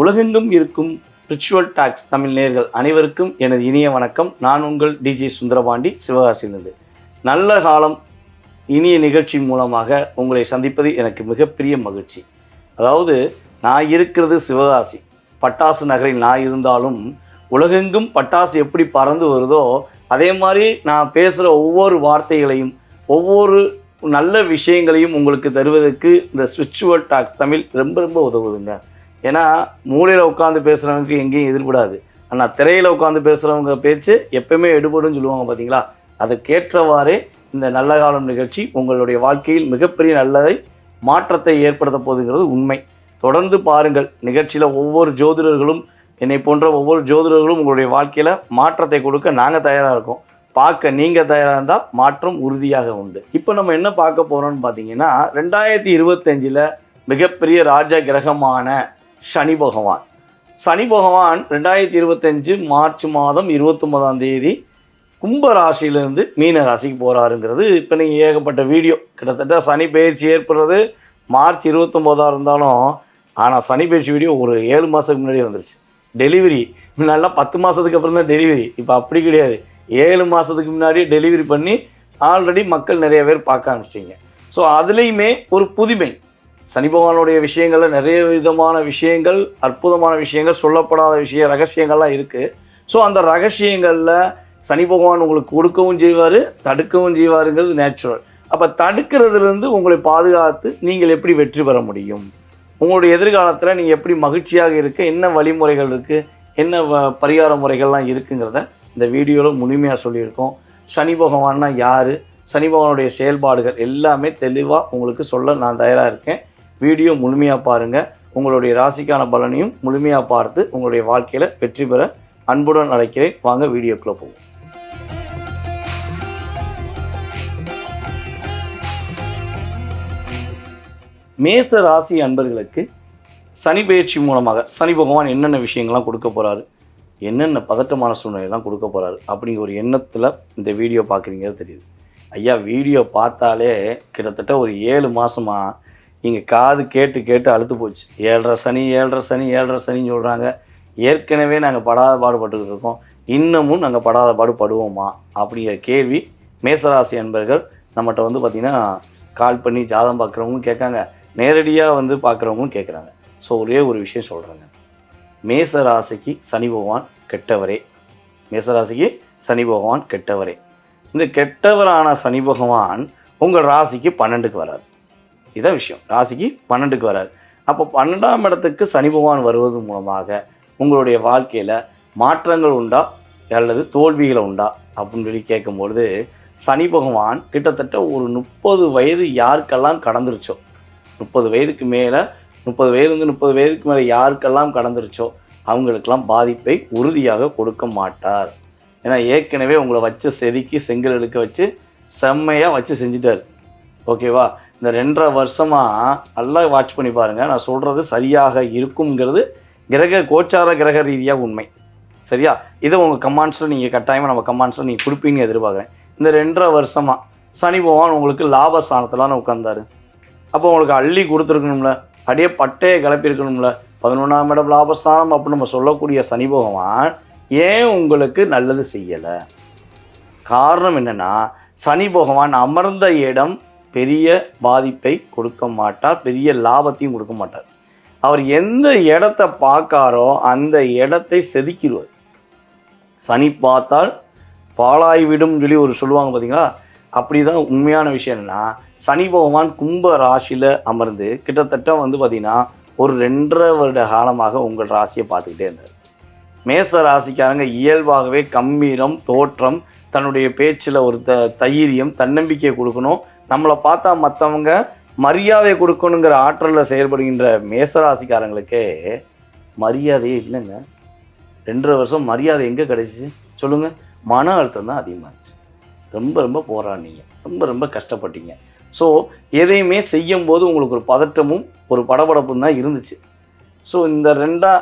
உலகெங்கும் இருக்கும் ritual tax Tamil நேயர்கள் அனைவருக்கும் எனது இனிய வணக்கம். நான் உங்கள் டிஜே சுந்தரபாண்டி, சிவகாசியிலிருந்து. நல்ல காலம் இனிய நிகழ்ச்சி மூலமாக உங்களை சந்திப்பது எனக்கு மிகப்பெரிய மகிழ்ச்சி. அதாவது நான் இருக்கிறது சிவகாசி பட்டாசு நகரில் நான் இருந்தாலும் உலகெங்கும் பட்டாசு எப்படி பறந்து வருதோ அதே மாதிரி நான் பேசுகிற ஒவ்வொரு வார்த்தைகளையும் ஒவ்வொரு நல்ல விஷயங்களையும் உங்களுக்கு தருவதற்கு இந்த ஸ்பிரிச்சுவல் டாக்ஸ் தமிழ் ரொம்ப ரொம்ப உதவுதுங்க. ஏன்னா மூலையில் உட்காந்து பேசுகிறவங்களுக்கு எங்கேயும் எதிர்படாது. ஆனால் திரையில் உட்காந்து பேசுகிறவங்க பேச்சு எப்பவுமே எடுபடும் சொல்லுவாங்க பார்த்தீங்களா. அதுக்கேற்றவாறே இந்த நல்ல காலம் நிகழ்ச்சி உங்களுடைய வாழ்க்கையில் மிகப்பெரிய நல்லதை மாற்றத்தை ஏற்படுத்த போகுதுங்கிறது உண்மை. தொடர்ந்து பாருங்கள். நிகழ்ச்சியில் ஒவ்வொரு ஜோதிடர்களும் என்னை போன்ற ஒவ்வொரு ஜோதிடர்களும் உங்களுடைய வாழ்க்கையில் மாற்றத்தை கொடுக்க நாங்கள் தயாராக இருக்கோம். பார்க்க நீங்கள் தயாராக இருந்தால் மாற்றம் உறுதியாக உண்டு. இப்போ நம்ம என்ன பார்க்க போகிறோம்னு பார்த்தீங்கன்னா 2025 மிகப்பெரிய ராஜ கிரகமான சனி பகவான் 2025 மார்ச் மாதம் 29 கும்ப ராசியிலிருந்து மீன ராசிக்கு போகிறாருங்கிறது இப்போ நீங்கள் ஏகப்பட்ட வீடியோ. கிட்டத்தட்ட சனி பயிற்சி ஏற்படுறது மார்ச் 29 இருந்தாலும் ஆனால் சனி பயிற்சி வீடியோ ஒரு 7 மாதத்துக்கு முன்னாடி வந்துருச்சு. டெலிவரி முன்னாடிலாம் 10 மாதத்துக்கு அப்புறம் தான் டெலிவரி, இப்போ அப்படி கிடையாது. 7 மாதத்துக்கு முன்னாடி டெலிவரி பண்ணி ஆல்ரெடி மக்கள் நிறைய பேர் பார்க்க ஆரம்பிச்சிட்டிங்க. ஸோ அதுலேயுமே ஒரு புதுமை. சனி பகவானுடைய விஷயங்களில் நிறைய விதமான விஷயங்கள், அற்புதமான விஷயங்கள், சொல்லப்படாத ரகசியங்கள்லாம் இருக்குது. ஸோ அந்த ரகசியங்களில் சனி பகவான் உங்களுக்கு கொடுக்கவும் செய்வார், தடுக்கவும் செய்வாருங்கிறது நேச்சுரல். அப்போ தடுக்கிறதுலேருந்து உங்களை பாதுகாத்து நீங்கள் எப்படி வெற்றி பெற முடியும், உங்களுடைய எதிர்காலத்தில் நீங்கள் எப்படி மகிழ்ச்சியாக இருக்க என்ன வழிமுறைகள் இருக்குது, என்ன பரிகார முறைகள்லாம் இருக்குங்கிறத இந்த வீடியோவில் முழுமையாக சொல்லியிருக்கோம். சனி பகவான்னா யார், சனி பகவானுடைய செயல்பாடுகள் எல்லாமே தெளிவாக உங்களுக்கு சொல்ல நான் தயாராக இருக்கேன். வீடியோ முழுமையாக பாருங்கள். உங்களுடைய ராசிக்கான பலனையும் முழுமையாக பார்த்து உங்களுடைய வாழ்க்கையில் வெற்றி பெற அன்புடன் அழைக்கிறேன். வாங்க வீடியோக்குள்ளே போவோம். மேச ராசி அன்பர்களுக்கு சனி பயிற்சி மூலமாக சனி பகவான் என்னென்ன விஷயங்கள்லாம் கொடுக்க போகிறாரு, என்னென்ன பதட்டமான சூழ்நிலையெல்லாம் கொடுக்க போகிறாரு அப்படிங்கிற ஒரு எண்ணத்தில் இந்த வீடியோ பார்க்குறீங்கிறது தெரியுது. ஐயா, வீடியோ பார்த்தாலே கிட்டத்தட்ட ஒரு 7 மாதமாக இங்கே காது கேட்டு கேட்டு அழுத்து போச்சு. 7.5 சனி 7.5 சனின்னு சொல்கிறாங்க. ஏற்கனவே நாங்கள் படாத பாடுபட்டுக்கிட்டு இருக்கோம், இன்னமும் நாங்கள் படாத பாடுபடுவோமா அப்படிங்கிற கேள்வி மேசராசி அன்பர்கள் நம்மகிட்ட வந்து பார்த்திங்கன்னா கால் பண்ணி ஜாதகம் பார்க்குறவங்களும் கேட்காங்க, நேரடியாக பார்க்குறவங்களும் கேட்குறாங்க. ஸோ ஒரே ஒரு விஷயம் சொல்கிறேங்க. மேசராசிக்கு சனி பகவான் கெட்டவரே. மேசராசிக்கு சனி பகவான் கெட்டவரே. இந்த கெட்டவரான சனி பகவான் உங்கள் ராசிக்கு 12க்கு வரார். இதான் விஷயம். ராசிக்கு 12க்கு வரார். அப்போ 12ஆம் இடத்துக்கு சனி பகவான் வருவது மூலமாக உங்களுடைய வாழ்க்கையில் மாற்றங்கள் உண்டா அல்லது தோல்விகளை உண்டா அப்படின்னு சொல்லி கேட்கும்பொழுது சனி பகவான் கிட்டத்தட்ட ஒரு 30 வயது யாருக்கெல்லாம் கடந்துருச்சோ, 30 வயதுக்கு மேலே 30 வயதுலேருந்து 30 வயதுக்கு மேலே யாருக்கெல்லாம் கடந்துருச்சோ அவங்களுக்கெல்லாம் பாதிப்பை உறுதியாக கொடுக்க மாட்டார். ஏன்னா ஏற்கனவே உங்களை வச்சு செதுக்கி செங்கல் எடுக்க வச்சு செம்மையாக வச்சு செஞ்சுட்டார். ஓகேவா? இந்த 2.5 வருஷமாக நல்லா வாட்ச் பண்ணி பாருங்கள். நான் சொல்கிறது சரியாக இருக்குங்கிறது கோச்சார கிரக ரீதியாக உண்மை. சரியா? இதை உங்கள் கமெண்ட்ஸில் நீங்கள் கட்டாயமாக நம்ம கமெண்ட்ஸில் நீங்கள் கொடுப்பீங்கன்னு எதிர்பார்க்குறேன். இந்த 2.5 வருஷமாக சனி பகவான் உங்களுக்கு லாபஸ்தானத்தில் உட்கார்ந்தார். அப்போ உங்களுக்கு அள்ளி கொடுத்துருக்கணும்ல, அப்படியே பட்டையை கிளப்பியிருக்கணும்ல. 11ஆம் இடம் லாபஸ்தானம் அப்படின்னு நம்ம சொல்லக்கூடிய சனி பகவான் ஏன் உங்களுக்கு நல்லது செய்யலை? காரணம் என்னென்னா, சனி பகவான் அமர்ந்த இடம் பெரிய பாதிப்பை கொடுக்க மாட்டார், பெரிய லாபத்தையும் கொடுக்க மாட்டார். அவர் எந்த இடத்த பார்க்காரோ அந்த இடத்தை செதுக்கிடுவார். சனி பார்த்தால் பாழாய்விடும் சொல்லி ஒரு சொல்லுவாங்க பார்த்தீங்களா. அப்படி தான் உண்மையான விஷயம். என்னென்னா, சனி பகவான் கும்ப ராசியில் அமர்ந்து கிட்டத்தட்ட பார்த்திங்கன்னா ஒரு 2.5 வருட காலமாக உங்கள் ராசியை பார்த்துக்கிட்டே இருந்தார். மேச ராசிக்காரங்க இயல்பாகவே கம்பீரம், தோற்றம், தன்னுடைய பேச்சில் ஒரு தைரியம், தன்னம்பிக்கை கொடுக்கணும், நம்மளை பார்த்தா மற்றவங்க மரியாதை கொடுக்கணுங்கிற ஆற்றலில் செயல்படுகின்ற மேசராசிக்காரங்களுக்கே மரியாதையே இல்லைங்க. 2.5 வருஷம் மரியாதை எங்கே கிடைச்சிச்சு சொல்லுங்கள்? மன அழுத்தம் தான் அதிகமாகிடுச்சு. ரொம்ப ரொம்ப போராடினீங்க, ரொம்ப கஷ்டப்பட்டீங்க. ஸோ எதையுமே செய்யும்போது உங்களுக்கு ஒரு பதட்டமும் ஒரு படபடப்பும் தான் இருந்துச்சு. ஸோ இந்த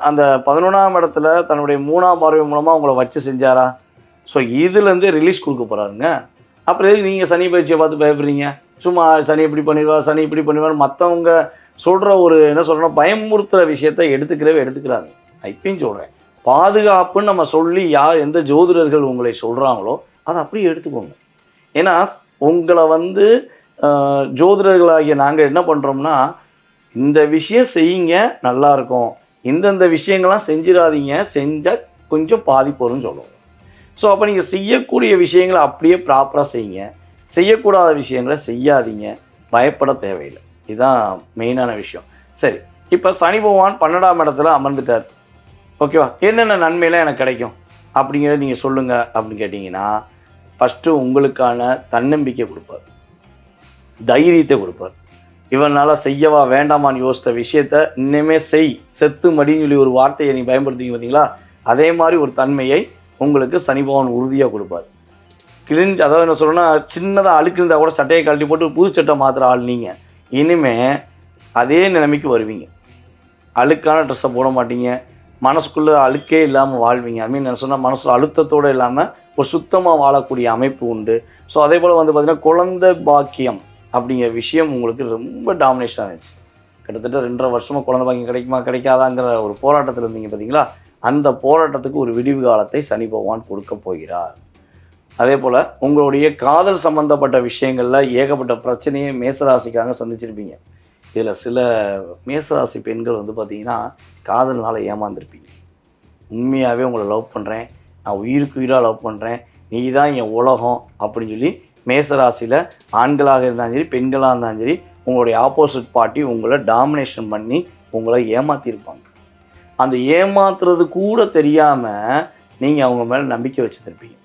அந்த 11ஆம் இடத்துல தன்னுடைய 3ஆம் பார்வை மூலமாக உங்களை வச்சு செஞ்சாரா? ஸோ இதுலேருந்து ரிலீஸ் கொடுக்க போகிறாருங்க. அப்புறம் எதுக்கு நீங்கள் சனி பயிற்சியை பார்த்து பயப்படுறீங்க? சும்மா சனி இப்படி பண்ணிடுவார், சனி இப்படி பண்ணிடுவார், மற்றவங்க சொல்கிற ஒரு என்ன சொல்கிறேன்னா பயமுறுத்துகிற விஷயத்தை எடுத்துக்கிறாங்க. நான் இப்பயும் சொல்கிறேன், பாதுகாப்புன்னு நம்ம சொல்லி எந்த ஜோதிடர்கள் உங்களை சொல்கிறாங்களோ அதை அப்படியே எடுத்துக்கோங்க. ஏன்னா உங்களை ஜோதிடர்களாகிய நாங்கள் என்ன பண்ணுறோம்னா, இந்த விஷயம் செய்யுங்க நல்லாயிருக்கும், இந்தந்த விஷயங்கள்லாம் செஞ்சிடாதீங்க, செஞ்சால் கொஞ்சம் பாதிப்பு வரும்னு சொல்லுவோம். ஸோ அப்போ நீங்கள் செய்யக்கூடிய விஷயங்களை அப்படியே ப்ராப்பராக செய்யுங்க, செய்யக்கூடாத விஷயங்களை செய்யாதீங்க, பயப்பட தேவையில்லை. இதுதான் மெயினான விஷயம். சரி, இப்போ சனி பகவான் 12ஆம் இடத்துல அமர்ந்துட்டார். ஓகேவா, என்னென்ன நன்மையெல்லாம் எனக்கு கிடைக்கும் அப்படிங்கிறத நீங்கள் சொல்லுங்கள் அப்படின்னு கேட்டிங்கன்னா, ஃபஸ்ட்டு உங்களுக்கான தன்னம்பிக்கை கொடுப்பார், தைரியத்தை கொடுப்பார். இவனால் செய்யவா வேண்டாமான்னு யோசித்த விஷயத்த இன்னுமே செய், செத்து மடின்னு சொல்லி ஒரு வார்த்தையை நீ பயன்படுத்திங்க பார்த்தீங்களா, அதே மாதிரி ஒரு தன்மையை உங்களுக்கு சனி பகவான் உறுதியாக கொடுப்பார். அதாவது என்ன சொல்லணும்னா, சின்னதாக அழுக்கு இருந்தால் கூட சட்டையை கழட்டி போட்டு புது சட்டை மாத்திர ஆள் நீங்கள் இனிமேல் அதே நிலைமைக்கு வருவீங்க. அழுக்கான ட்ரெஸ்ஸை போட மாட்டீங்க, மனசுக்குள்ளே அழுக்கே இல்லாமல் வாழ்வீங்க. என்ன சொன்னால் மனசில் அழுத்தத்தோடு இல்லாமல் ஒரு சுத்தமாக வாழக்கூடிய அமைப்பு உண்டு. ஸோ அதே போல் பார்த்திங்கன்னா குழந்தை பாக்கியம் அப்படிங்கிற விஷயம் உங்களுக்கு ரொம்ப டாமினேஷன் ஆகிடுச்சு. கிட்டத்தட்ட 2.5 வருஷமாக குழந்தை பாக்கியம் கிடைக்குமா கிடைக்காதாங்கிற ஒரு போராட்டத்தில் இருந்தீங்க பார்த்தீங்களா, அந்த போராட்டத்துக்கு ஒரு விடிவு காலத்தை சனி பகவான் கொடுக்க போகிறார். அதே போல் உங்களுடைய காதல் சம்மந்தப்பட்ட விஷயங்களில் ஏகப்பட்ட பிரச்சனையை மேசராசிக்காக சந்திச்சிருப்பீங்க. இதில் சில மேசராசி பெண்கள் பார்த்திங்கன்னா காதல்னால் ஏமாந்துருப்பீங்க. உண்மையாகவே உங்களை லவ் பண்ணுறேன், நான் உயிருக்கு உயிராக லவ் பண்ணுறேன், நீ தான் என் உலகம் அப்படின்னு சொல்லி மேசராசியில் ஆண்களாக இருந்தாலும் சரி பெண்களாக இருந்தாலும் சரி உங்களுடைய ஆப்போசிட் பார்ட்டி உங்களை டாமினேஷன் பண்ணி உங்களை ஏமாற்றிருப்பாங்க. அந்த ஏமாத்துறது கூட தெரியாமல் நீங்கள் அவங்க மேலே நம்பிக்கை வச்சுருப்பீங்க.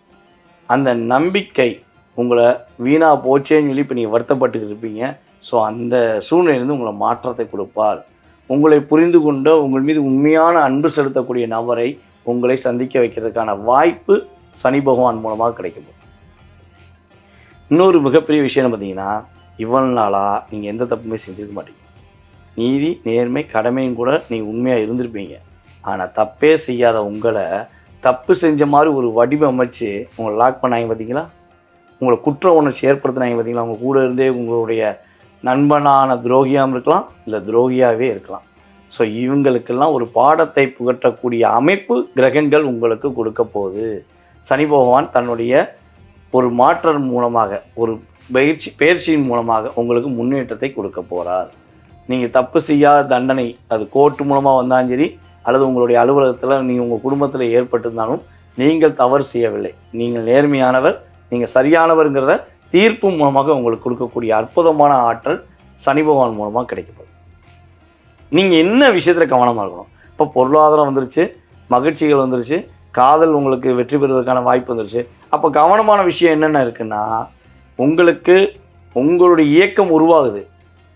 அந்த நம்பிக்கை உங்களை வீணாக போச்சேன்னு சொல்லி இப்போ நீங்கள் வருத்தப்பட்டுக்கிட்டு இருப்பீங்க. ஸோ அந்த சூழ்நிலையிலிருந்து உங்களை மாற்றத்தை கொடுப்பார். உங்களை புரிந்து கொண்டு உங்கள் மீது உண்மையான அன்பு செலுத்தக்கூடிய நபரை உங்களை சந்திக்க வைக்கிறதுக்கான வாய்ப்பு சனி பகவான் மூலமாக கிடைக்கும். இன்னொரு மிகப்பெரிய விஷயம் பார்த்தீங்கன்னா, இவ்வளவு நாளாக நீங்கள் எந்த தப்புமே செஞ்சுருக்க மாட்டீங்க. நீதி நேர்மை கடமையும் கூட நீங்கள் உண்மையாக இருந்திருப்பீங்க. ஆனால் தப்பே செய்யாத உங்களை தப்பு செஞ்ச மாதிரி ஒரு வடிவமைச்சு உங்களை லாக் பண்ணாங்க பார்த்தீங்களா, உங்களை குற்ற உணர்ச்சி ஏற்படுத்தினாங்க பார்த்தீங்களா. உங்கள் கூட இருந்தே உங்களுடைய நண்பனான துரோகியாகவும் இருக்கலாம், இல்லை துரோகியாகவே இருக்கலாம். ஸோ இவங்களுக்கெல்லாம் ஒரு பாடத்தை புகட்டக்கூடிய அமைப்பு கிரகங்கள் உங்களுக்கு கொடுக்க போகுது. சனி பகவான் தன்னுடைய ஒரு மாற்றம் மூலமாக ஒரு பயிற்சியின் மூலமாக உங்களுக்கு முன்னேற்றத்தை கொடுக்க போகிறார். நீங்கள் தப்பு செய்யாத தண்டனை அது கோர்ட்டு மூலமாக வந்தாலும் சரி, அல்லது உங்களுடைய அலுவலகத்தில் நீங்கள் உங்கள் குடும்பத்தில் ஏற்பட்டிருந்தாலும் நீங்கள் தவறு செய்யவில்லை, நீங்கள் நேர்மையானவர், நீங்கள் சரியானவர்ங்கிறத தீர்ப்பு மூலமாக உங்களுக்கு கொடுக்கக்கூடிய அற்புதமான ஆற்றல் சனி பகவான் மூலமாக கிடைக்கப்படும். நீங்கள் என்ன விஷயத்தில் கவனமாக இருக்கணும்? இப்போ பொருளாதாரம் வந்துருச்சு, மகிழ்ச்சிகள் வந்துருச்சு, காதல் உங்களுக்கு வெற்றி பெறுவதற்கான வாய்ப்பு வந்துருச்சு. அப்போ கவனமான விஷயம் என்னென்ன இருக்குன்னா, உங்களுக்கு உங்களுடைய இயக்கம் உருவாகுது,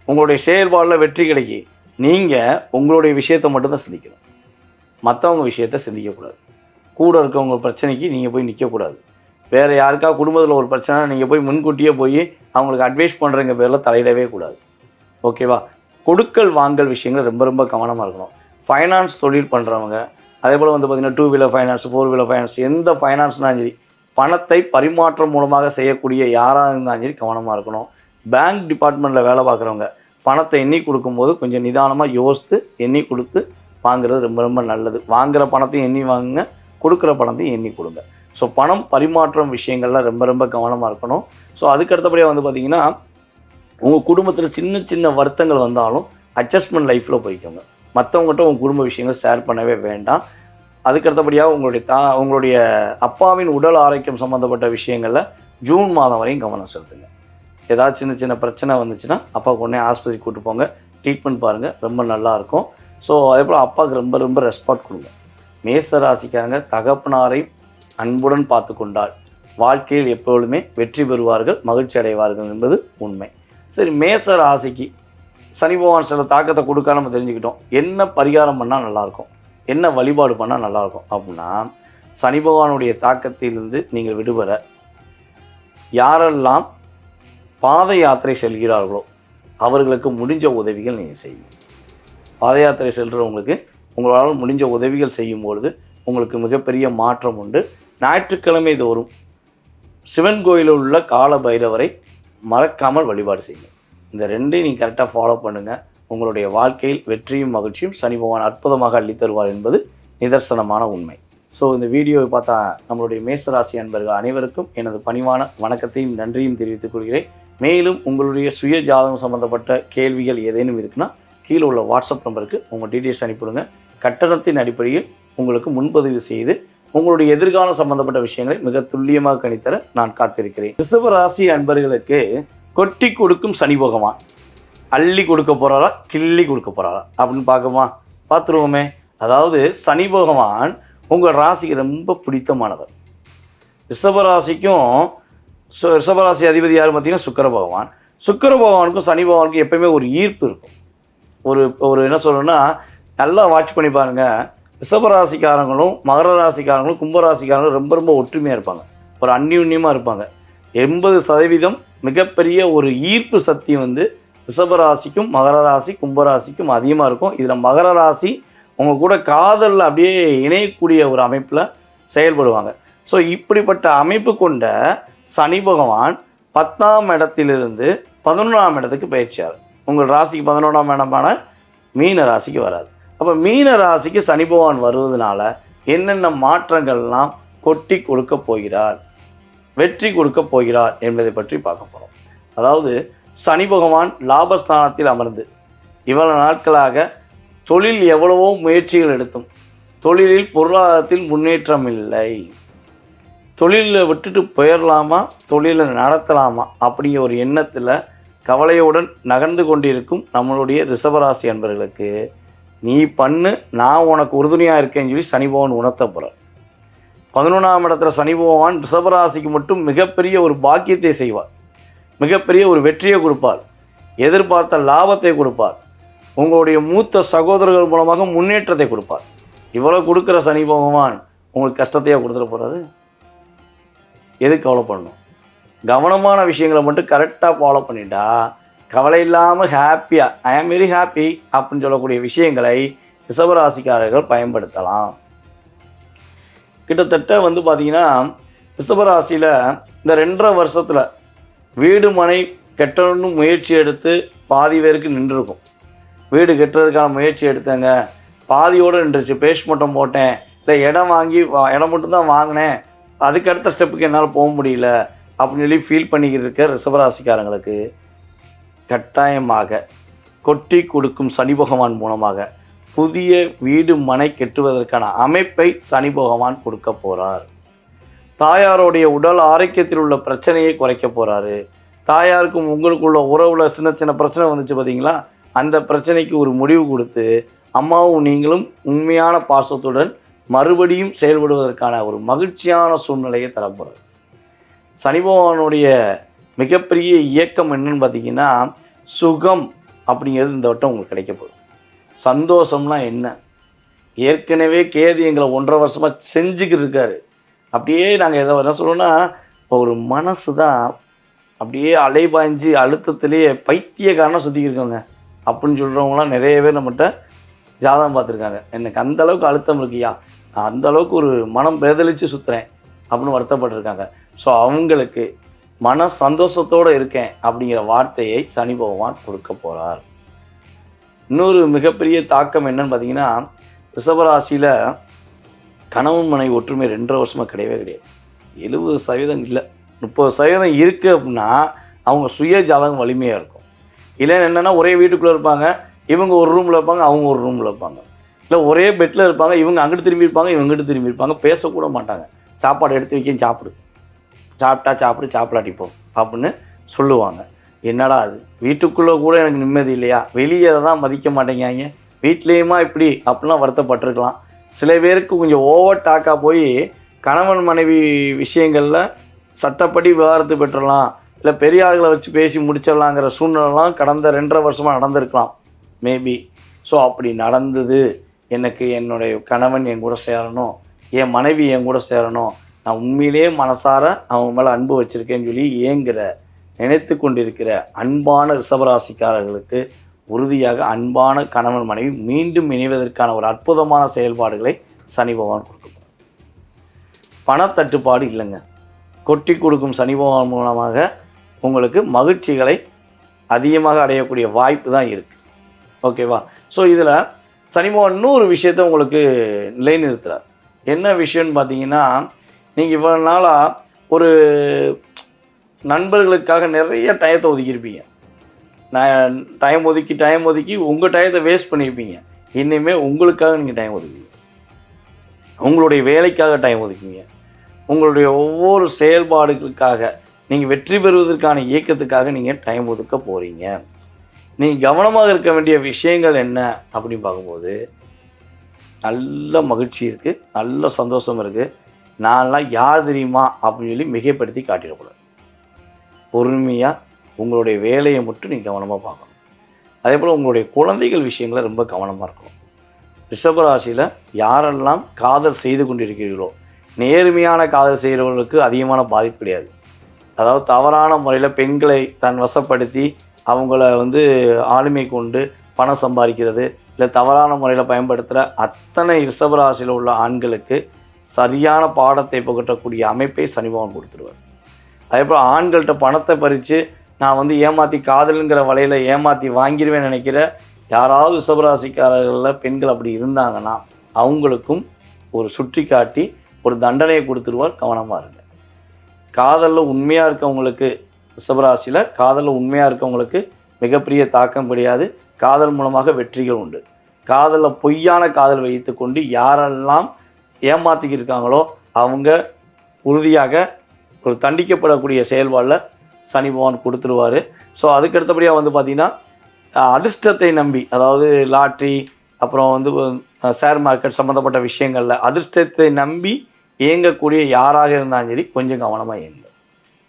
உங்களுடைய செயல்பாடில் வெற்றி கிடைக்கி, நீங்கள் உங்களுடைய விஷயத்தை மட்டும்தான் சிந்திக்கணும், மற்றவங்க விஷயத்தை சிந்திக்கக்கூடாது. கூட இருக்கவங்க பிரச்சனைக்கு நீங்கள் போய் நிற்கக்கூடாது. வேறு யாருக்கா குடும்பத்தில் ஒரு பிரச்சனை நீங்கள் போய் முன்கூட்டியே போய் அவங்களுக்கு அட்வைஸ் பண்ணுறங்க பேரில் தலையிடவே கூடாது. ஓகேவா? கொடுக்கல் வாங்கல் விஷயங்கள் ரொம்ப ரொம்ப கவனமாக இருக்கணும். ஃபைனான்ஸ் தொழில் பண்ணுறவங்க, அதே போல் பார்த்திங்கன்னா 2 வீலர் ஃபைனான்ஸ் 4 வீலர் ஃபைனான்ஸ் எந்த ஃபைனான்ஸ்னாலும் சரி, பணத்தை பரிமாற்றம் மூலமாக செய்யக்கூடிய யாராக இருந்தாலும் சரி கவனமாக இருக்கணும். பேங்க் டிபார்ட்மெண்ட்டில் வேலை பார்க்குறவங்க பணத்தை எண்ணி கொடுக்கும்போது கொஞ்சம் நிதானமாக யோசித்து எண்ணி கொடுத்து வாங்குறது ரொம்ப ரொம்ப நல்லது. வாங்குகிற பணத்தையும் எண்ணி வாங்குங்க, கொடுக்குற பணத்தையும் எண்ணி கொடுங்க. ஸோ பணம் பரிமாற்றம் விஷயங்கள்லாம் ரொம்ப ரொம்ப கவனமாக இருக்கணும். ஸோ அதுக்கடுத்தபடியாக பார்த்திங்கன்னா உங்கள் குடும்பத்தில் சின்ன சின்ன வருத்தங்கள் வந்தாலும் அட்ஜஸ்ட்மெண்ட் லைஃப்பில் போய்க்கோங்க. மற்றவங்ககிட்ட உங்கள் குடும்ப விஷயங்கள் ஷேர் பண்ணவே வேண்டாம். அதுக்கடுத்தபடியாக உங்களுடைய அப்பாவின் உடல் ஆரோக்கியம் சம்மந்தப்பட்ட விஷயங்களில் ஜூன் மாதம் வரையும் கவனம் செலுத்துங்க. ஏதாவது சின்ன சின்ன பிரச்சனை வந்துச்சுன்னா அப்பாவுக்கு உடனே ஆஸ்பத்திரி கூட்டு போங்க, ட்ரீட்மெண்ட் பாருங்கள், ரொம்ப நல்லாயிருக்கும். ஸோ அதே போல் அப்பாவுக்கு ரொம்ப ரொம்ப ரெஸ்பாண்ட் கொடுங்க. மேச ராசிக்காரங்க தகப்பனாரை அன்புடன் பார்த்து கொண்டால் வாழ்க்கையில் எப்பொழுதுமே வெற்றி பெறுவார்கள், மகிழ்ச்சி அடைவார்கள் என்பது உண்மை. சரி, மேச ராசிக்கு சனி பகவான் சில தாக்கத்தை கொடுக்க நம்ம தெரிஞ்சுக்கிட்டோம். என்ன பரிகாரம் பண்ணால் நல்லாயிருக்கும், என்ன வழிபாடு பண்ணால் நல்லாயிருக்கும் அப்படின்னா, சனி பகவானுடைய தாக்கத்திலிருந்து நீங்கள் விடுபட யாரெல்லாம் பாத யாத்திரை செல்கிறார்களோ அவர்களுக்கு முடிஞ்ச உதவிகள் நீங்கள் செய்யுங்க. பாத யாத்திரை செல்கிறவங்களுக்கு உங்களால் முடிஞ்ச உதவிகள் செய்யும்பொழுது உங்களுக்கு மிகப்பெரிய மாற்றம் உண்டு. ஞாயிற்றுக்கிழமை தோறும் சிவன் கோயிலில் உள்ள கால பைரவரை மறக்காமல் வழிபாடு செய்யுங்க. இந்த ரெண்டையும் நீங்கள் கரெக்டாக ஃபாலோ பண்ணுங்கள். உங்களுடைய வாழ்க்கையில் வெற்றியும் மகிழ்ச்சியும் சனி பகவான் அற்புதமாக அள்ளித் தருவார் என்பது நிதர்சனமான உண்மை. ஸோ இந்த வீடியோவை பார்த்தா நம்மளுடைய மேசராசி அன்பர்கள் அனைவருக்கும் எனது பணிவான வணக்கத்தையும் நன்றியும் தெரிவித்துக் கொள்கிறேன். மேலும் உங்களுடைய சுய ஜாதகம் சம்பந்தப்பட்ட கேள்விகள் ஏதேனும் இருக்குன்னா கீழே உள்ள வாட்ஸ்அப் நம்பருக்கு உங்கள் டீட்டெயில்ஸ் அனுப்பிவிடுங்க. கட்டணத்தின் அடிப்படையில் உங்களுக்கு முன்பதிவு செய்து உங்களுடைய எதிர்காலம் சம்பந்தப்பட்ட விஷயங்களை மிக துல்லியமாக கணித்தர நான் காத்திருக்கிறேன். ரிஷப ராசி அன்பர்களுக்கு கொட்டி கொடுக்கும் சனி பகவான் அள்ளி கொடுக்க போகிறாரா கிள்ளி கொடுக்க போகிறாரா அப்படின்னு பார்த்துருவோமே. அதாவது சனி பகவான் உங்கள் ராசிக்கு ரொம்ப பிடித்தமானவர். ரிஷபராசிக்கும் ரிஷபராசி அதிபதி யார் பார்த்தீங்கன்னா சுக்கிர பகவான். சுக்கிர பகவானுக்கும் சனி பகவானுக்கும் எப்பயுமே ஒரு ஈர்ப்பு இருக்கும். ஒரு என்ன சொல்லணும்னா, நல்லா வாட்ச் பண்ணி பாருங்கள். ரிஷபராசிக்காரங்களும் மகர ராசிக்காரங்களும் கும்பராசிக்காரங்களும் ரொம்ப ரொம்ப ஒற்றுமையாக இருப்பாங்க, ஒரு அந்யுன்யமாக இருப்பாங்க. 80% மிகப்பெரிய ஒரு ஈர்ப்பு சக்தி ரிஷபராசிக்கும் மகர ராசி கும்பராசிக்கும் அதிகமாக இருக்கும். இதில் மகர ராசி உங்கள் கூட காதலில் அப்படியே இணையக்கூடிய ஒரு அமைப்பில் செயல்படுவாங்க. ஸோ இப்படிப்பட்ட அமைப்பு கொண்ட சனி பகவான் 10ஆம் இடத்திலிருந்து 11ஆம் இடத்துக்கு பயிற்சியார். உங்கள் ராசிக்கு 11ஆம் இடமான மீன ராசிக்கு வராது. அப்போ மீன ராசிக்கு சனி பகவான் வருவதனால என்னென்ன மாற்றங்கள்லாம் கொட்டி கொடுக்க போகிறார், வெற்றி கொடுக்க போகிறார் என்பதை பற்றி பார்க்க போகிறோம். அதாவது சனி பகவான் லாபஸ்தானத்தில் அமர்ந்து இவ்வளவு நாட்களாக தொழில் எவ்வளவோ முயற்சிகள் எடுத்தும் தொழிலில் பொருளாதாரத்தில் முன்னேற்றம் இல்லை, தொழிலில் விட்டுட்டு போயிடலாமா தொழிலை நடத்தலாமா அப்படிங்கிற ஒரு எண்ணத்தில் கவலையுடன் நகர்ந்து கொண்டிருக்கும் நம்மளுடைய ரிஷபராசி அன்பர்களுக்கு நீ பண்ணு, நான் உனக்கு உறுதுணையாக இருக்கேன்னு சொல்லி சனி பகவான் உணர்த்த போகிறார். 11ஆம் இடத்துல சனி பகவான் ரிஷபராசிக்கு மட்டும் மிகப்பெரிய ஒரு பாக்கியத்தை செய்வார், மிகப்பெரிய ஒரு வெற்றியை கொடுப்பார், எதிர்பார்த்த லாபத்தை கொடுப்பார், உங்களுடைய மூத்த சகோதரர்கள் மூலமாக முன்னேற்றத்தை கொடுப்பார். இவ்வளோ கொடுக்குற சனி பகவான் உங்களுக்கு கஷ்டத்தையாக கொடுத்துட போகிறாரு. எதுக்கு கவலை பண்ணணும்? கவனமான விஷயங்களை மட்டும் கரெக்டாக ஃபாலோ பண்ணிட்டா கவலை இல்லாமல் ஹாப்பியாக ஐ ஆம் வெரி ஹாப்பி அப்படின்னு சொல்லக்கூடிய விஷயங்களை ரிஷபராசிக்காரர்கள் பயன்படுத்தலாம். கிட்டத்தட்ட பார்த்தீங்கன்னா ரிஷபராசியில் இந்த 2.5 வருஷத்தில் வீடு மனை கட்டணும்னு முயற்சி எடுத்து பாதி பேருக்கு நின்றுருக்கும். வீடு கட்டுறதுக்கான முயற்சி எடுத்தேங்க, பாதியோடு நின்றுச்சு. பேஸ்மெண்ட்டம் போட்டேன், இல்லை இடம் வாங்கி இடம் மட்டும்தான் வாங்கினேன், அதுக்கு அடுத்த ஸ்டெப்புக்கு என்னால் போக முடியல அப்படின்னு சொல்லி ஃபீல் பண்ணிக்கிட்டு இருக்க ரிஷபராசிக்காரங்களுக்கு கட்டாயமாக கொட்டி கொடுக்கும் சனி பகவான் மூலமாக புதிய வீடு மனை கட்டுவதற்கான அமைப்பை சனி பகவான் கொடுக்க போகிறார். தாயாருடைய உடல் ஆரோக்கியத்தில் உள்ள பிரச்சனையை குறைக்க போகிறாரு. தாயாருக்கும் உங்களுக்குள்ள உறவில் சின்ன சின்ன பிரச்சனை வந்துச்சு பார்த்தீங்களா, அந்த பிரச்சனைக்கு ஒரு முடிவு கொடுத்து அம்மாவும் நீங்களும் உண்மையான பாசத்துடன் மறுபடியும் செயல்படுவதற்கான ஒரு மகிழ்ச்சியான சூழ்நிலையை தரப்போகிறார். சனி பகவானுடைய மிகப்பெரிய இயக்கம் என்னன்னு பார்த்தீங்கன்னா சுகம் அப்படிங்கிறது இந்த வட்டம் உங்களுக்கு கிடைக்க போகுது. சந்தோஷம்லாம் என்ன, ஏற்கனவே கேது எங்களை 1.5 வருஷமாக செஞ்சுக்கிட்டு இருக்காரு. அப்படியே நாங்கள் என்ன சொல்லணும்னா, ஒரு மனசு தான் அப்படியே அலைபாய்ஞ்சு அழுத்தத்திலேயே பைத்தியக்காரனாக சுற்றிக்கிருக்கோங்க அப்படின்னு சொல்கிறவங்களாம் நிறைய பேர் நம்மகிட்ட ஜாதகம் பார்த்துருக்காங்க. எனக்கு அந்தளவுக்கு அழுத்தம் இருக்கியா, நான் அந்தளவுக்கு ஒரு மனம் பேதலித்து சுற்றுறேன் அப்படின்னு வருத்தப்பட்டிருக்காங்க. ஸோ அவங்களுக்கு மன சந்தோஷத்தோடு இருக்கேன் அப்படிங்கிற வார்த்தையை சனி பகவான் கொடுக்க போகிறார். இன்னொரு மிகப்பெரிய தாக்கம் என்னன்னு பார்த்தீங்கன்னா, ரிஷபராசியில் கணவன் மனைவி ஒற்றுமை 2.5 வருஷமாக கிடையவே கிடையாது. 70% இல்லை, 30% இருக்குது அப்படின்னா அவங்க சுய ஜாதகம் வலிமையாக இருக்கும். இல்லைன்னு என்னென்னா, ஒரே வீட்டுக்குள்ளே இருப்பாங்க, இவங்க ஒரு ரூமில் இருப்பாங்க, அவங்க ஒரு ரூமில் இருப்பாங்க, இல்லை ஒரே பெட்டில் இருப்பாங்க, இவங்க அங்கிட்டு திரும்பி இருப்பாங்க, இவங்க இங்கிட்டு திரும்பி இருப்பாங்க, பேசக்கூட மாட்டாங்க. சாப்பாடு எடுத்து வைக்க சாப்பிடு, சாப்பிட்டா சாப்பிடு, சாப்பிடாட்டிப்போம் அப்படின்னு சொல்லுவாங்க. என்னடா அது, வீட்டுக்குள்ளே கூட எனக்கு நிம்மதி இல்லையா, வெளியே தான் மதிக்க மாட்டேங்காங்க, வீட்லேயுமா இப்படி அப்படிலாம் வருத்தப்பட்டிருக்கலாம். சில பேருக்கு கொஞ்சம் ஓவர் டாக்காக போய் கணவன் மனைவி விஷயங்களில் சட்டப்படி விவாகரத்து பெற்றலாம், இல்லை பெரிய ஆளுகளை வச்சு பேசி முடிச்சிடலாங்கிற சூழ்நிலைலாம் கடந்த 2.5 வருஷமாக நடந்திருக்கலாம் மேபி. ஸோ அப்படி நடந்தது, எனக்கு என்னுடைய கணவன் என் கூட சேரணும், என் மனைவி என் கூட சேரணும், நான் உண்மையிலேயே மனசார அவங்க மேலே அன்பு வச்சுருக்கேன்னு சொல்லி நினைத்து கொண்டிருக்கிற அன்பான ரிஷபராசிக்காரர்களுக்கு உறுதியாக அன்பான கணவன் மனைவி மீண்டும் இணைவதற்கான ஒரு அற்புதமான செயல்பாடுகளை சனி பகவான் கொடுக்கும். பணத்தட்டுப்பாடு இல்லைங்க, கொட்டி கொடுக்கும் சனி பகவான் மூலமாக உங்களுக்கு மகிழ்ச்சிகளை அதிகமாக அடையக்கூடிய வாய்ப்பு தான் இருக்குது. ஓகேவா? ஸோ இதில் சனி பகவான் இன்னொரு விஷயத்தை உங்களுக்கு நிலைநிறுத்துறார். என்ன விஷயம்னு பார்த்தீங்கன்னா, நீங்கள் இவ்வளோ நாளாக ஒரு நண்பர்களுக்காக நிறைய டயத்தை ஒதுக்கியிருப்பீங்க. நான் டைம் ஒதுக்கி உங்கள் டயத்தை வேஸ்ட் பண்ணியிருப்பீங்க. இனிமேல் உங்களுக்காக நீங்கள் டைம் ஒதுக்குவீங்க. உங்களுடைய வேலைக்காக டைம் ஒதுக்குவீங்க. உங்களுடைய ஒவ்வொரு செயல்பாடுகளுக்காக நீங்கள் வெற்றி பெறுவதற்கான இயக்கத்துக்காக நீங்கள் டைம் ஒதுக்க போகிறீங்க. நீங்கள் கவனமாக இருக்க வேண்டிய விஷயங்கள் என்ன அப்படின்னு பார்க்கும்போது, நல்ல மகிழ்ச்சி இருக்குது, நல்ல சந்தோஷம் இருக்குது. நான்லாம் யார் தெரியுமா அப்படின்னு சொல்லி மிகைப்படுத்தி காட்டிடக்கூடாது. பொறுமையாக உங்களுடைய வேலையை மட்டும் நீங்கள் கவனமாக பார்க்கணும். அதே போல் உங்களுடைய குழந்தைகள் விஷயங்களை ரொம்ப கவனமாக இருக்கணும். ரிஷபராசியில் யாரெல்லாம் காதல் செய்து கொண்டிருக்கிறீர்களோ, நேர்மையான காதல் செய்கிறவர்களுக்கு அதிகமான பாதிப்பு கிடையாது. அதாவது தவறான முறையில் பெண்களை தன் வசப்படுத்தி அவங்கள ஆளுமை கொண்டு பணம் சம்பாதிக்கிறது, இல்லை தவறான முறையில் பயன்படுத்துகிற அத்தனை ரிஷபராசியில் உள்ள ஆண்களுக்கு சரியான பாடத்தை புகட்டக்கூடிய அமைப்பை சனி பகவான் கொடுத்துருவார். அதே போல் ஆண்கள்கிட்ட பணத்தை பறித்து நான் ஏமாற்றி காதலுங்கிற வலையில் ஏமாற்றி வாங்கிடுவேன் நினைக்கிற யாராவது ரிஷபராசிக்காரர்களில் பெண்கள் அப்படி இருந்தாங்கன்னா அவங்களுக்கும் ஒரு சுற்றி காட்டி ஒரு தண்டனையை கொடுத்துருவார். கவனமாக இருங்க. காதலில் உண்மையாக இருக்கவங்களுக்கு, ரிஷபராசியில் காதலில் உண்மையாக இருக்கவங்களுக்கு மிகப்பெரிய தாக்கம் கிடையாது. காதல் மூலமாக வெற்றிகள் உண்டு. காதலில் பொய்யான காதல் வைத்து கொண்டு யாரெல்லாம் ஏமாற்றிக்கிருக்காங்களோ அவங்க உறுதியாக ஒரு தண்டிக்கப்படக்கூடிய செயல்பாடில் சனி பகவான் கொடுத்துருவார். ஸோ அதுக்கடுத்தபடியாக பார்த்திங்கன்னா, அதிர்ஷ்டத்தை நம்பி, அதாவது லாட்ரி அப்புறம் ஷேர் மார்க்கெட் சம்மந்தப்பட்ட விஷயங்களில் அதிர்ஷ்டத்தை நம்பி இயங்கக்கூடிய யாராக இருந்தாலும் சரி கொஞ்சம் கவனமாக இயங்க.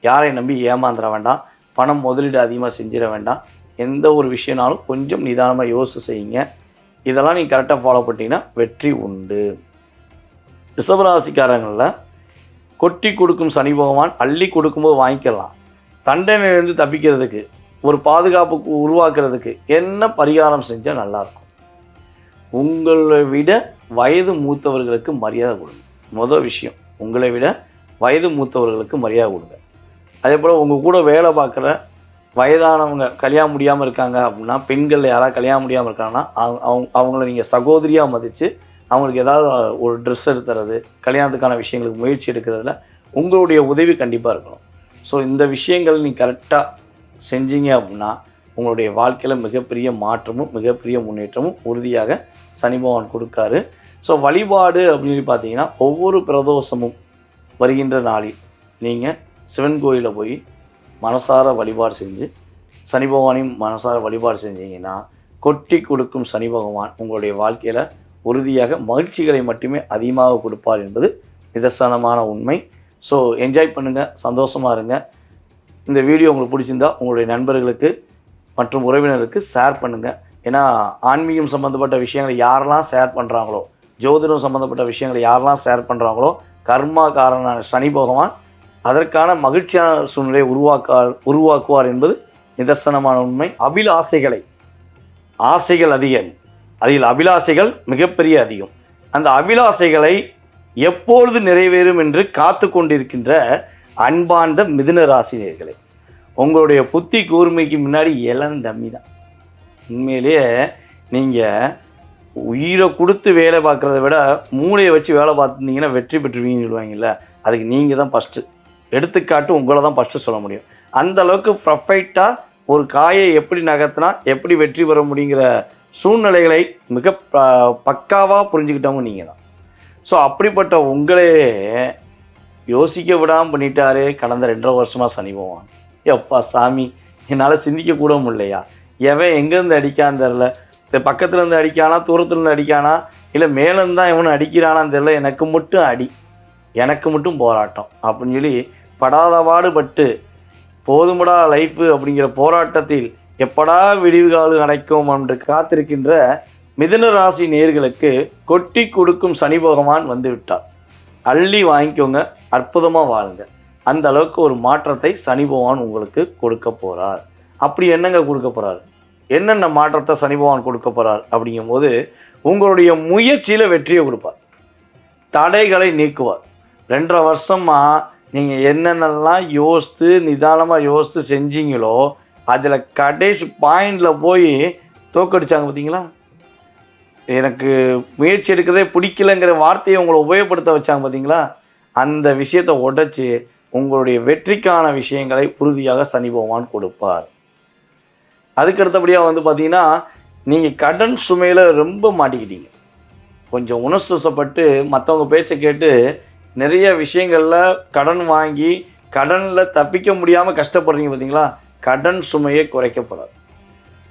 யாரை நம்பி ஏமாந்துட வேண்டாம். பணம் முதலீடு அதிகமாக செஞ்சிட வேண்டாம். எந்த ஒரு விஷயம்னாலும் கொஞ்சம் நிதானமாக யோசித்து செய்யுங்க. இதெல்லாம் நீங்கள் கரெக்டாக ஃபாலோ பண்ணிட்டீங்கன்னா வெற்றி உண்டு. ரிஷபராசிக்காரங்களில் கொட்டி கொடுக்கும் சனி பகவான் அள்ளி கொடுக்கும்போது வாங்கிக்கலாம். தண்டனையிலேருந்து தப்பிக்கிறதுக்கு, ஒரு பாதுகாப்புக்கு உருவாக்குறதுக்கு என்ன பரிகாரம் செஞ்சால் நல்லாயிருக்கும்? உங்களை விட வயது மூத்தவர்களுக்கு மரியாதை கொடுங்க. மொதல் விஷயம், உங்களை விட வயது மூத்தவர்களுக்கு மரியாதை கொடுங்க. அதே போல் உங்கள் கூட வேலை பார்க்குற வயதானவங்க கல்யாணம் முடியாமல் இருக்காங்க அப்படின்னா, பெண்கள் யாராவது கல்யாணம் முடியாமல் இருக்காங்கன்னா அவங்கள நீங்கள் சகோதரியாக மதித்து அவங்களுக்கு ஏதாவது ஒரு ட்ரெஸ் எடுத்துறது, கல்யாணத்துக்கான விஷயங்களுக்கு முயற்சி எடுக்கிறதுல உங்களுடைய உதவி கண்டிப்பாக இருக்கணும். ஸோ இந்த விஷயங்கள் நீங்கள் கரெக்டாக செஞ்சீங்க அப்படின்னா உங்களுடைய வாழ்க்கையில் மிகப்பெரிய மாற்றமும் மிகப்பெரிய முன்னேற்றமும் உறுதியாக சனி பகவான் கொடுக்காரு. ஸோ வழிபாடு அப்படின்னு பார்த்தீங்கன்னா, ஒவ்வொரு பிரதோஷமும் வருகின்ற நாளில் நீங்கள் சிவன் கோயிலில் போய் மனசார வழிபாடு செஞ்சு சனி பகவானையும் மனசார வழிபாடு செஞ்சீங்கன்னா கொட்டி கொடுக்கும் சனி பகவான் உங்களுடைய வாழ்க்கையில் உறுதியாக மகிழ்ச்சிகளை மட்டுமே அதிகமாக கொடுப்பார் என்பது நிதர்சனமான உண்மை. ஸோ என்ஜாய் பண்ணுங்கள், சந்தோஷமாக இருங்க. இந்த வீடியோ உங்களுக்கு பிடிச்சிருந்தால் உங்களுடைய நண்பர்களுக்கு மற்றும் உறவினருக்கு ஷேர் பண்ணுங்கள். ஏன்னா ஆன்மீகம் சம்மந்தப்பட்ட விஷயங்களை யாரெல்லாம் ஷேர் பண்ணுறாங்களோ, ஜோதிடம் சம்மந்தப்பட்ட விஷயங்களை யாரெல்லாம் ஷேர் பண்ணுறாங்களோ, கர்மாக்காரனான சனி பகவான் அதற்கான மகிழ்ச்சியான சூழ்நிலையை உருவாக்குவார் என்பது நிதர்சனமான உண்மை. ஆசைகள் அதிகம், அதில் அபிலாசைகள் மிகப்பெரிய அதிகம். அந்த அபிலாசைகளை எப்பொழுது நிறைவேறும் என்று காத்து கொண்டிருக்கின்ற அன்பார்ந்த மிதுன ராசினியர்களே, உங்களுடைய புத்தி கூர்மைக்கு முன்னாடி எல்லாம் டம்மி தான். உண்மையிலேயே நீங்கள் உயிரை கொடுத்து வேலை பார்க்குறத விட மூளையை வச்சு வேலை பார்த்துருந்தீங்கன்னா வெற்றி பெற்றுவீங்கன்னு சொல்லுவாங்கல்ல, அதுக்கு நீங்கள் தான் ஃபஸ்ட்டு எடுத்துக்காட்டு. உங்களை தான் ஃபஸ்ட்டு சொல்ல முடியும். அந்த அளவுக்கு பர்ஃபெக்டாக ஒரு காயை எப்படி நகர்த்தினா எப்படி வெற்றி பெற முடியுங்கிற சூழ்நிலைகளை மிக பக்காவாக புரிஞ்சுக்கிட்டவங்க நீங்கள் தான். ஸோ அப்படிப்பட்ட உங்களே யோசிக்க விடாமல் பண்ணிட்டாரு கடந்த 2.5 வருஷமாக சனி பகவான். எப்பா சாமி, என்னால் சிந்திக்க கூட முடியலையா? எவன் எங்கேருந்து அடிக்கான்னு தெரில. பக்கத்துலேருந்து அடிக்கானா, தூரத்துலேருந்து அடிக்கானா, இல்லை மேலேருந்து தான் எவனும் அடிக்கிறானான்னு தெரில. எனக்கு மட்டும் அடி, எனக்கு மட்டும் போராட்டம் அப்படின்னு சொல்லி படாதபாடுபட்டு போதுமடா லைஃபு அப்படிங்கிற போராட்டத்தில் எப்படா விடிவுகாலு அடைக்கும் என்று காத்திருக்கின்ற மிதுன ராசி நேயர்களுக்கு கொட்டி கொடுக்கும் சனி பகவான் வந்து விட்டார். அள்ளி வாங்கிக்கோங்க, அற்புதமாக வாழுங்க. அந்த அளவுக்கு ஒரு மாற்றத்தை சனி பகவான் உங்களுக்கு கொடுக்க போகிறார். அப்படி என்னங்க கொடுக்க போகிறார்? என்னென்ன மாற்றத்தை சனி பகவான் கொடுக்க போகிறார் அப்படிங்கும்போது, உங்களுடைய முயற்சியில் வெற்றியை கொடுப்பார், தடைகளை நீக்குவார். 2.5 வருஷமாக நீங்கள் என்னென்னலாம் நிதானமாக யோசித்து செஞ்சீங்களோ அதில் கடைசி பாயிண்டில் போய் தோக்கடிச்சாங்க பார்த்தீங்களா? எனக்கு முயற்சி எடுக்கிறதே பிடிக்கலங்கிற வார்த்தையை உங்களை உபயோகப்படுத்த வச்சாங்க பார்த்தீங்களா? அந்த விஷயத்தை உடைச்சி உங்களுடைய வெற்றிக்கான விஷயங்களை உறுதியாக சனி பகவான் கொடுப்பார். அதுக்கு அடுத்தபடியாக வந்து பார்த்தீங்கன்னா, நீங்கள் கடன் சுமையில் ரொம்ப மாட்டிக்கிட்டீங்க. கொஞ்சம் உணர்ச்சிவசப்பட்டு மற்றவங்க பேச்சை கேட்டு நிறைய விஷயங்களில் கடன் வாங்கி கடனில் தப்பிக்க முடியாமல் கஷ்டப்படுறீங்க பார்த்தீங்களா? கடன் சுமையை குறைக்கப்படாது.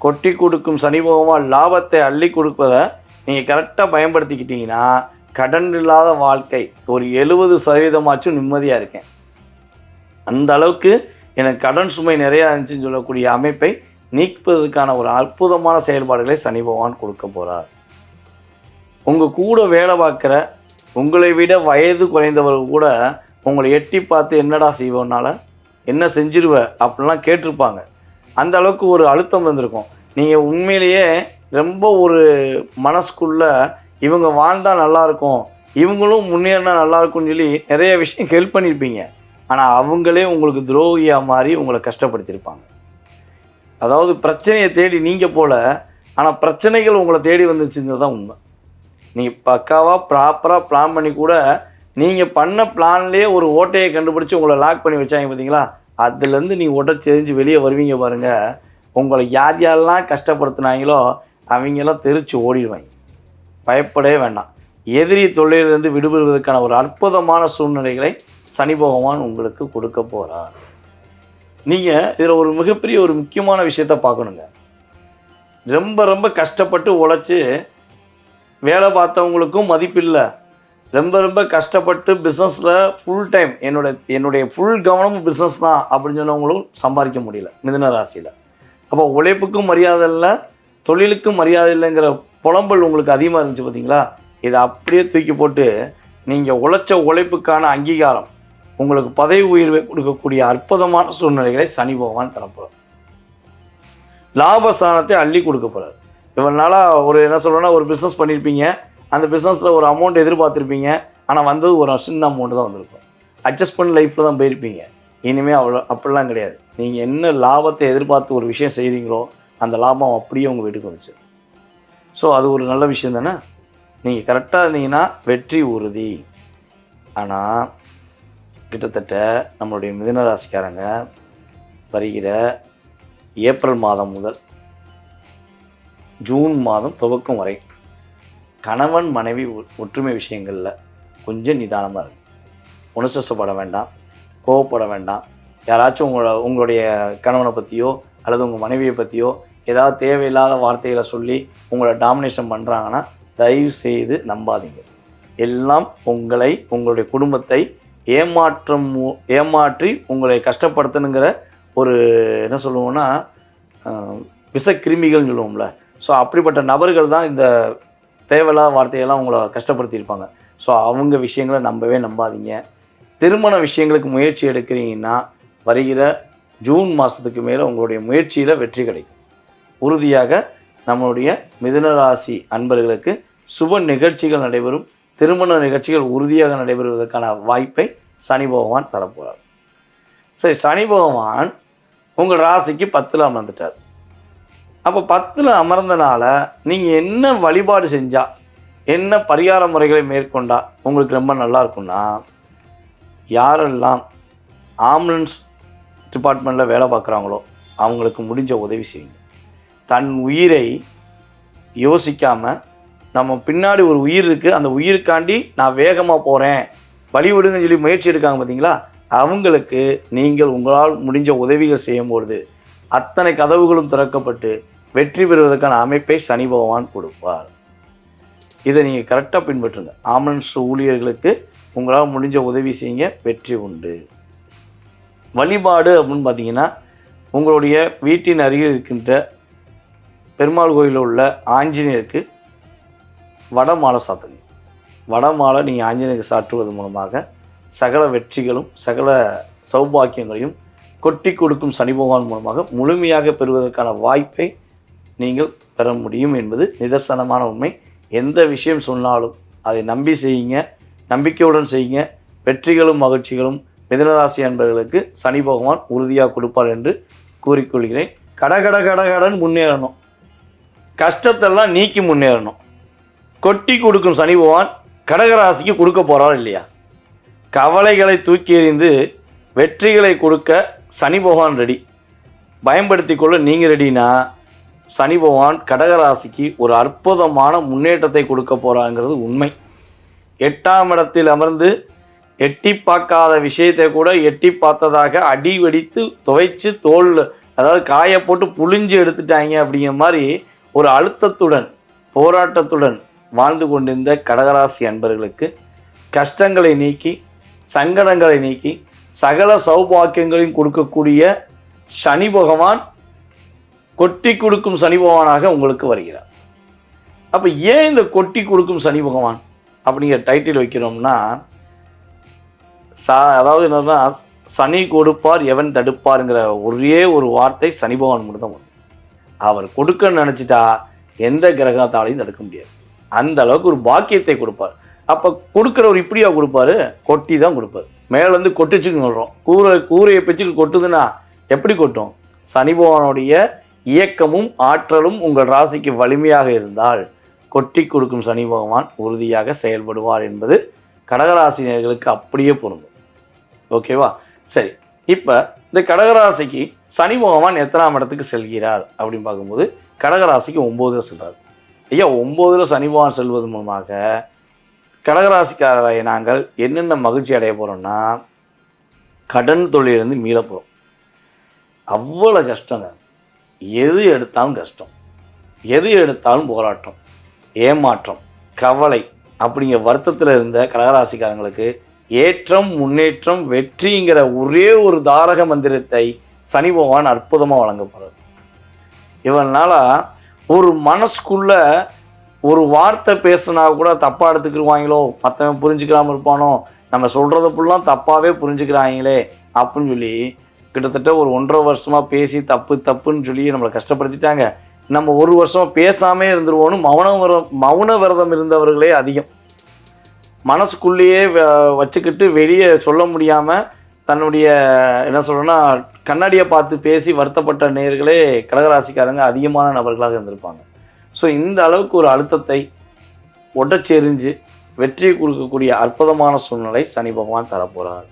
கொட்டி கொடுக்கும் சனி பகவான் லாபத்தை அள்ளி கொடுப்பதை நீங்கள் கரெக்டாக பயன்படுத்திக்கிட்டீங்கன்னா கடன் இல்லாத வாழ்க்கை ஒரு 70% நிம்மதியாக இருக்கேன். அந்த அளவுக்கு எனக்கு கடன் சுமை நிறையா இருந்துச்சுன்னு சொல்லக்கூடிய அமைப்பை நீக்குவதற்கான ஒரு அற்புதமான செயல்பாடுகளை சனி பகவான் கொடுக்க போகிறார். உங்கள் கூட வேலை பார்க்குற உங்களை விட வயது குறைந்தவர்கள் கூட உங்களை எட்டி பார்த்து என்னடா செய்வோன்னால என்ன செஞ்சிருவ அப்படிலாம் கேட்டிருப்பாங்க. அந்த அளவுக்கு ஒரு அழுத்தம் வந்திருக்கும். நீங்கள் உண்மையிலேயே ரொம்ப ஒரு மனசுக்குள்ளே இவங்க வாழ்ந்தால் நல்லாயிருக்கும், இவங்களும் முன்னேறினா நல்லாயிருக்கும்னு சொல்லி நிறைய விஷயம் ஹெல்ப் பண்ணியிருப்பீங்க. ஆனால் அவங்களே உங்களுக்கு துரோகியாக மாறி உங்களை கஷ்டப்படுத்தியிருப்பாங்க. அதாவது பிரச்சனையை தேடி நீங்கள் போல, ஆனால் பிரச்சனைகள் உங்களை தேடி வந்துச்சுங்கிறது தான் உண்மை. நீங்கள் பக்காவாக ப்ராப்பராக பிளான் பண்ணி கூட நீங்கள் பண்ண பிளான்லேயே ஒரு ஓட்டையை கண்டுபிடிச்சி உங்களை லாக் பண்ணி வச்சாங்க பார்த்தீங்களா? அதுலேருந்து நீங்கள் ஓட்டை தெரிஞ்சு வெளியே வருவீங்க பாருங்கள். உங்களை யார் யாரெல்லாம் கஷ்டப்படுத்தினாங்களோ அவங்கெல்லாம் தெரிச்சு ஓடிடுவாங்க. பயப்படவே வேண்டாம். எதிரி தொல்லையிலிருந்து விடுபடுவதற்கான ஒரு அற்புதமான சூழ்நிலைகளை சனி பகவான் உங்களுக்கு கொடுக்க போகிறார். நீங்கள் இதில் ஒரு மிகப்பெரிய ஒரு முக்கியமான விஷயத்த பார்க்கணுங்க. ரொம்ப ரொம்ப கஷ்டப்பட்டு உழைச்சி வேலை பார்த்தவங்களுக்கும் மதிப்பில்லை. ரொம்ப கஷ்டப்பட்டு பிஸ்னஸில் ஃபுல் டைம் என்னுடைய ஃபுல் கவனமும் பிஸ்னஸ் தான் அப்படின்னு சொன்னவங்களும் சம்பாதிக்க முடியல மிதுன ராசியில். அப்போ உழைப்புக்கும் மரியாதை இல்லை, தொழிலுக்கும் மரியாதை இல்லைங்கிற புலம்பல் உங்களுக்கு அதிகமாக இருந்துச்சு பார்த்தீங்களா? இதை அப்படியே தூக்கி போட்டு நீங்கள் உழைச்ச உழைப்புக்கான அங்கீகாரம், உங்களுக்கு பதவி உயர்வை கொடுக்கக்கூடிய அற்புதமான சூழ்நிலைகளை சனி பகவான் தரப்போகிறார். லாபஸ்தானத்தை அள்ளி கொடுக்க போகிறார். இவ்வளோ நாளாக ஒரு என்ன சொல்கிறேன்னா, ஒரு பிஸ்னஸ் பண்ணியிருப்பீங்க, அந்த பிஸ்னஸில் ஒரு அமௌண்ட் எதிர்பார்த்துருப்பீங்க, ஆனால் வந்தது ஒரு சின்ன அமௌண்ட்டு தான் வந்திருக்கும். அட்ஜஸ்ட் பண்ணி லைஃப்பில் தான் போயிருப்பீங்க. இனிமேல் அப்படிலாம் கிடையாது. நீங்கள் என்ன லாபத்தை எதிர்பார்த்து ஒரு விஷயம் செய்கிறீங்களோ அந்த லாபம் அப்படியே உங்கள் வீட்டுக்கு வந்துச்சு. ஸோ அது ஒரு நல்ல விஷயம் தானே. நீங்கள் கரெக்டாக இருந்தீங்கன்னா வெற்றி உறுதி. ஆனால் கிட்டத்தட்ட நம்மளுடைய மிதுன ராசிக்காரங்க வருகிற ஏப்ரல் மாதம் முதல் ஜூன் மாதம் துவக்கம் வரை கணவன் மனைவி ஒற்றுமை விஷயங்களில் கொஞ்சம் நிதானமாக இருக்கும். உணர்ச்சிப்பட வேண்டாம், கோவப்பட வேண்டாம். யாராச்சும் உங்களுடைய கணவனை பற்றியோ அல்லது உங்கள் மனைவியை பற்றியோ ஏதாவது தேவையில்லாத வார்த்தைகளை சொல்லி உங்களை டாமினேஷன் பண்ணுறாங்கன்னா தயவு செய்து நம்பாதீங்க. எல்லாம் உங்களுடைய குடும்பத்தை ஏமாற்றி உங்களை கஷ்டப்படுத்தணுங்கிற ஒரு என்ன சொல்லுவோன்னா விஷக்கிருமிகள்னு சொல்லுவோம்ல. ஸோ அப்படிப்பட்ட நபர்கள் தான் இந்த தேவையில்லாத வார்த்தையெல்லாம் உங்களை கஷ்டப்படுத்தியிருப்பாங்க. ஸோ அவங்க விஷயங்களை நம்பாதீங்க. திருமண விஷயங்களுக்கு முயற்சி எடுக்கிறீங்கன்னா வருகிற ஜூன் மாதத்துக்கு மேலே உங்களுடைய முயற்சியில் வெற்றி கிடைக்கும். உறுதியாக நம்மளுடைய மிதுன ராசி அன்பர்களுக்கு சுப நிகழ்ச்சிகள் நடைபெறும். திருமண நிகழ்ச்சிகள் உறுதியாக நடைபெறுவதற்கான வாய்ப்பை சனி பகவான் தரப்போகிறார். சரி, சனி பகவான் உங்கள் ராசிக்கு 10ல் அமர்ந்துட்டார். அப்போ 10ல் அமர்ந்தனால நீங்கள் என்ன வழிபாடு செஞ்சால், என்ன பரிகார முறைகளை மேற்கொண்டால் உங்களுக்கு ரொம்ப நல்லா இருக்கும்னா, யாரெல்லாம் ஆம்புலன்ஸ் டிபார்ட்மெண்ட்டில் வேலை பார்க்குறாங்களோ அவங்களுக்கு முடிஞ்ச உதவி செய்யுங்க. தன் உயிரை யோசிக்காமல், நம்ம பின்னாடி ஒரு உயிர் இருக்குது, அந்த உயிருக்காண்டி நான் வேகமாக போகிறேன் வழி விடுங்கன்னு சொல்லி முயற்சி எடுக்காங்க பார்த்தீங்களா? அவங்களுக்கு நீங்கள் உங்களால் முடிஞ்ச உதவிகள் செய்யும்பொழுது அத்தனை கதவுகளும் திறக்கப்பட்டு வெற்றி பெறுவதற்கான அமைப்பை சனி பகவான் கொடுப்பார். இதை நீங்கள் கரெக்டாக பின்பற்றுங்க. ஆம்புலன்ஸ் ஊழியர்களுக்கு உங்களால் முடிஞ்ச உதவி செய்யுங்க, வெற்றி உண்டு. வழிபாடு அப்படின்னு பார்த்தீங்கன்னா, உங்களுடைய வீட்டின் அருகில் இருக்கின்ற பெருமாள் கோயிலில் உள்ள ஆஞ்சநேயருக்கு வடமாலை சாத்துங்க. வடமாலை நீங்கள் ஆஞ்சநேயருக்கு சாற்றுவது மூலமாக சகல வெற்றிகளும் சகல சௌபாக்கியங்களையும் கொட்டி கொடுக்கும் சனி பகவான் மூலமாக முழுமையாக பெறுவதற்கான வாய்ப்பை நீங்கள் பெற முடியும் என்பது நிதர்சனமான உண்மை. எந்த விஷயம் சொன்னாலும் அதை நம்பி செய்யுங்க, நம்பிக்கையுடன் செய்யுங்க. வெற்றிகளும் மகிழ்ச்சிகளும் மிதுனராசி அன்பர்களுக்கு சனி பகவான் உறுதியாக கொடுப்பார் என்று கூறிக்கொள்கிறேன். கடகடன் முன்னேறணும். கஷ்டத்தெல்லாம் நீக்கி முன்னேறணும். கொட்டி கொடுக்கும் சனி பகவான் கடகராசிக்கு கொடுக்க போகிறார் இல்லையா? கவலைகளை தூக்கி எறிந்து வெற்றிகளை கொடுக்க சனி பகவான் ரெடி. பயன்படுத்தி கொள்ள நீங்கள் ரெடினா சனி பகவான் கடகராசிக்கு ஒரு அற்புதமான முன்னேற்றத்தை கொடுக்க போகிறாங்கிறது உண்மை. 8ஆம் இடத்தில் அமர்ந்து எட்டி பார்க்காத விஷயத்தை கூட எட்டி பார்த்ததாக அடி வெடித்து துவைச்சு தோல், அதாவது காய போட்டு புழிஞ்சு எடுத்துட்டாங்க அப்படிங்கிற மாதிரி ஒரு அழுத்தத்துடன் போராட்டத்துடன் வாழ்ந்து கொண்டிருந்த கடகராசி அன்பர்களுக்கு கஷ்டங்களை நீக்கி சங்கடங்களை நீக்கி சகல சௌபாக்கியங்களையும் கொடுக்கக்கூடிய சனி பகவான் கொட்டி கொடுக்கும் சனி பகவானாக உங்களுக்கு வருகிறார். அப்போ ஏன் இந்த கொட்டி கொடுக்கும் சனி பகவான் அப்படிங்கிற டைட்டில் வைக்கிறோம்னா, அதாவது என்னன்னா, சனி கொடுப்பார் எவன் தடுப்பாருங்கிற ஒரே ஒரு வார்த்தை சனி பகவான் மட்டும் தான் வரும். அவர் கொடுக்கன்னு நினச்சிட்டா எந்த கிரகத்தாலையும் தடுக்க முடியாது. அந்த அளவுக்கு ஒரு பாக்கியத்தை கொடுப்பார். அப்போ கொடுக்குறவர் இப்படியா கொடுப்பாரு? கொட்டி தான் கொடுப்பார். மேலேருந்து கொட்டிச்சுன்னு சொல்கிறோம். கூரையை பிச்சுக்கு கொட்டுதுன்னா எப்படி கொட்டும்? சனி பகவானுடைய இயக்கமும் ஆற்றலும் உங்கள் ராசிக்கு வலிமையாக இருந்தால் கொட்டி கொடுக்கும் சனி பகவான் உறுதியாக செயல்படுவார் என்பது கடகராசினியர்களுக்கு அப்படியே பொருந்தும். ஓகேவா? சரி, இப்போ இந்த கடகராசிக்கு சனி பகவான் எத்தனாம் இடத்துக்கு செல்கிறார் அப்படின்னு பார்க்கும்போது கடகராசிக்கு 9 செல்கிறார். ஐயா, 9 சனி பகவான் செல்வது மூலமாக கடகராசிக்காரரை நாங்கள் என்னென்ன மகிழ்ச்சி அடைய போகிறோம்னா, கடன் தொழிலிருந்து மீள போகிறோம். அவ்வளோ கஷ்டங்க. எது எடுத்தாலும் கஷ்டம், எது எடுத்தாலும் போராட்டம், ஏமாற்றம், கவலை அப்படிங்கிற வருத்தத்தில் இருந்த கடகராசிக்காரங்களுக்கு ஏற்றம், முன்னேற்றம், வெற்றிங்கிற ஒரே ஒரு தாரக மந்திரத்தை சனி பகவான் அற்புதமாக வழங்க போகிறார். இவனால ஒரு மனசுக்குள்ள ஒரு வார்த்தை பேசுனா கூட தப்பாக எடுத்துக்கிடுவாங்களோ, மற்றவன் புரிஞ்சுக்கிறாமல் இருப்பானோ, நம்ம சொல்கிறத ஃபுல்லாக தப்பாகவே புரிஞ்சுக்கிறாங்களே அப்படின்னு சொல்லி கிட்டத்தட்ட ஒரு 1.5 வருஷமாக பேசி தப்புன்னு சொல்லி நம்மளை கஷ்டப்படுத்திட்டாங்க. நம்ம 1 வருஷமாக பேசாமே இருந்துருவோன்னு மௌன விரதம் இருந்தவர்களே அதிகம். மனசுக்குள்ளேயே வச்சுக்கிட்டு வெளியே சொல்ல முடியாமல் தன்னுடைய என்ன சொல்கிறேன்னா கண்ணாடியை பார்த்து பேசி வருத்தப்பட்ட நேயர்களே கடகராசிக்காரங்க அதிகமான நபர்களாக இருந்திருப்பாங்க. ஸோ இந்த அளவுக்கு ஒரு அழுத்தத்தை ஒட்டச்செறிஞ்சு வெற்றியை கொடுக்கக்கூடிய அற்புதமான சூழ்நிலை சனி பகவான் தரப்போகிறார்.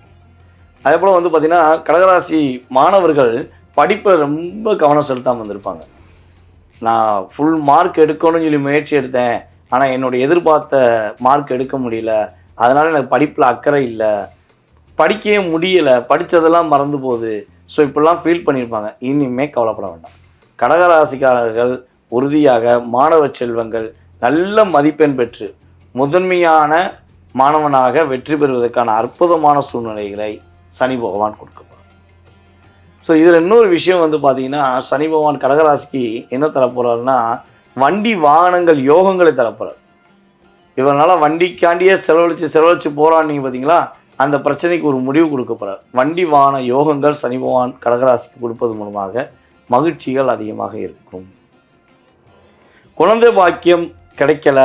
அதே போல் பார்த்திங்கன்னா கடகராசி மாணவர்கள் படிப்பை ரொம்ப கவனம் செலுத்தாமல் வந்திருப்பாங்க. நான் ஃபுல் மார்க் எடுக்கணும்னு சொல்லி முயற்சி எடுத்தேன், ஆனால் என்னுடைய எதிர்பார்த்த மார்க் எடுக்க முடியல, அதனால் எனக்கு படிப்பில் அக்கறை இல்லை, படிக்கவே முடியலை, படித்ததெல்லாம் மறந்து போகுது. ஸோ இப்படிலாம் ஃபீல் பண்ணியிருப்பாங்க. இனிமேல் கவலைப்பட வேண்டாம். கடகராசிக்காரர்கள் உறுதியாக மாணவ செல்வங்கள் நல்ல மதிப்பெண் பெற்று முதன்மையான மாணவனாக வெற்றி பெறுவதற்கான அற்புதமான சூழ்நிலைகளை சனி பகவான் கொடுக்க போகிறார். ஸோ இதில் இன்னொரு விஷயம் பார்த்திங்கன்னா, சனி பகவான் கடகராசிக்கு என்ன தரப்போகிறாருன்னா, வண்டி வாகனங்கள் யோகங்களை தரப்போகிறார். இவனால் வண்டிக்காண்டியே செலவழித்து போகிறான்னு பார்த்தீங்களா, அந்த பிரச்சனைக்கு ஒரு முடிவு கொடுக்க போகிறார். வண்டி வாகன யோகங்கள் சனி பகவான் கடகராசிக்கு கொடுப்பது மூலமாக மகிழ்ச்சிகள் அதிகமாக இருக்கும். குழந்தை பாக்கியம் கிடைக்கல,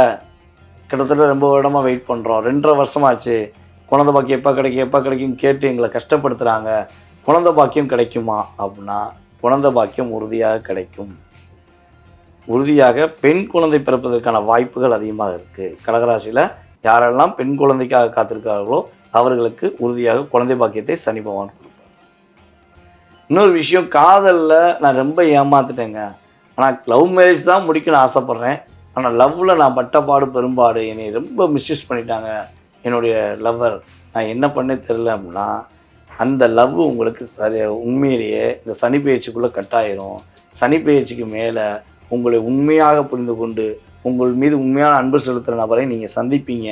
கிட்டத்தட்ட ரொம்ப வருடமாக வெயிட் பண்ணுறோம், 2.5 வருஷமாச்சு, குழந்தை பாக்கியம் எப்போ கிடைக்கும்னு கேட்டு எங்களை கஷ்டப்படுத்துகிறாங்க, குழந்தை பாக்கியம் கிடைக்குமா அப்படின்னா குழந்தை பாக்கியம் உறுதியாக கிடைக்கும். உறுதியாக பெண் குழந்தை பிறப்பதற்கான வாய்ப்புகள் அதிகமாக இருக்குது. கடகராசியில் யாரெல்லாம் பெண் குழந்தைக்காக காத்திருக்கிறார்களோ அவர்களுக்கு உறுதியாக குழந்தை பாக்கியத்தை சனி பகவான் கொடுப்பார். இன்னொரு விஷயம், காதலில் நான் ரொம்ப ஏமாத்துட்டேங்க, ஆனால் லவ் மேரேஜ் தான் முடிக்கணும்னு ஆசைப்பட்றேன், ஆனால் லவ்வில் நான் பட்டப்பாடு பெரும்பாடு, என்னை ரொம்ப மிஸ்யூஸ் பண்ணிட்டாங்க என்னுடைய லவ்வர், நான் என்ன பண்ணே தெரில அப்படின்னா அந்த லவ் உங்களுக்கு உண்மையிலேயே இந்த சனி பயிற்சிக்குள்ளே கட்டாயிரும். சனி பயிற்சிக்கு மேலே உங்களை உண்மையாக புரிந்து கொண்டு உங்கள் மீது உண்மையான அன்பு செலுத்துகிற நபரை நீங்கள் சந்திப்பீங்க,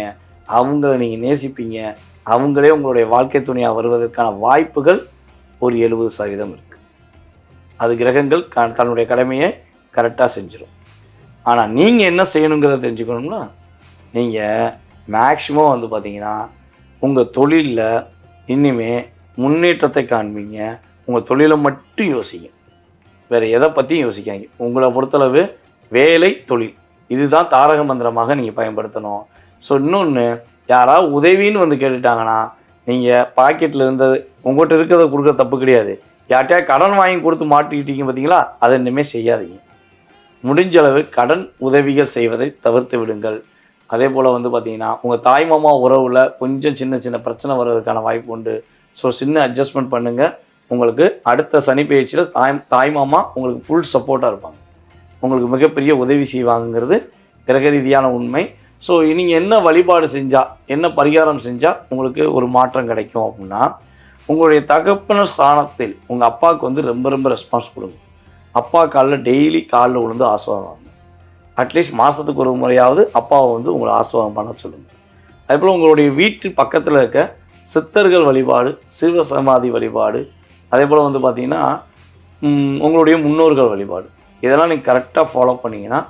அவங்கள நீங்கள் நேசிப்பீங்க, அவங்களே உங்களுடைய வாழ்க்கை துணையாக வருவதற்கான வாய்ப்புகள் ஒரு 70% இருக்குது. அது கிரகங்கள் தன்னுடைய கடமையை கரெக்டாக செஞ்சிடும். ஆனால் நீங்கள் என்ன செய்யணுங்கிறத தெரிஞ்சுக்கணும்னா, நீங்கள் மேக்ஸிமம் பார்த்தீங்கன்னா உங்கள் தொழிலில் இன்னுமே முன்னேற்றத்தை காண்பீங்க. உங்கள் தொழிலை மட்டும் யோசிங்க, வேறு எதை பற்றியும் யோசிக்காங்க. உங்களை பொறுத்தளவு வேலை தொழில் இதுதான் தாரக மந்திரமாக நீங்கள் பயன்படுத்தணும். ஸோ இன்னொன்று, யாராவது உதவின்னு கேட்டுட்டாங்கன்னா நீங்கள் பாக்கெட்டில் இருந்தது உங்கள்கிட்ட இருக்கிறத கொடுக்க தப்பு கிடையாது. யார்கிட்டயா கடன் வாங்கி கொடுத்து மாட்டிக்கிட்டீங்க பார்த்தீங்களா, அதை இனிமேல் செய்யாதீங்க. முடிஞ்ச அளவு கடன் உதவிகள் செய்வதை தவிர்த்து விடுங்கள். அதே போல் வந்து பார்த்திங்கன்னா உங்கள் தாய்மாமா உறவில் கொஞ்சம் சின்ன சின்ன பிரச்சனை வர்றதுக்கான வாய்ப்பு உண்டு. ஸோ சின்ன அட்ஜஸ்ட்மெண்ட் பண்ணுங்கள். உங்களுக்கு அடுத்த சனி பயிற்சியில் தாய்மாமா உங்களுக்கு ஃபுல் சப்போர்ட்டாக இருப்பாங்க. உங்களுக்கு மிகப்பெரிய உதவி செய்வாங்கிறது கிரக ரீதியான உண்மை. ஸோ நீங்கள் என்ன வழிபாடு செஞ்சால், என்ன பரிகாரம் செஞ்சால் உங்களுக்கு ஒரு மாற்றம் கிடைக்கும் அப்படின்னா, உங்களுடைய தகப்பனர் ஸ்தானத்தில் உங்கள் அப்பாவுக்கு வந்து ரொம்ப ரொம்ப ரெஸ்பான்ஸ் கொடுங்க. அப்பா டெய்லி காலில் விழுந்து ஆசீர்வாதம் வாங்க. அட்லீஸ்ட் மாதத்துக்கு ஒரு முறையாவது அப்பாவை வந்து உங்களை ஆசீர்வாதம் பண்ண சொல்லுங்கள். அதேபோல் உங்களுடைய வீட்டு பக்கத்தில் இருக்க சித்தர்கள் வழிபாடு, சிவ சமாதி வழிபாடு, அதே போல் வந்து பார்த்திங்கன்னா உங்களுடைய முன்னோர்கள் வழிபாடு, இதெல்லாம் நீங்கள் கரெக்டாக ஃபாலோ பண்ணிங்கன்னா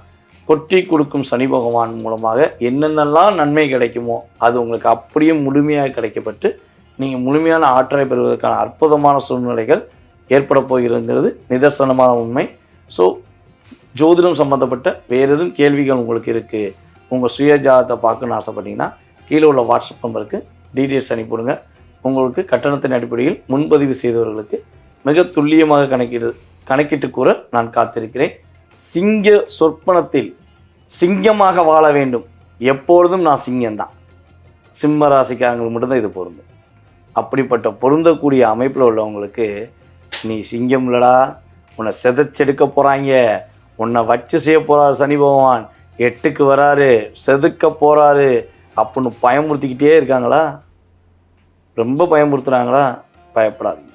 கொட்டி கொடுக்கும் சனி பகவான் மூலமாக என்னென்னலாம் நன்மை கிடைக்குமோ அது உங்களுக்கு அப்படியே முழுமையாக கிடைக்கப்பட்டு நீங்கள் முழுமையான ஆற்றலை பெறுவதற்கான அற்புதமான சூழ்நிலைகள் ஏற்பட போகிறதுங்கிறது நிதர்சனமான உண்மை. ஸோ ஜோதிடம் சம்மந்தப்பட்ட வேறு எதுவும் கேள்விகள் உங்களுக்கு இருக்குது, உங்கள் சுய ஜாதகத்தை பார்க்கணுன்னு ஆசைப்பட்டீங்கன்னா கீழே உள்ள வாட்ஸ்அப் நம்பருக்கு டீட்டெயில்ஸ் அனுப்பிவிடுங்க. உங்களுக்கு கட்டணத்தின் அடிப்படையில் முன்பதிவு செய்தவர்களுக்கு மிக துல்லியமாக கணக்கிட்டு கூற நான் காத்திருக்கிறேன். சிங்க சொற்பனத்தில் சிங்கமாக வாழ வேண்டும். எப்பொழுதும் நான் சிங்கம்தான். சிம்ம ராசிக்காரங்களுக்கு மட்டும்தான் இது பொருந்தும். அப்படிப்பட்ட பொருந்தக்கூடிய அமைப்பில் உள்ளவங்களுக்கு நீ சிங்கம் இல்லடா, உன்னை செதைச்செடுக்க போகிறாங்க, உன்னை வச்சு செய்ய போகிறாரு சனி பகவான், 8க்கு வராரு, செதுக்க போகிறாரு அப்படின்னு பயமுறுத்திக்கிட்டே இருக்காங்களா? ரொம்ப பயமுறுத்துகிறாங்களா? பயப்படாதீங்க.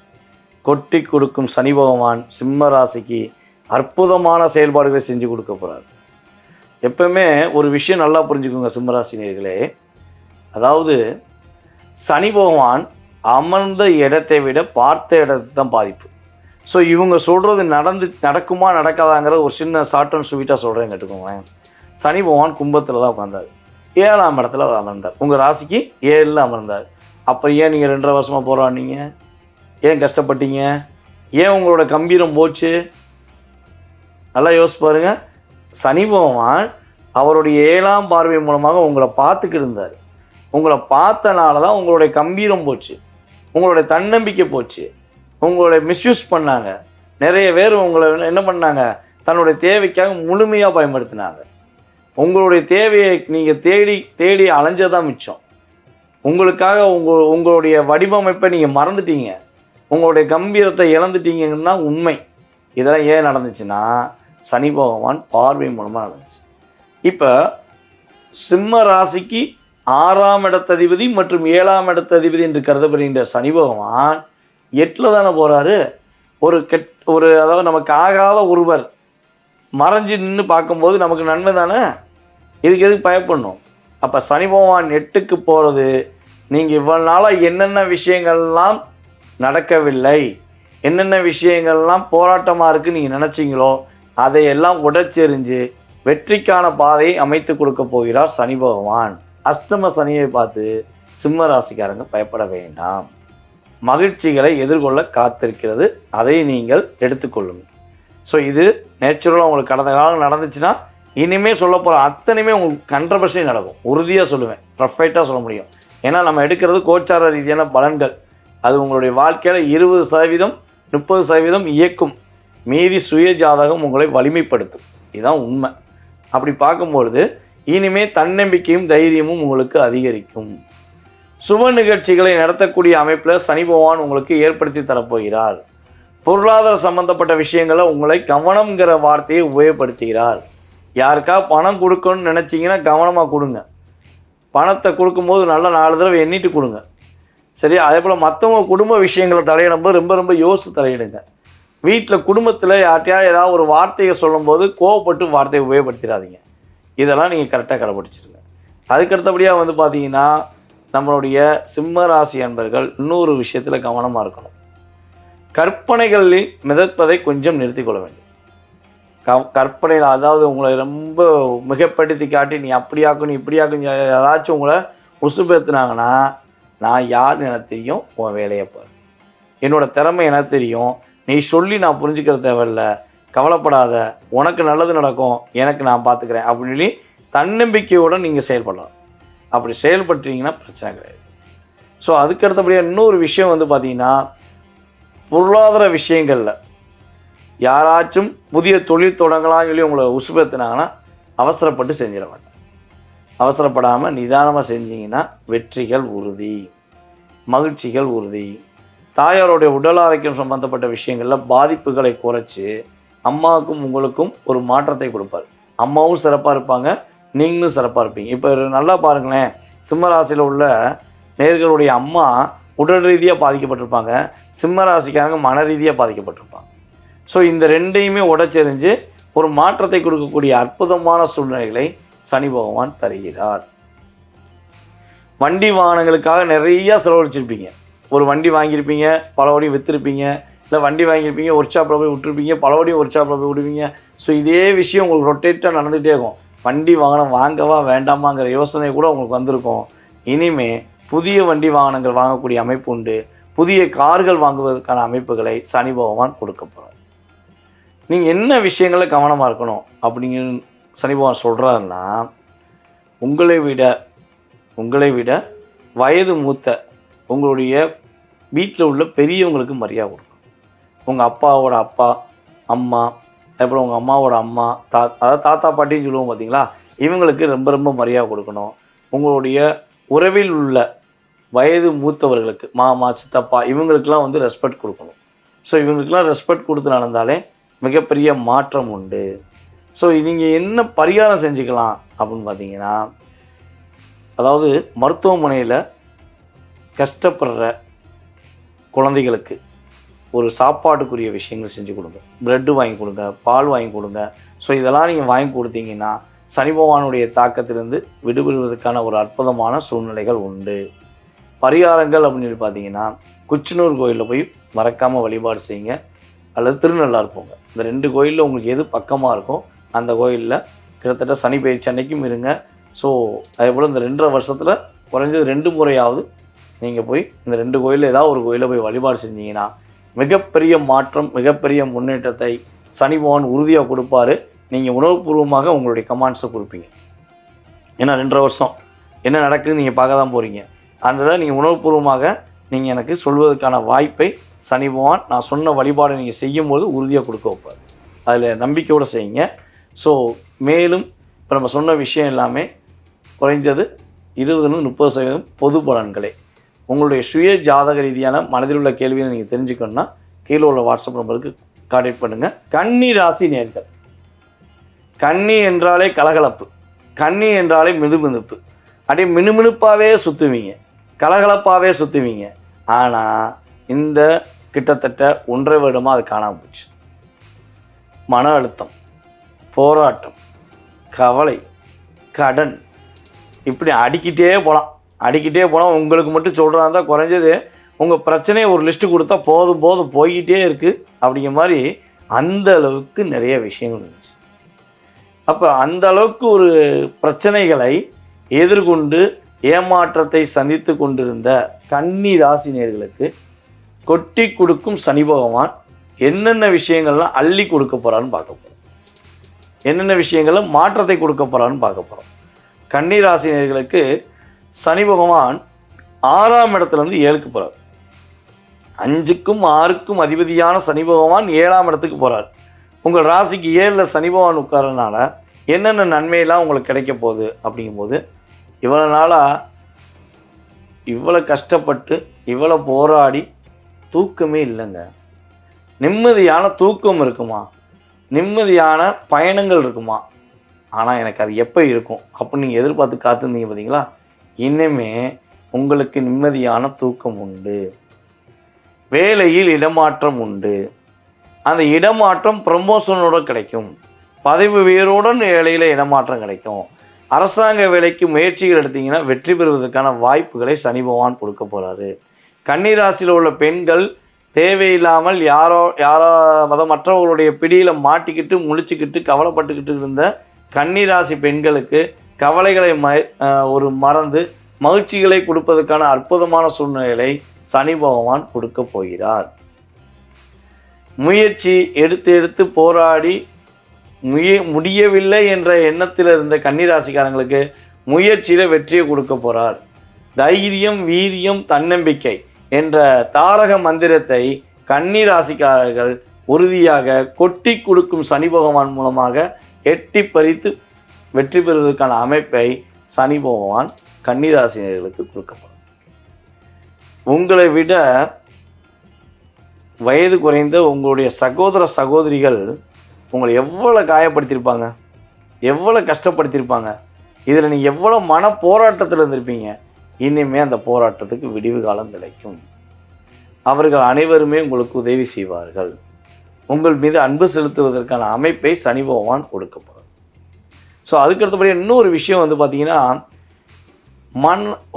கொட்டி கொடுக்கும் சனி பகவான் சிம்ம ராசிக்கு அற்புதமான செயல்பாடுகளை செஞ்சு கொடுக்க போகிறார். எப்பவுமே ஒரு விஷயம் நல்லா புரிஞ்சுக்கோங்க சிம்மராசினியர்களே, அதாவது சனி பகவான் அமர்ந்த இடத்தை விட பார்த்த இடத்தை தான் பாதிப்பு. ஸோ இவங்க சொல்கிறது நடக்குமா நடக்காதாங்கிற ஒரு சின்ன ஷார்ட் அண்ட் ஸ்வீட்டாக சொல்கிறேன் கேட்டுக்கோங்களேன். சனி பகவான் கும்பத்தில் தான் உட்காந்தார், 7ஆம் இடத்துல அமர்ந்தார், உங்கள் ராசிக்கு 7ல் அமர்ந்தார். அப்போ ஏன் நீங்கள் 2.5 வருஷமாக போராடினீங்க? ஏன் கஷ்டப்பட்டீங்க? ஏன் உங்களோட கம்பீரம் போச்சு? நல்லா யோசிச்சு பாருங்கள். சனி பகவான் அவருடைய 7ஆம் பார்வை மூலமாக உங்களை பார்த்துக்கிட்டு இருந்தார். உங்களை பார்த்தனால தான் உங்களுடைய கம்பீரம் போச்சு, உங்களுடைய தன்னம்பிக்கை போச்சு. உங்களுடைய மிஸ்யூஸ் பண்ணாங்க. நிறைய பேர் உங்களை என்ன பண்ணாங்க, தன்னுடைய தேவைக்காக முழுமையாக பயன்படுத்தினாங்க. உங்களுடைய தேவையை நீங்கள் தேடி அலைஞ்சதான் மிச்சம். உங்களுக்காக உங்களுடைய வடிவமைப்பை நீங்கள் மறந்துட்டீங்க, உங்களுடைய கம்பீரத்தை இழந்துட்டீங்கன்னா உண்மை. இதெல்லாம் ஏன் நடந்துச்சுன்னா சனி பகவான் பார்வை மூலமாக நடந்துச்சு. இப்போ சிம்ம ராசிக்கு 6ஆம் இடத்ததிபதி மற்றும் 7ஆம் இடத்ததிபதி என்று கருதப்படுகின்ற சனி பகவான் 8ல் தானே போகிறாரு. அதாவது நமக்கு ஆகாத ஒருவர் மறைஞ்சு நின்று பார்க்கும்போது நமக்கு நன்மை தானே. இதுக்கு எதுக்கு பயப்படணும்? அப்போ சனி பகவான் 8க்கு போகிறது, நீங்கள் இவ்வளவு நாளாக என்னென்ன விஷயங்கள்லாம் நடக்கவில்லை, என்னென்ன விஷயங்கள்லாம் போராட்டமாக இருக்குன்னு நீங்கள் நினச்சிங்களோ அதையெல்லாம் உடைச்செறிஞ்சு வெற்றிக்கான பாதையை அமைத்து கொடுக்க போகிறார் சனி பகவான். அஷ்டம சனியை பார்த்து சிம்ம ராசிக்காரங்க பயப்பட வேண்டாம். மகிழ்ச்சிகளை எதிர்கொள்ள காத்திருக்கிறது, அதை நீங்கள் எடுத்துக்கொள்ளுங்கள். ஸோ இது நேச்சுரலாக உங்களுக்கு கடந்த காலம் நடந்துச்சுன்னா இனிமேல் சொல்ல போகிற அத்தனையுமே உங்களுக்கு 100% நடக்கும். உறுதியாக சொல்லுவேன், பர்ஃபெக்டாக சொல்ல முடியும். ஏன்னா நம்ம எடுக்கிறது கோச்சார ரீதியான பலன்கள். அது உங்களுடைய வாழ்க்கையில் 20% 30% இயக்கும், மீதி சுய ஜாதகம் உங்களை வலிமைப்படுத்தும். இதுதான் உண்மை. அப்படி பார்க்கும்பொழுது இனிமேல் தன்னம்பிக்கையும் தைரியமும் உங்களுக்கு அதிகரிக்கும். சுப நிகழ்ச்சிகளை நடத்தக்கூடிய அமைப்பில் சனி பகவான் உங்களுக்கு ஏற்படுத்தி தரப்போகிறார். பொருளாதார சம்பந்தப்பட்ட விஷயங்களை உங்களை கவனம்ங்கிற வார்த்தையை உபயோகப்படுத்துகிறார். யாருக்கா பணம் கொடுக்கணும்னு நினச்சிங்கன்னா கவனமாக கொடுங்க. பணத்தை கொடுக்கும்போது நல்லா 4 தடவை எண்ணிட்டு கொடுங்க. சரி, அதே போல் மற்றவங்க குடும்ப விஷயங்களை தலையிடும்போது ரொம்ப ரொம்ப யோசித்து தலையிடுங்க. வீட்டில் குடும்பத்தில் யார்ட்டையா ஏதாவது ஒரு வார்த்தையை சொல்லும்போது கோவப்பட்டு வார்த்தையை உபயோகப்படுத்திடாதீங்க. இதெல்லாம் நீங்கள் கரெக்டாக கடைப்பிடிச்சிருங்க. அதுக்கடுத்தபடியாக வந்து பார்த்தீங்கன்னா நம்மளுடைய சிம்ம ராசி அன்பர்கள் இன்னொரு விஷயத்தில் கவனமாக இருக்கணும். கற்பனைகளில் மிதப்பதை கொஞ்சம் நிறுத்திக்கொள்ள வேண்டும். கற்பனையில், அதாவது உங்களை ரொம்ப மிகப்படுத்தி காட்டி நீ அப்படியாக்கும் நீ இப்படியாக்கும் ஏதாச்சும் உங்களை உசுப்பேற்றுனாங்கன்னா, நான் யாருன்னு எனக்கு தெரியும், உன் வேலையை பாரு, என்னோடய திறமை எனக்கு தெரியும், நீ சொல்லி நான் புரிஞ்சுக்கிற தேவையில்லை, கவலைப்படாத, உனக்கு நல்லது நடக்கும், எனக்கு நான் பார்த்துக்கிறேன் அப்படின்னு சொல்லி தன்னம்பிக்கையோடு நீங்கள் செயல்படலாம். அப்படி செயல்பட்டீங்கன்னா பிரச்சனை கிடையாது. ஸோ அதுக்கடுத்தபடியாக இன்னொரு விஷயம் வந்து பார்த்திங்கன்னா, பொருளாதார விஷயங்களில் யாராச்சும் புதிய தொழில் தொடங்கலாம்னு சொல்லி உங்களை உசுப்பேற்றினாங்கன்னா அவசரப்பட்டு செஞ்சிட மாட்டேன். அவசரப்படாமல் நிதானமாக செஞ்சீங்கன்னா வெற்றிகள் உறுதி, மகிழ்ச்சிகள் உறுதி. தாயாருடைய உடல் ஆரோக்கியம் சம்பந்தப்பட்ட விஷயங்களில் பாதிப்புகளை குறைச்சி அம்மாவுக்கும் உங்களுக்கும் ஒரு மாற்றத்தை கொடுப்பார். அம்மாவும் சிறப்பாக இருப்பாங்க, நீங்களும் சிறப்பாக இருப்பீங்க. இப்போ நல்லா பாருங்களேன், சிம்மராசியில் உள்ள நேர்களுடைய அம்மா உடல் ரீதியாக பாதிக்கப்பட்டிருப்பாங்க, சிம்மராசிக்காரங்க மன ரீதியாக பாதிக்கப்பட்டிருப்பாங்க. ஸோ இந்த ரெண்டையுமே உடைச்செறிஞ்சு ஒரு மாற்றத்தை கொடுக்கக்கூடிய அற்புதமான சூழ்நிலைகளை சனி பகவான் தருகிறார். வண்டி வாகனங்களுக்காக நிறையா செலவழிச்சிருப்பீங்க. ஒரு வண்டி வாங்கியிருப்பீங்க, பலபடியும் விற்றுருப்பீங்க, இல்லை வண்டி வாங்கியிருப்பீங்க, ஒர்க் ஷாப்பில் போய் விட்டுருப்பீங்க, பலபடியும் ஒர்க் ஷாப்பில் போய் விடுவீங்க. ஸோ இதே விஷயம் உங்களுக்கு ரொட்டேட்டாக நடந்துகிட்டே இருக்கும். வண்டி வாகனம் வாங்கவா வேண்டாமாங்கிற யோசனை கூட உங்களுக்கு வந்திருக்கும். இனிமே புதிய வண்டி வாகனங்கள் வாங்கக்கூடிய அமைப்பு உண்டு. புதிய கார்கள் வாங்குவதற்கான அமைப்புகளை சனி பகவான் கொடுக்க போகிறார். நீங்கள் என்ன விஷயங்களில் கவனமாக இருக்கணும் அப்படிங்கிற சனி பகவான் சொல்கிறாருன்னா, உங்களை விட வயது மூத்த உங்களுடைய வீட்டில் உள்ள பெரியவங்களுக்கு மரியாதை கொடுக்கணும். உங்கள் அப்பாவோட அப்பா, அம்மா, அப்புறம் உங்கள் அம்மாவோட அம்மா, அதாவது தாத்தா பாட்டின்னு சொல்லுவோம் பார்த்தீங்களா, இவங்களுக்கு ரொம்ப ரொம்ப மரியாதை கொடுக்கணும். உங்களுடைய உறவில் உள்ள வயது மூத்தவர்களுக்கு மாமா, சித்தப்பா, இவங்களுக்கெல்லாம் வந்து ரெஸ்பெக்ட் கொடுக்கணும். ஸோ இவங்களுக்கெல்லாம் ரெஸ்பெக்ட் கொடுத்து நடந்தாலே மிகப்பெரிய மாற்றம் உண்டு. ஸோ நீங்கள் என்ன பரிகாரம் செஞ்சுக்கலாம் அப்படின்னு பார்த்தீங்கன்னா, அதாவது மருத்துவமனையில் கஷ்டப்படுற குழந்தைகளுக்கு ஒரு சாப்பாட்டுக்குரிய விஷயங்கள் செஞ்சு கொடுங்க. ப்ரெட்டு வாங்கி கொடுங்க, பால் வாங்கி கொடுங்க. ஸோ இதெல்லாம் நீங்கள் வாங்கி கொடுத்தீங்கன்னா சனி பகவானுடைய தாக்கத்திலிருந்து விடுபடுவதற்கான ஒரு அற்புதமான சூழ்நிலைகள் உண்டு. பரிகாரங்கள் அப்படின்னு பார்த்தீங்கன்னா, குச்சனூர் கோயிலில் போய் மறக்காமல் வழிபாடு செய்யுங்க, அல்லது திருநள்ளாறு போங்க. இந்த 2 கோயிலில் உங்களுக்கு எது பக்கமாக இருக்கோ அந்த கோயிலில் கிட்டத்தட்ட சனி பயிற்சி அன்னைக்கும் இருங்க. ஸோ அதேபோல் இந்த 2.5 வருஷத்தில் குறைஞ்சது 2 முறையாவது நீங்கள் போய் இந்த 2 கோயிலில் ஏதாவது ஒரு கோயிலில் போய் வழிபாடு செஞ்சீங்கன்னா மிகப்பெரிய மாற்றம், மிகப்பெரிய முன்னேற்றத்தை சனி பகவான் உறுதியாக கொடுப்பாரு. நீங்கள் உணர்வுபூர்வமாக உங்களுடைய கமெண்ட்ஸை கொடுப்பீங்க. ஏன்னா 2.5 வருஷம் என்ன நடக்குதுன்னு நீங்கள் பார்க்க தான் போகிறீங்க. அந்த இதை நீங்கள் உணர்வுபூர்வமாக நீங்கள் எனக்கு சொல்வதற்கான வாய்ப்பை சனி பகவான் நான் சொன்ன வழிபாடு நீங்கள் செய்யும்போது உறுதியாக கொடுக்க வைப்பார். அதில் நம்பிக்கையோடு செய்யுங்க. ஸோ மேலும் இப்போ நம்ம சொன்ன விஷயம் எல்லாமே குறைஞ்சது 20-30% பொது பலன்களே. உங்களுடைய சுய ஜாதக ரீதியான மனதில் உள்ள கேள்வியை நீங்கள் தெரிஞ்சுக்கணுன்னா கீழே உள்ள வாட்ஸ்அப் நம்பருக்கு கான்டாக்ட் பண்ணுங்கள். கன்னி ராசி நேர்கள், கன்னி என்றாலே கலகலப்பு, கன்னி என்றாலே மிதுமிதுப்பு, அப்படியே மினுமினுப்பாகவே சுற்றுவீங்க, கலகலப்பாகவே சுற்றுவீங்க. ஆனால் இந்த கிட்டத்தட்ட 1.5 வருடமாக அது காணாமல் போச்சு. மன அழுத்தம், போராட்டம், கவலை, கடன், இப்படி அடிக்கிட்டே போகலாம். உங்களுக்கு மட்டும் சொல்கிறதா இருந்தால் குறைஞ்சது உங்கள் பிரச்சனையை ஒரு லிஸ்ட்டு கொடுத்தா போதும் போய்கிட்டே இருக்குது அப்படிங்கிற மாதிரி அந்த அளவுக்கு நிறைய விஷயங்கள் இருந்துச்சு. அப்போ அந்த அளவுக்கு ஒரு பிரச்சனைகளை எதிர்கொண்டு ஏமாற்றத்தை சந்தித்து கொண்டிருந்த கன்னி ராசினியர்களுக்கு கொட்டி கொடுக்கும் சனி பகவான் என்னென்ன விஷயங்கள்லாம் அள்ளி கொடுக்க போகிறான்னு பார்க்க போகிறோம். என்னென்ன விஷயங்களும் மாற்றத்தை கொடுக்க போகிறான்னு பார்க்க போகிறோம். கன்னி ராசினியர்களுக்கு சனி பகவான் 6ஆம் இடத்துலேருந்து 7க்கு போகிறார். 5க்கும் 6க்கும் அதிபதியான சனி பகவான் 7ஆம் இடத்துக்கு போகிறார். உங்கள் ராசிக்கு 7ல் சனி பகவான் உட்காரனால என்னென்ன நன்மையெல்லாம் உங்களுக்கு கிடைக்க போகுது அப்படிங்கும்போது, இவ்வளோ நாளாக இவ்வளோ கஷ்டப்பட்டு இவ்வளோ போராடி தூக்கமே இல்லைங்க. நிம்மதியான தூக்கம் இருக்குமா, நிம்மதியான பயணங்கள் இருக்குமா, ஆனால் எனக்கு அது எப்போ இருக்கும் அப்படின்னு நீங்கள் எதிர்பார்த்து காத்திருந்தீங்க பார்த்தீங்களா, இனிமே உங்களுக்கு நிம்மதியான தூக்கம் உண்டு. வேலையில் இடமாற்றம் உண்டு. அந்த இடமாற்றம் ப்ரமோஷனோடு கிடைக்கும். பதவி உயர்வுடன் வேலையில் இடமாற்றம் கிடைக்கும். அரசாங்க வேலைக்கு முயற்சிகள் எடுத்தீங்கன்னா வெற்றி பெறுவதற்கான வாய்ப்புகளை சனி பகவான் கொடுக்க போகிறாரு. கன்னிராசியில் உள்ள பெண்கள் தேவையில்லாமல் யாரோ மற்றவர்களுடைய பிடியில் மாட்டிக்கிட்டு முழிச்சுக்கிட்டு கவலைப்பட்டுக்கிட்டு இருந்த கன்னிராசி பெண்களுக்கு கவலைகளை மறந்து மகிழ்ச்சிகளை கொடுப்பதற்கான அற்புதமான சூழ்நிலைகளை சனி பகவான் கொடுக்க போகிறார். முயற்சி எடுத்து போராடி முடியவில்லை என்ற எண்ணத்தில் இருந்த கன்னிராசிக்காரங்களுக்கு முயற்சியில் வெற்றியை கொடுக்க போகிறார். தைரியம், வீரியம், தன்னம்பிக்கை என்ற தாரக மந்திரத்தை கன்னிராசிக்காரர்கள் உறுதியாக கொட்டி கொடுக்கும் சனி பகவான் மூலமாக எட்டி பறித்து வெற்றி பெறுவதற்கான அமைப்பை சனி பகவான் கன்னிராசினர்களுக்கு கொடுக்கப்படும். உங்களை விட வயது குறைந்த உங்களுடைய சகோதர சகோதரிகள் உங்களை எவ்வளோ காயப்படுத்தியிருப்பாங்க, எவ்வளோ கஷ்டப்படுத்தியிருப்பாங்க, இதில் நீங்கள் எவ்வளோ மன போராட்டத்தில் இருந்திருப்பீங்க. இனிமேல் அந்த போராட்டத்துக்கு விடிவு காலம் கிடைக்கும். அவர்கள் அனைவருமே உங்களுக்கு உதவி செய்வார்கள். உங்கள் மீது அன்பு செலுத்துவதற்கான அமைப்பை சனி பகவான் கொடுக்கப்படும். ஸோ அதுக்கடுத்தபடி இன்னொரு விஷயம் வந்து பார்த்திங்கன்னா,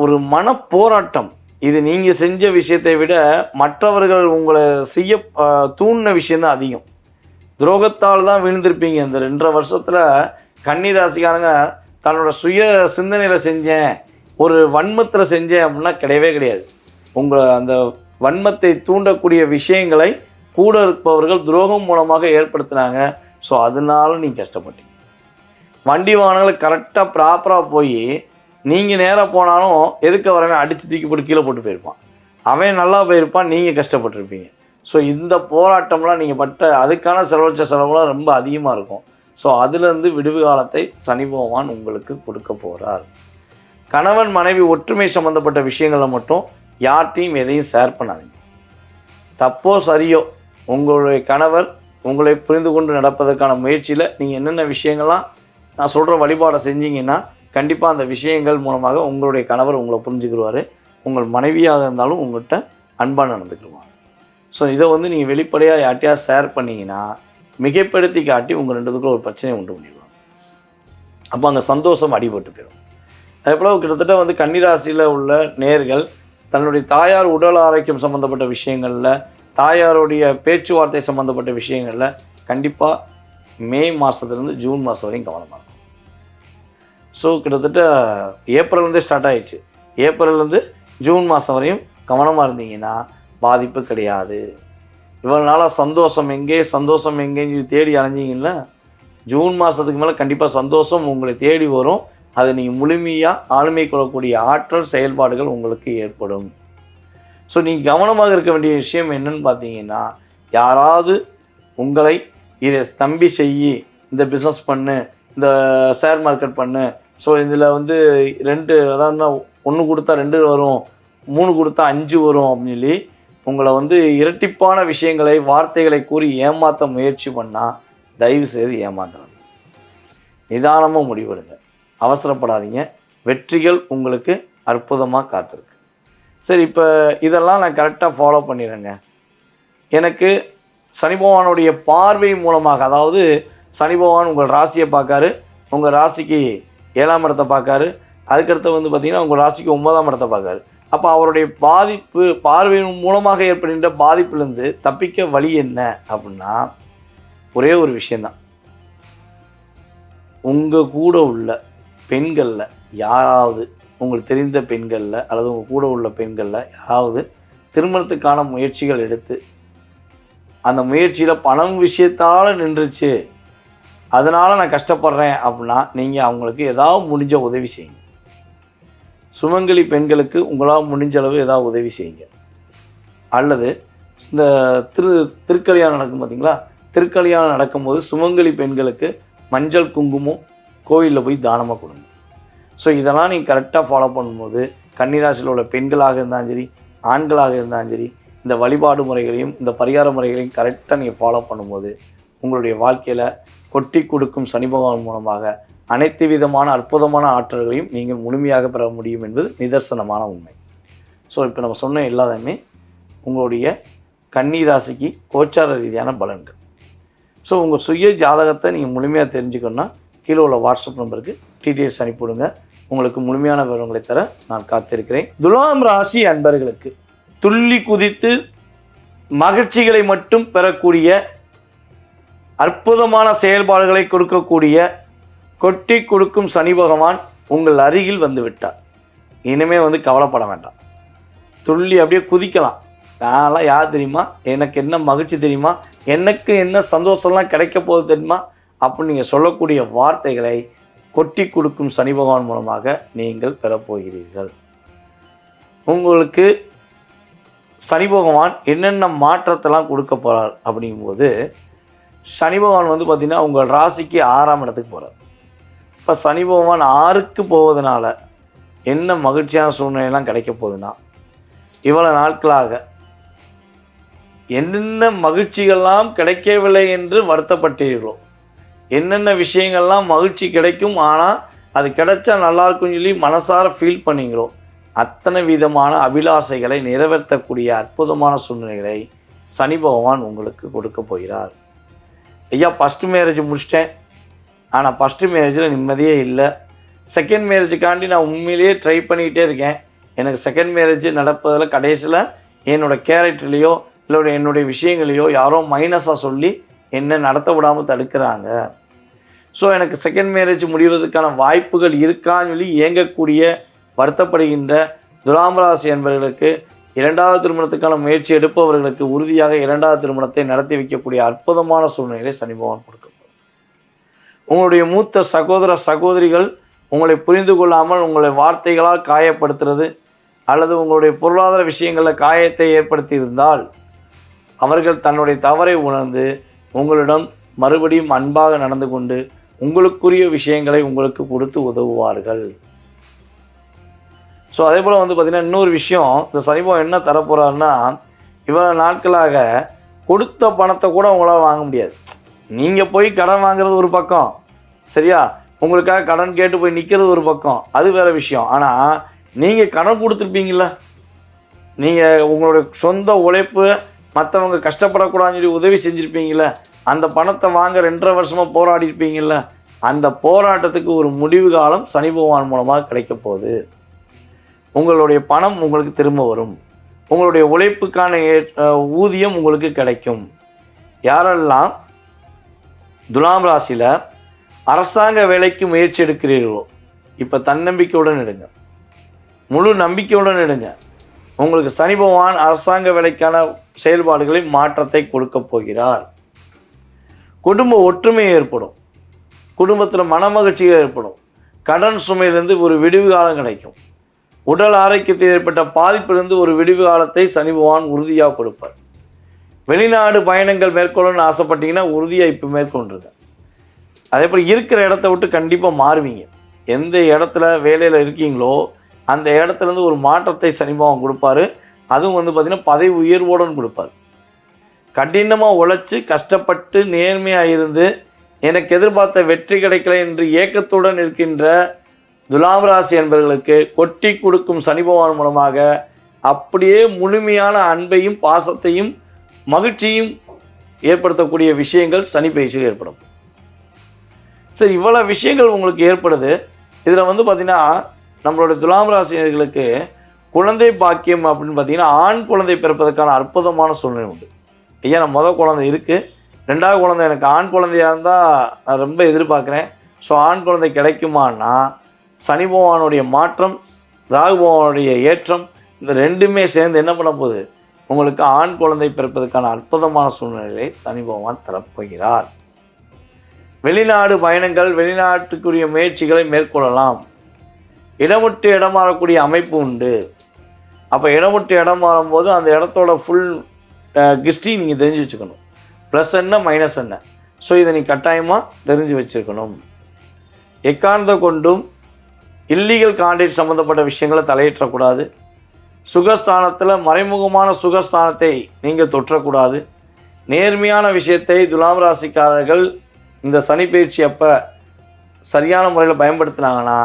ஒரு மன போராட்டம். இது நீங்கள் செஞ்ச விஷயத்தை விட மற்றவர்கள் உங்களை செய்ய தூண்டின விஷயந்தான் அதிகம். துரோகத்தால் தான் விழுந்திருப்பீங்க. இந்த 2.5 வருஷத்தில் கன்னிராசிக்காரங்க தன்னோட சுய சிந்தனையில் செஞ்சேன், ஒரு வன்மத்தில் செஞ்சேன் அப்படின்னா கிடையவே கிடையாது. உங்களை அந்த வன்மத்தை தூண்டக்கூடிய விஷயங்களை கூட இருப்பவர்கள் துரோகம் மூலமாக ஏற்படுத்தினாங்க. ஸோ அதனால நீங்கள் கஷ்டப்பட்டீங்க. வண்டி வாகனங்களை கரெக்டாக ப்ராப்பராக போய் நீங்கள் நேராக போனாலும் எதுக்கு வரவன் அடித்து தூக்கி போட்டு கீழே போட்டு போயிருப்பான். அவன் நல்லா போயிருப்பான், நீங்கள் கஷ்டப்பட்டுருப்பீங்க. ஸோ இந்த போராட்டம்லாம் நீங்கள் பட்ட அதுக்கான செலவுலாம் ரொம்ப அதிகமாக இருக்கும். ஸோ அதுலேருந்து விடுவு காலத்தை சனி பகவான் உங்களுக்கு கொடுக்க போகிறார். கணவன் மனைவி ஒற்றுமை சம்மந்தப்பட்ட விஷயங்களை மட்டும் யார்ட்டையும் எதையும் ஷேர் பண்ணாதீங்க. தப்போ சரியோ உங்களுடைய கணவர் உங்களை புரிந்து கொண்டு நடப்பதற்கான முயற்சியில் நீங்கள் என்னென்ன விஷயங்கள்லாம் நான் சொல்கிற வழிபாடை செஞ்சீங்கன்னா கண்டிப்பாக அந்த விஷயங்கள் மூலமாக உங்களுடைய கணவர் உங்களை புரிஞ்சுக்கிடுவார். உங்கள் மனைவியாக இருந்தாலும் உங்கள்கிட்ட அன்பாக நடந்துக்கிடுவாங்க. ஸோ இதை வந்து நீங்கள் வெளிப்படையாக யார்ட்டையாக ஷேர் பண்ணிங்கன்னா மிகைப்படுத்தி காட்டி உங்கள் 2 ஒரு பிரச்சனையை உண்டு பண்ணிடுவாங்க. அப்போ அங்கே சந்தோஷம் அடிபட்டு போயிடும். அதேபோல் கிட்டத்தட்ட வந்து கன்னிராசியில் உள்ள நேர்கள் தன்னுடைய தாயார் உடல் ஆரோக்கியம் சம்மந்தப்பட்ட விஷயங்களில், தாயாருடைய பேச்சுவார்த்தை சம்மந்தப்பட்ட விஷயங்களில் கண்டிப்பாக மே மாதத்துலேருந்து ஜூன் மாதம் வரையும் கவனமாக இருக்கும். ஸோ கிட்டத்தட்ட ஏப்ரல்லேருந்தே ஸ்டார்ட் ஆகிடுச்சு. ஏப்ரல்லேருந்து ஜூன் மாதம் வரையும் கவனமாக இருந்தீங்கன்னா பாதிப்பு கிடையாது. இவ்வளோ நாளாக சந்தோஷம் எங்கேன்னு தேடி அலைஞ்சிங்கல்ல, ஜூன் மாதத்துக்கு மேலே கண்டிப்பாக சந்தோஷம் உங்களை தேடி வரும். அதை நீங்கள் முழுமையாக ஆளுமை கொள்ளக்கூடிய ஆற்றல் செயல்பாடுகள் உங்களுக்கு ஏற்படும். ஸோ நீங்கள் கவனமாக இருக்க வேண்டிய விஷயம் என்னன்னு பார்த்தீங்கன்னா, யாராவது உங்களை இதை நம்பி செய்யி, இந்த பிஸ்னஸ் பண்ணு, இந்த ஷேர் மார்க்கெட் பண்ணு, ஸோ இதில் வந்து 2 அதாவது 1 கொடுத்தா 2 வரும், 3 கொடுத்தா 5 வரும் அப்படின்னு சொல்லி உங்களை வந்து இரட்டிப்பான விஷயங்களை வார்த்தைகளை கூறி ஏமாற்ற முயற்சி பண்ணால் தயவு செய்து ஏமாற்றணும். நிதானமாக முடிவெடுங்க, அவசரப்படாதீங்க. வெற்றிகள் உங்களுக்கு அற்புதமாக காத்திருக்கு. சரி, இப்போ இதெல்லாம் நான் கரெக்டாக ஃபாலோ பண்ணிடுறேங்க. எனக்கு சனி பகவானுடைய பார்வை மூலமாக, அதாவது சனி பகவான் உங்கள் ராசியை பார்க்காரு, உங்கள் ராசிக்கு 7ஆம் இடத்தை பார்க்காரு, அதுக்கடுத்து வந்து பார்த்திங்கன்னா உங்கள் ராசிக்கு 9ஆம் இடத்தை பார்க்காரு. அப்போ அவருடைய பார்வையின் மூலமாக ஏற்படுகின்ற பாதிப்புலேருந்து தப்பிக்க வழி என்ன அப்படின்னா ஒரே ஒரு விஷயந்தான். உங்கள் கூட உள்ள பெண்களில் யாராவது, உங்களுக்கு தெரிந்த பெண்களில் அல்லது உங்கள் கூட உள்ள பெண்களில் யாராவது திருமணத்துக்கான முயற்சிகள் எடுத்து அந்த முயற்சியில் பணம் விஷயத்தால் நின்றுச்சு, அதனால் நான் கஷ்டப்படுறேன் அப்படின்னா நீங்கள் அவங்களுக்கு ஏதாவது முடிஞ்ச உதவி செய்யுங்க. சுமங்கலி பெண்களுக்கு உங்களால் முடிஞ்ச அளவு ஏதாவது உதவி செய்யுங்க. அல்லது இந்த திருக்கல்யாணம் நடக்கும் பார்த்தீங்களா, திருக்கல்யாணம் நடக்கும்போது சுமங்கலி பெண்களுக்கு மஞ்சள் குங்குமம் கோவிலில் போய் தானமாக கொடுங்க. ஸோ இதெல்லாம் நீங்கள் கரெக்டாக ஃபாலோ பண்ணும்போது கன்னிராசியில் உள்ள பெண்களாக இருந்தாலும் சரி, ஆண்களாக இருந்தாலும் சரி, இந்த வழிபாடு முறைகளையும் இந்த பரிகார முறைகளையும் கரெக்டாக நீங்கள் ஃபாலோ பண்ணும்போது உங்களுடைய வாழ்க்கையில் கொட்டி கொடுக்கும் சனி பகவான் மூலமாக அனைத்து விதமான அற்புதமான ஆற்றல்களையும் நீங்கள் முழுமையாக பெற முடியும் என்பது நிதர்சனமான உண்மை. ஸோ இப்போ நம்ம சொன்ன எல்லாமே உங்களுடைய கன்னிராசிக்கு கோச்சார ரீதியான பலன்கள். ஸோ உங்கள் சுய ஜாதகத்தை நீங்கள் முழுமையாக தெரிஞ்சுக்கணுன்னா கீழே உள்ள வாட்ஸ்அப் நம்பருக்கு டீட்டெயில்ஸ் அனுப்பிவிடுங்க. உங்களுக்கு முழுமையான விவரங்களை தர நான் காத்திருக்கிறேன். துலாம் ராசி அன்பர்களுக்கு துள்ளி குதித்து மகிழ்ச்சிகளை மட்டும் பெறக்கூடிய அற்புதமான செயல்பாடுகளை கொடுக்கக்கூடிய கொட்டி கொடுக்கும் சனி பகவான் உங்கள் அருகில் வந்து விட்டார். இனிமேல் வந்து கவலைப்பட வேண்டாம், துள்ளி அப்படியே குதிக்கலாம். நான்லாம் யார் தெரியுமா, எனக்கு என்ன மகிழ்ச்சி தெரியுமா, எனக்கு என்ன சந்தோஷம்லாம் கிடைக்க போகுது தெரியுமா அப்படின்னு நீங்கள் சொல்லக்கூடிய வார்த்தைகளை கொட்டி கொடுக்கும் சனி பகவான் மூலமாக நீங்கள் பெறப்போகிறீர்கள். உங்களுக்கு சனி பகவான் என்னென்ன மாற்றத்தெல்லாம் கொடுக்க போகிறார் அப்படிங்கும்போது, சனி பகவான் வந்து பார்த்திங்கன்னா உங்கள் ராசிக்கு 6ஆம் இடத்துக்கு போகிறார். இப்போ சனி பகவான் 6க்கு போவதனால என்ன மகிழ்ச்சியான சூழ்நிலையெல்லாம் கிடைக்க போகுதுன்னா, இவ்வளோ நாட்களாக என்னென்ன மகிழ்ச்சிகள்லாம் கிடைக்கவில்லை என்று வருத்தப்பட்டீர்களோ, என்னென்ன விஷயங்கள்லாம் மகிழ்ச்சி கிடைக்கும் ஆனால் அது கிடைச்சா நல்லாயிருக்குன்னு சொல்லி மனசார ஃபீல் பண்ணீங்களோ, அத்தனை விதமான அபிலாசைகளை நிறைவேற்றக்கூடிய அற்புதமான சூழ்நிலைகளை சனி பகவான் உங்களுக்கு கொடுக்க போகிறார். ஐயா, ஃபஸ்ட்டு மேரேஜ் முடிச்சிட்டேன், ஆனால் ஃபஸ்ட்டு மேரேஜில் நிம்மதியே இல்லை. செகண்ட் மேரேஜுக்காண்டி நான் உண்மையிலேயே ட்ரை பண்ணிக்கிட்டே இருக்கேன். எனக்கு செகண்ட் மேரேஜ் நடப்பதில் கடைசியில் என்னோடய கேரக்டர்லேயோ இல்லை என்னுடைய விஷயங்களையோ யாரோ மைனஸாக சொல்லி என்னை நடத்த விடாமல் தடுக்கிறாங்க. ஸோ எனக்கு செகண்ட் மேரேஜ் முடிவதற்கான வாய்ப்புகள் இருக்கான்னு சொல்லி இயங்கக்கூடிய வருத்தப்படுகின்ற துலாம் ராசி என்பவர்களுக்கு, 2வது திருமணத்துக்கான முயற்சி எடுப்பவர்களுக்கு உறுதியாக 2வது திருமணத்தை நடத்தி வைக்கக்கூடிய அற்புதமான சூழ்நிலையை சனி பகவான் கொடுக்கப்படும். உங்களுடைய மூத்த சகோதர சகோதரிகள் உங்களை புரிந்து கொள்ளாமல் உங்களை வார்த்தைகளால் காயப்படுத்துறது அல்லது உங்களுடைய பொருளாதார விஷயங்களில் காயத்தை ஏற்படுத்தி இருந்தால், அவர்கள் தன்னுடைய தவறை உணர்ந்து உங்களிடம் மறுபடியும் அன்பாக நடந்து கொண்டு உங்களுக்குரிய விஷயங்களை உங்களுக்கு கொடுத்து உதவுவார்கள். ஸோ அதே போல் வந்து பார்த்திங்கன்னா இன்னொரு விஷயம், இந்த சனி பகவான் என்ன தரப்போகிறாருன்னா, இவ்வளோ நாட்களாக கொடுத்த பணத்தை கூட உங்களால் வாங்க முடியாது. நீங்கள் போய் கடன் வாங்குறது ஒரு பக்கம், சரியா, உங்களுக்காக கடன் கேட்டு போய் நிற்கிறது ஒரு பக்கம், அது வேறு விஷயம். ஆனால் நீங்கள் கடன் கொடுத்துருப்பீங்கள, நீங்கள் உங்களுடைய சொந்த உழைப்பு மற்றவங்க கஷ்டப்படக்கூடாதுன்னு சொல்லி உதவி செஞ்சுருப்பீங்கள, அந்த பணத்தை வாங்க 2.5 வருஷமாக போராடி இருப்பீங்கள, அந்த போராட்டத்துக்கு ஒரு முடிவு காலம் சனி பகவான் மூலமாக கிடைக்க போகுது. உங்களுடைய பணம் உங்களுக்கு திரும்ப வரும். உங்களுடைய உழைப்புக்கான ஊதியம் உங்களுக்கு கிடைக்கும். யாரெல்லாம் துலாம் ராசியில் அரசாங்க வேலைக்கு முயற்சி எடுக்கிறீர்களோ, இப்போ தன்னம்பிக்கையுடன் எடுங்க, முழு நம்பிக்கையுடன் எடுங்க. உங்களுக்கு சனி பகவான் அரசாங்க வேலைக்கான செயல்பாடுகளில் மாற்றத்தை கொடுக்க போகிறார். குடும்ப ஒற்றுமை ஏற்படும், குடும்பத்தில் மனமகிழ்ச்சிகள் ஏற்படும், கடன் சுமையிலிருந்து ஒரு விடிவு காலம் கிடைக்கும், உடல் ஆரோக்கியத்தில் ஏற்பட்ட பாதிப்பிலிருந்து ஒரு விடிவு காலத்தை சனி பகவான் உறுதியாக கொடுப்பார். வெளிநாடு பயணங்கள் மேற்கொள்ளணும்னு ஆசைப்பட்டீங்கன்னா உறுதியாக இப்போ மேற்கொண்டுருங்க. அதே போல் இருக்கிற இடத்த விட்டு கண்டிப்பாக மாறுவீங்க. எந்த இடத்துல வேலையில் இருக்கீங்களோ அந்த இடத்துலேருந்து ஒரு மாற்றத்தை சனி பகவான் கொடுப்பாரு. அதுவும் வந்து பார்த்திங்கன்னா பதவி உயர்வோடு கொடுப்பார். கடினமாக உழைச்சி கஷ்டப்பட்டு நேர்மையாக இருந்து எனக்கு எதிர்பார்த்த வெற்றி கிடைக்கல என்று ஏக்கத்துடன் இருக்கின்ற துலாம் ராசி என்பவர்களுக்கு கொட்டி கொடுக்கும் சனி பகவான் மூலமாக அப்படியே முழுமையான அன்பையும் பாசத்தையும் மகிழ்ச்சியும் ஏற்படுத்தக்கூடிய விஷயங்கள் சனி பயிற்சியில் ஏற்படும். சரி, இவ்வளோ விஷயங்கள் உங்களுக்கு ஏற்படுது. இதில் வந்து பார்த்திங்கன்னா நம்மளுடைய துலாம் ராசினர்களுக்கு குழந்தை பாக்கியம் அப்படின்னு பார்த்திங்கன்னா ஆண் குழந்தை பிறப்பதற்கான அற்புதமான சூழ்நிலை உண்டு. ஐயா, நான் முதல் குழந்தை இருக்குது, 2வது குழந்தை எனக்கு ஆண் குழந்தையாக இருந்தால் நான் ரொம்ப எதிர்பார்க்குறேன். ஸோ ஆண் குழந்தை கிடைக்குமான்னா சனி பகவானுடைய மாற்றம், ராகு பகவானுடைய ஏற்றம், இந்த ரெண்டுமே சேர்ந்து என்ன பண்ண போகுது, உங்களுக்கு ஆண் குழந்தை பிறப்பதற்கான அற்புதமான சூழ்நிலையை சனி பகவான் தரப்போகிறார். வெளிநாடு பயணங்கள், வெளிநாட்டுக்குரிய முயற்சிகளை மேற்கொள்ளலாம். இடமுட்டு இடம் மாறக்கூடிய அமைப்பு உண்டு. அப்போ இடமுட்டு இடம் மாறும்போது அந்த இடத்தோட ஃபுல் ஹிஸ்ட்ரி நீங்கள் தெரிஞ்சு வச்சுக்கணும். ப்ளஸ் என்ன மைனஸ் என்ன, ஸோ இதை நீ கட்டாயமாக தெரிஞ்சு வச்சுருக்கணும். எக்காரணத்தை கொண்டும் இல்லீகல் கான்டாக்ட் சம்மந்தப்பட்ட விஷயங்களை தலையிட்டக்கூடாது. சுகஸ்தானத்தில் மறைமுகமான சுகஸ்தானத்தை நீங்கள் தொற்றக்கூடாது. நேர்மையான விஷயத்தை துலாம் ராசிக்காரர்கள் இந்த சனி பயிற்சி அப்போ சரியான முறையில் பயன்படுத்தினாங்கன்னா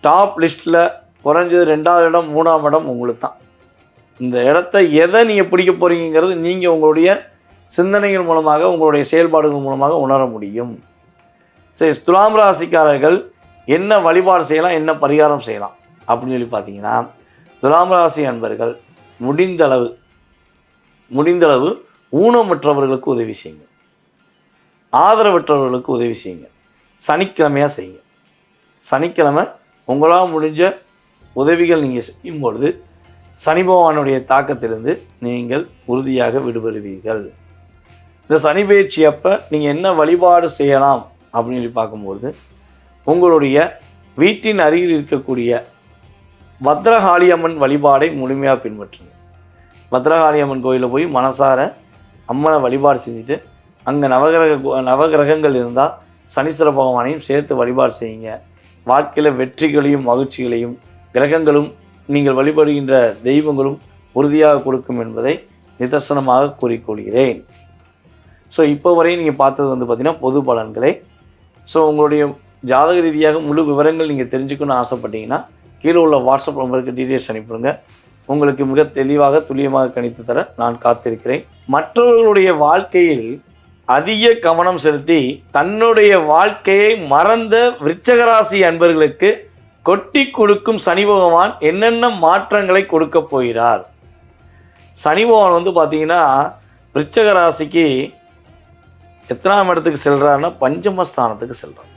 டாப் லிஸ்ட்டில் குறைஞ்சது 2வது இடம் 3ஆம் இடம் உங்களுக்கு தான். இந்த இடத்த எதை நீங்கள் பிடிக்க போகிறீங்கிறது நீங்கள் உங்களுடைய சிந்தனைகள் மூலமாக உங்களுடைய செயல்பாடுகள் மூலமாக உணர முடியும். சரி, துலாம் ராசிக்காரர்கள் என்ன வழிபாடு செய்யலாம், என்ன பரிகாரம் செய்யலாம் அப்படின்னு சொல்லி பார்த்தீங்கன்னா, துலாம் ராசி அன்பர்கள் முடிந்தளவு ஊனமற்றவர்களுக்கு உதவி செய்யுங்க, ஆதரவற்றவர்களுக்கு உதவி செய்யுங்க. சனிக்கிழமையாக செய்யுங்க. சனிக்கிழமை உங்களால் முடிஞ்ச உதவிகள் நீங்கள் செய்யும் பொழுது சனி பகவானுடைய தாக்கத்திலிருந்து நீங்கள் உறுதியாக விடுபடுவீர்கள். இந்த சனி பயிற்சி அப்போ நீங்கள் என்ன வழிபாடு செய்யலாம் அப்படின்னு சொல்லி பார்க்கும்போது, உங்களுடைய வீட்டின் அருகில் இருக்கக்கூடிய பத்ரகாளி அம்மன் வழிபாடை முழுமையாக பின்பற்றுங்க. பத்ரகாளி அம்மன் கோயிலில் போய் மனசார அம்மனை வழிபாடு செஞ்சுட்டு அங்கே நவகிரகங்கள் இருந்தால் சனீஸ்வர பகவானையும் சேர்த்து வழிபாடு செய்யுங்க. வாழ்க்கையில் வெற்றிகளையும் மகிழ்ச்சிகளையும் கிரகங்களும் நீங்கள் வழிபடுகின்ற தெய்வங்களும் உறுதியாக கொடுக்கும் என்பதை நிதர்சனமாக கூறிக்கொள்கிறேன். ஸோ இப்போ வரையும் நீங்கள் பார்த்தது பார்த்திங்கன்னா பொது பலன்களை. ஸோ உங்களுடைய ஜாதக ரீதியாக முழு விவரங்கள் நீங்கள் தெரிஞ்சுக்கணும்னு ஆசைப்பட்டீங்கன்னா கீழே உள்ள வாட்ஸ்அப் நம்பருக்கு டீட்டெயில்ஸ் அனுப்பிடுங்க. உங்களுக்கு மிக தெளிவாக துல்லியமாக கணித்து தர நான் காத்திருக்கிறேன். மற்றவர்களுடைய வாழ்க்கையில் அதிக கவனம் செலுத்தி தன்னுடைய வாழ்க்கையை மறந்த விருச்சிக ராசி அன்பர்களுக்கு கொட்டி கொடுக்கும் சனி பகவான் என்னென்ன மாற்றங்களை கொடுக்க போகிறார். சனி பகவான் பார்த்தீங்கன்னா விருச்சிக ராசிக்கு எத்தனாம் இடத்துக்கு செல்கிறாருன்னா பஞ்சமஸ்தானத்துக்கு செல்கிறார்.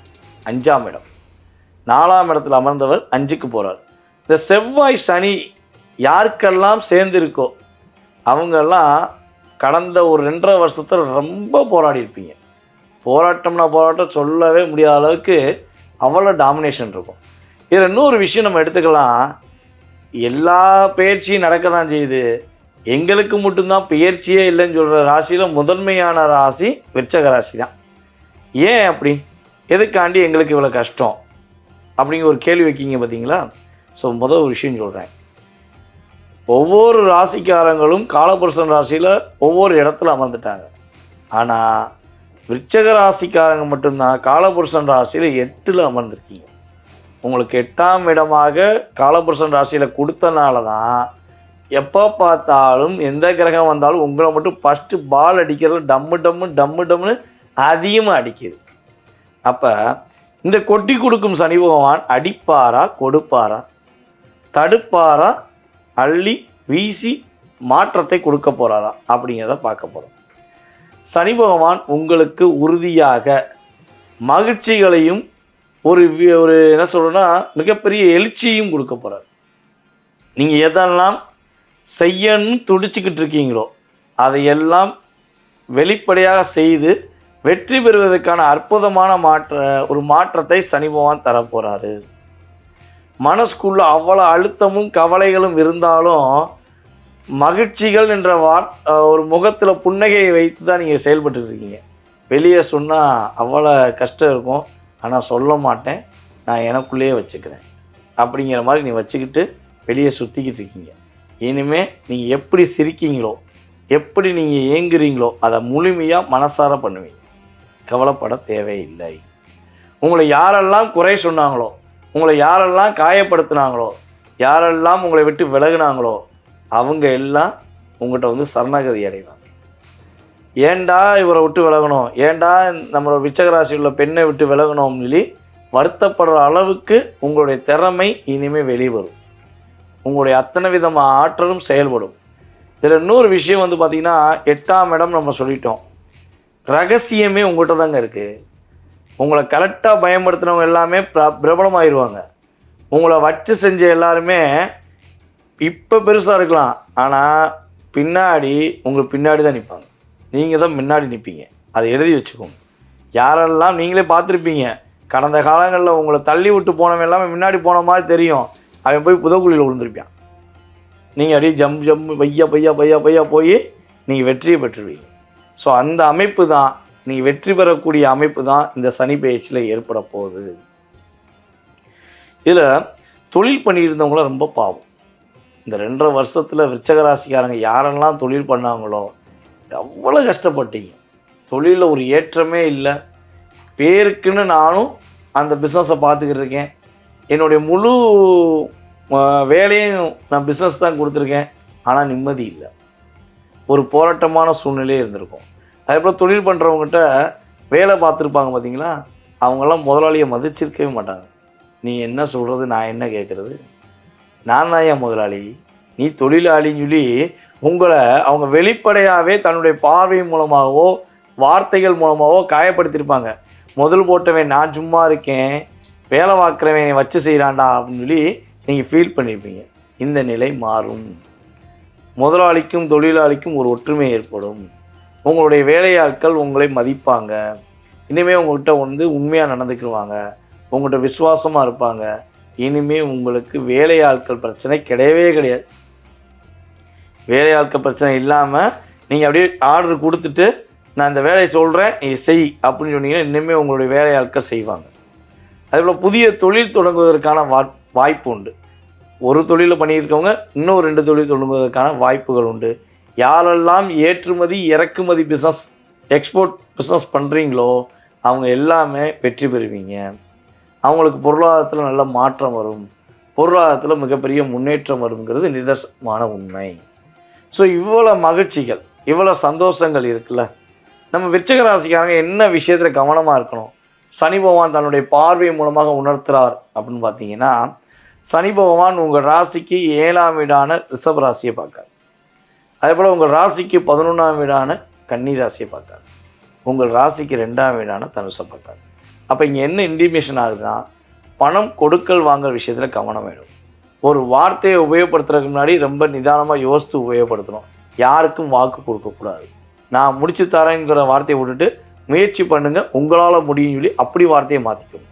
5ஆம் இடம். 4ஆம் இடத்துல அமர்ந்தவர் 5க்கு போகிறார். இந்த செவ்வாய் சனி யாருக்கெல்லாம் சேர்ந்துருக்கோ அவங்கெல்லாம் கடந்த ஒரு 2.5 வருஷத்தில் ரொம்ப போராடி இருப்பீங்க. போராட்டம் சொல்லவே முடியாத அளவுக்கு அவ்வளோ டாமினேஷன் இருக்கும். இதில் இன்னொரு விஷயம் நம்ம எடுத்துக்கலாம். எல்லா பயிற்சியும் நடக்க தான் செய்யுது, எங்களுக்கு மட்டும்தான் பயிற்சியே இல்லைன்னு சொல்கிற ராசியில் முதன்மையான ராசி விருச்சிக ராசி தான். ஏன் அப்படி, எதுக்காண்டி எங்களுக்கு இவ்வளோ கஷ்டம் அப்படிங்கிற ஒரு கேள்வி வைக்கிங்க பார்த்தீங்களா? ஸோ முதல் ஒரு விஷயம் சொல்கிறேன். ஒவ்வொரு ராசிக்காரங்களும் காலபுருஷன் ராசியில் ஒவ்வொரு இடத்துல அமர்ந்துட்டாங்க. ஆனால் விருச்சிக ராசிக்காரங்க மட்டும்தான் காலபுருஷன் ராசியில் 8ல் அமர்ந்திருக்கீங்க. உங்களுக்கு 8ஆம் இடமாக காலபுருஷன் ராசியில் கொடுத்தனால தான் எப்போ பார்த்தாலும் எந்த கிரகம் வந்தாலும் உங்களை மட்டும் ஃபஸ்ட்டு பால் அடிக்கிறது டம்மு அதிகமாக அடிக்குது. அப்போ இந்த கொட்டி கொடுக்கும் சனி பகவான் அடிப்பாரா, கொடுப்பாரா, தடுப்பாரா, அள்ளி வீசி மாற்றத்தை கொடுக்க போகிறாரா அப்படிங்கிறத பார்க்க போகிறோம். சனி பகவான் உங்களுக்கு உறுதியாக மகிழ்ச்சிகளையும் ஒரு என்ன சொல்கிறேன்னா மிகப்பெரிய எழுச்சியும் கொடுக்க போகிறார். நீங்கள் எதெல்லாம் செய்யணும்னு துடிச்சிக்கிட்டு இருக்கீங்களோ அதையெல்லாம் வெளிப்படையாக செய்து வெற்றி பெறுவதற்கான அற்புதமான மாற்றத்தை சனி பகவான் தரப்போகிறாரு. மனசுக்குள்ள அவ்வளோ அழுத்தமும் கவலைகளும் இருந்தாலும் மகிழ்ச்சிகள் என்ற ஒரு முகத்தில் புன்னகையை வைத்து தான் நீங்கள் செயல்பட்டு இருக்கீங்க. வெளியே சொன்னால் அவ்வளோ கஷ்டம் இருக்கும், ஆனால் சொல்ல மாட்டேன், நான் எனக்குள்ளேயே வச்சுக்கிறேன் அப்படிங்கிற மாதிரி நீ வச்சுக்கிட்டு வெளியே சுற்றிக்கிட்டு இருக்கீங்க. இனிமேல் நீங்கள் எப்படி சிரிக்கீங்களோ, எப்படி நீங்கள் ஏங்குறீங்களோ அதை முழுமையாக மனசார பண்ணுவீங்க. கவலைப்பட தேவையில்லை. உங்களை யாரெல்லாம் குறை சொன்னாங்களோ, உங்களை யாரெல்லாம் காயப்படுத்தினாங்களோ, யாரெல்லாம் உங்களை விட்டு விலகுனாங்களோ அவங்க எல்லாம் உங்கள்கிட்ட சரணாகதி அடைவாங்க. ஏண்டா இவரை விட்டு விலகணும், ஏண்டா நம்மளோட விருச்சிக ராசி உள்ள பெண்ணை விட்டு விலகணும்னு சொல்லி வருத்தப்படுற அளவுக்கு உங்களுடைய திறமை இனிமேல் வெளிவரும். உங்களுடைய அத்தனை விதமான ஆற்றலும் செயல்படும். இதில் இன்னொரு விஷயம் பார்த்திங்கன்னா 8ஆம் இடம் நம்ம சொல்லிட்டோம். ரகசியமே உங்கள்கிட்ட தாங்க இருக்குது. உங்களை கரெக்டாக பயன்படுத்தினவங்க எல்லாமே பிரபலமாகிடுவாங்க. உங்களை வச்சு செஞ்ச எல்லாருமே இப்போ பெருசாக இருக்கலாம், ஆனால் பின்னாடி உங்களுக்கு பின்னாடி தான் நிற்பாங்க. நீங்கள் தான் முன்னாடி நிற்பீங்க. அதை எழுதி வச்சுக்கோங்க. யாரெல்லாம் நீங்களே பார்த்துருப்பீங்க, கடந்த காலங்களில் உங்களை தள்ளி விட்டு போனவன் எல்லாமே முன்னாடி போன மாதிரி தெரியும், அவன் போய் புதக்குழியில் விழுந்திருப்பான். நீங்கள் அப்படியே ஜம் பையா போய் நீங்கள் வெற்றியை பெற்றுருவீங்க. ஸோ அந்த அமைப்பு தான், நீங்கள் வெற்றி பெறக்கூடிய அமைப்பு தான் இந்த சனி பயிற்சியில் ஏற்பட போகுது. இதில் தொழில் பண்ணியிருந்தவங்களும் ரொம்ப பாவம். இந்த 2.5 வருஷத்தில் விருச்சிக ராசிக்காரங்க யாரெல்லாம் தொழில் பண்ணாங்களோ எவ்வளோ கஷ்டப்பட்டீங்க. தொழிலில் ஒரு ஏற்றமே இல்லை. பேருக்குன்னு நானும் அந்த பிஸ்னஸை பார்த்துக்கிட்டு இருக்கேன். என்னுடைய முழு வேலையும் நான் பிஸ்னஸ் தான் கொடுத்துருக்கேன், ஆனால் நிம்மதி இல்லை. ஒரு போராட்டமான சூழ்நிலையே இருந்திருக்கும். அதேபோல் தொழில் பண்ணுறவங்ககிட்ட வேலை பார்த்துருப்பாங்க பார்த்தீங்களா, அவங்கெல்லாம் முதலாளியை மதிச்சிருக்கவே மாட்டாங்க. நீ என்ன சொல்கிறது, நான் என்ன கேட்குறது, நான் தான் ஏன் முதலாளி, நீ தொழிலாளின்னு சொல்லி உங்களை அவங்க வெளிப்படையாகவே தன்னுடைய பார்வை மூலமாகவோ வார்த்தைகள் மூலமாகவோ காயப்படுத்தியிருப்பாங்க. முதல் போட்டவன் நான் சும்மா இருக்கேன், வேலை பார்க்குறவன் வச்சு செய்கிறான்டா அப்படின்னு சொல்லி நீங்கள் ஃபீல் பண்ணியிருப்பீங்க. இந்த நிலை மாறும். முதலாளிக்கும் தொழிலாளிக்கும் ஒரு ஒற்றுமை ஏற்படும். உங்களுடைய வேலையாட்கள் உங்களை மதிப்பாங்க. இனிமேல் உங்கள்கிட்ட உண்மையாக நடந்துக்குவாங்க, உங்கள்கிட்ட விசுவாசமாக இருப்பாங்க. இனிமேல் உங்களுக்கு வேலையாட்கள் பிரச்சனை கிடையவே கிடையாது. வேலையாட்கள் பிரச்சனை இல்லாமல் நீங்கள் அப்படியே ஆர்டர் கொடுத்துட்டு நான் இந்த வேலையை சொல்கிறேன் நீ செய் அப்படின்னு சொன்னீங்கன்னா இன்னுமே உங்களுடைய வேலையாட்கள் செய்வாங்க. அதேபோல் புதிய தொழில் தொடங்குவதற்கான வாய்ப்பு உண்டு. ஒரு தொழிலில் பண்ணியிருக்கவங்க இன்னும் 2 தொழில் தொடங்குவதற்கான வாய்ப்புகள் உண்டு. யாரெல்லாம் ஏற்றுமதி இறக்குமதி பிஸ்னஸ் எக்ஸ்போர்ட் பிஸ்னஸ் பண்ணுறீங்களோ அவங்க எல்லாமே வெற்றி பெறுவீங்க. அவங்களுக்கு பொருளாதாரத்தில் நல்ல மாற்றம் வரும், பொருளாதாரத்தில் மிகப்பெரிய முன்னேற்றம் வருங்கிறது நிதர்சனமான உண்மை. ஸோ இவ்வளோ மகிழ்ச்சிகள் இவ்வளோ சந்தோஷங்கள் இருக்குல்ல. நம்ம விருச்சிக ராசிக்காரங்க என்ன விஷயத்தில் கவனமாக இருக்கணும்? சனி பகவான் தன்னுடைய பார்வை மூலமாக உணர்த்துறார் அப்படின்னு பார்த்தீங்கன்னா, சனி பகவான் உங்கள் ராசிக்கு 7ஆம் வீடான ரிஷப ராசியை பார்க்கார். அதேபோல் உங்கள் ராசிக்கு 11ஆம் வீடான கன்னி ராசியை பார்க்கார். உங்கள் ராசிக்கு 2ஆம் வீடான தனுசை பார்க்கார். அப்போ இங்கே என்ன இன்டிமேஷன் ஆகுதுன்னா, பணம் கொடுக்கல் வாங்கல் விஷயத்தில் கவனம் வேணும். ஒரு வார்த்தையை உபயோகப்படுத்துறதுக்கு முன்னாடி ரொம்ப நிதானமாக யோசித்து உபயோகப்படுத்தணும். யாருக்கும் வாக்கு கொடுக்கக்கூடாது. நான் முடிச்சு தரேங்கிற வார்த்தையை விட்டுட்டு முயற்சி பண்ணுங்கள், உங்களால் முடியும்னு சொல்லி அப்படி வார்த்தையை மாற்றிக்கணும்.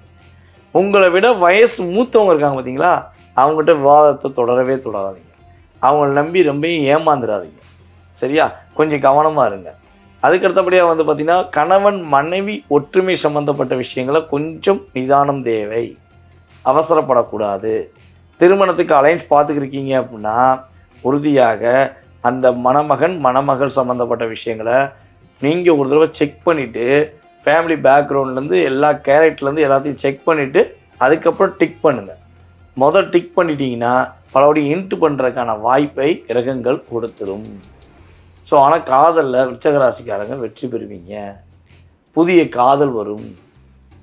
உங்களை விட வயசு மூத்தவங்க இருக்காங்க பார்த்தீங்களா, அவங்ககிட்ட விவாதத்தை தொடராதீங்க. அவங்கள நம்பி ரொம்ப ஏமாந்துடாதீங்க. சரியா? கொஞ்சம் கவனமாக இருங்க. அதுக்கடுத்தபடியாக பார்த்திங்கன்னா, கணவன் மனைவி ஒற்றுமை சம்மந்தப்பட்ட விஷயங்களை கொஞ்சம் நிதானம் தேவை. அவசரப்படக்கூடாது. திருமணத்துக்கு அலைன்ஸ் பார்த்துக்கிருக்கீங்க அப்படின்னா உறுதியாக அந்த மணமகள் சம்மந்தப்பட்ட விஷயங்களை நீங்கள் ஒரு தடவை செக் பண்ணிவிட்டு, ஃபேமிலி பேக்ரவுண்ட்லேருந்து எல்லா கேரக்டர்லேருந்து எல்லாத்தையும் செக் பண்ணிவிட்டு அதுக்கப்புறம் டிக் பண்ணுங்கள். முதல் டிக் பண்ணிட்டீங்கன்னா பலபடி இன்ட்டு பண்ணுறதுக்கான வாய்ப்பை கிரகங்கள் கொடுத்துரும். ஸோ ஆனால் காதலில் விருச்சிக ராசிக்காரங்க வெற்றி பெறுவீங்க. புதிய காதல் வரும்,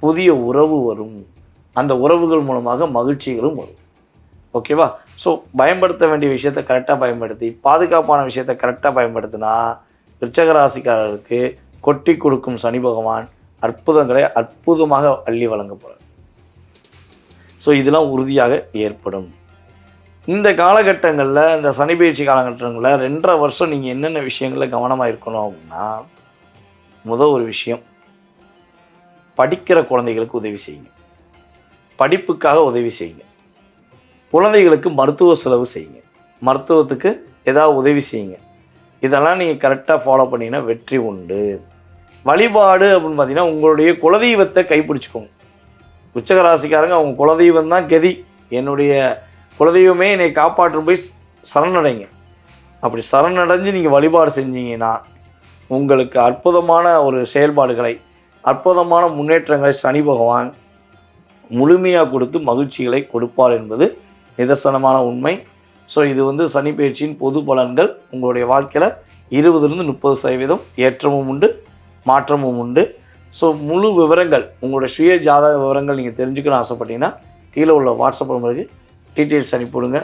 புதிய உறவு வரும், அந்த உறவுகள் மூலமாக மகிழ்ச்சிகளும் வரும். ஓகேவா? ஸோ பயன்படுத்த வேண்டிய விஷயத்தை கரெக்டாக பயன்படுத்தி, பாதுகாப்பான விஷயத்தை கரெக்டாக பயன்படுத்தினா விருச்சிக ராசிக்காரருக்கு கொட்டி கொடுக்கும் சனி பகவான் அற்புதங்களை அற்புதமாக அள்ளி வழங்க போகிறார். ஸோ இதெல்லாம் உறுதியாக ஏற்படும். இந்த காலகட்டங்களில், இந்த சனி பயிற்சி காலகட்டங்களில் 2.5 வருஷம் நீங்கள் என்னென்ன விஷயங்களில் கவனமாக இருக்கணும் அப்படின்னா, ஒரு விஷயம், படிக்கிற குழந்தைகளுக்கு உதவி செய்யுங்க. படிப்புக்காக உதவி செய்யுங்க. குழந்தைகளுக்கு மருத்துவ செலவு செய்யுங்க. மருத்துவத்துக்கு ஏதாவது உதவி செய்யுங்க. இதெல்லாம் நீங்கள் கரெக்டாக ஃபாலோ பண்ணிங்கன்னா வெற்றி உண்டு. வழிபாடு அப்படின்னு பார்த்தீங்கன்னா, உங்களுடைய குலதெய்வத்தை கைப்பிடிச்சிக்கோங்க. விருச்சிக ராசிக்காரங்க அவங்க குலதெய்வம் தான் கதி, என்னுடைய குலதெய்வமே என்னை காப்பாற்றும் போய் சரணடைங்க. அப்படி சரணடைஞ்சு நீங்கள் வழிபாடு செஞ்சீங்கன்னா உங்களுக்கு அற்புதமான ஒரு செயல்பாடுகளை, அற்புதமான முன்னேற்றங்களை சனி பகவான் முழுமையாக கொடுத்து மகிழ்ச்சிகளை கொடுப்பார் என்பது நிதர்சனமான உண்மை. ஸோ இது சனி பயிற்சியின் பொது பலன்கள். உங்களுடைய வாழ்க்கையில் 20-30% ஏற்றமும் உண்டு, மாற்றமும் உண்டு. ஸோ முழு விவரங்கள், உங்களுடைய சுய ஜாதக விவரங்கள் நீங்கள் தெரிஞ்சுக்கணும்னு ஆசைப்பட்டீங்கன்னா கீழே உள்ள வாட்ஸ்அப் நம்பருக்கு டீட்டெயில்ஸ் அனுப்பிவிடுங்க.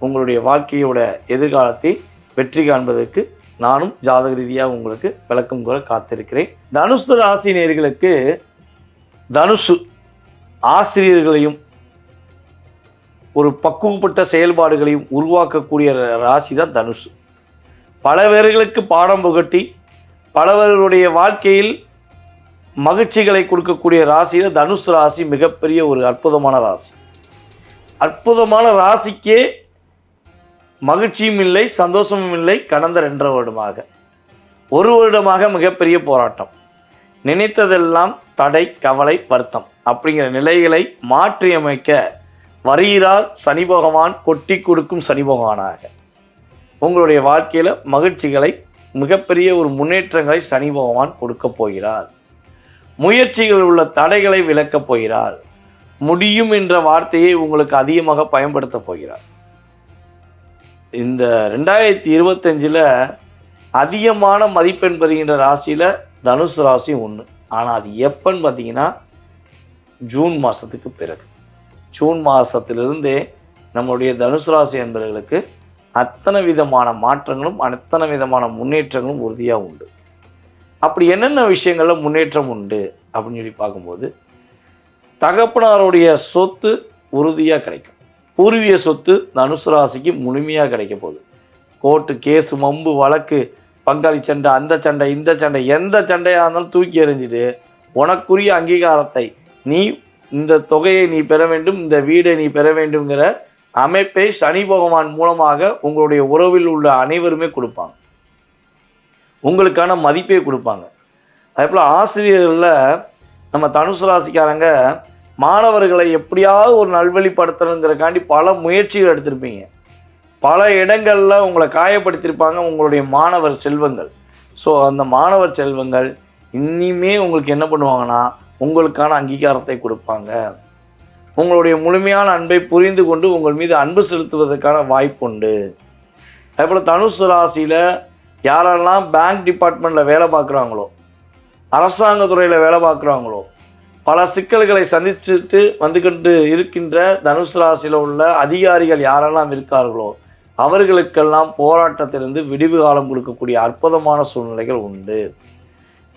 உங்களுடைய வாழ்க்கையோட எதிர்காலத்தை வெற்றி காண்பதற்கு நானும் ஜாதக ரீதியாக உங்களுக்கு விளக்கம் கூற காத்திருக்கிறேன். தனுசு ராசி நேயர்களுக்கு தனுசு ஆசிரியர்களையும் ஒரு பக்குவப்பட்ட செயல்பாடுகளையும் உருவாக்கக்கூடிய ராசி தான் தனுசு. பல பேர்களுக்கு பாடம் புகட்டி பலவர்களுடைய வாழ்க்கையில் மகிழ்ச்சிகளை கொடுக்கக்கூடிய ராசியில் தனுசு ராசி மிகப்பெரிய ஒரு அற்புதமான ராசி. அற்புதமான ராசிக்கே மகிழ்ச்சியும் இல்லை, சந்தோஷமும் இல்லை. கடந்த 2.5 வருடமாக, 1 வருடமாக மிகப்பெரிய போராட்டம். நினைத்ததெல்லாம் தடை, கவலை, வருத்தம் அப்படிங்கிற நிலைகளை மாற்றியமைக்க வருகிறார் சனி பகவான். கொட்டி கொடுக்கும் சனி பகவானாக உங்களுடைய வாழ்க்கையில் மகிழ்ச்சிகளை, மிகப்பெரிய ஒரு முன்னேற்றங்களை சனி பகவான் கொடுக்க போகிறார். முயற்சிகளில் உள்ள தடைகளை விலக்கப் போகிறார். முடியும் என்ற வார்த்தையை உங்களுக்கு அதிகமாக பயன்படுத்த போகிறார். இந்த 2025 அதிகமான மதிப்பெண் பெறுகின்ற ராசியில் தனுசு ராசி ஒன்று. ஆனால் அது எப்பன்னு பார்த்தீங்கன்னா ஜூன் மாதத்துக்கு பிறகு. ஜூன் மாதத்திலிருந்தே நம்மளுடைய தனுசு ராசி என்பவர்களுக்கு அத்தனை விதமான மாற்றங்களும் அத்தனை விதமான முன்னேற்றங்களும் உறுதியாக உண்டு. அப்படி என்னென்ன விஷயங்களில் முன்னேற்றம் உண்டு அப்படின்னு சொல்லி பார்க்கும்போது, தகப்பனாருடைய சொத்து உறுதியாக கிடைக்கும். பூர்வீக சொத்து தனுசு ராசிக்கு முழுமையாக கிடைக்க போகுது. கோர்ட்டு கேஸு, மம்பு, வழக்கு, பங்காளி சண்டை, அந்த சண்டை, இந்த சண்டை, எந்த சண்டையாக இருந்தாலும் தூக்கி எறிஞ்சிட்டு உனக்குரிய அங்கீகாரத்தை, நீ இந்த தொகையை நீ பெற வேண்டும், இந்த வீடை நீ பெற வேண்டுங்கிற அமைப்பை சனி பகவான் மூலமாக உங்களுடைய உறவில் உள்ள அனைவருமே கொடுப்பாங்க, உங்களுக்கான மதிப்பை கொடுப்பாங்க. அதே போல் ஆசிரியர்களில் நம்ம தனுசு ராசிக்காரங்க மாணவர்களை எப்படியாவது ஒரு நல்வழிப்படுத்தணுங்கிறக்காண்டி பல முயற்சிகள் எடுத்திருப்பீங்க, பல இடங்களில் உங்களை காயப்படுத்தியிருப்பாங்க உங்களுடைய மாணவர் செல்வங்கள். ஸோ அந்த மாணவர் செல்வங்கள் இனிமே உங்களுக்கு என்ன பண்ணுவாங்கன்னா உங்களுக்கான அங்கீகாரத்தை கொடுப்பாங்க, உங்களுடைய முழுமையான அன்பை புரிந்து கொண்டு உங்கள் மீது அன்பு செலுத்துவதற்கான வாய்ப்பு உண்டு. அதேபோல் தனுசு ராசியில் யாரெல்லாம் பேங்க் டிபார்ட்மெண்ட்டில் வேலை பார்க்குறாங்களோ, அரசாங்க துறையில் வேலை பார்க்குறாங்களோ, பல சிக்கல்களை சந்திச்சுட்டு வந்துக்கிட்டு இருக்கின்ற தனுசு ராசியில் உள்ள அதிகாரிகள் யாரெல்லாம் இருக்கார்களோ அவர்களுக்கெல்லாம் போராட்டத்திலிருந்து விடிவு காலம் கொடுக்கக்கூடிய அற்புதமான சூழ்நிலைகள் உண்டு.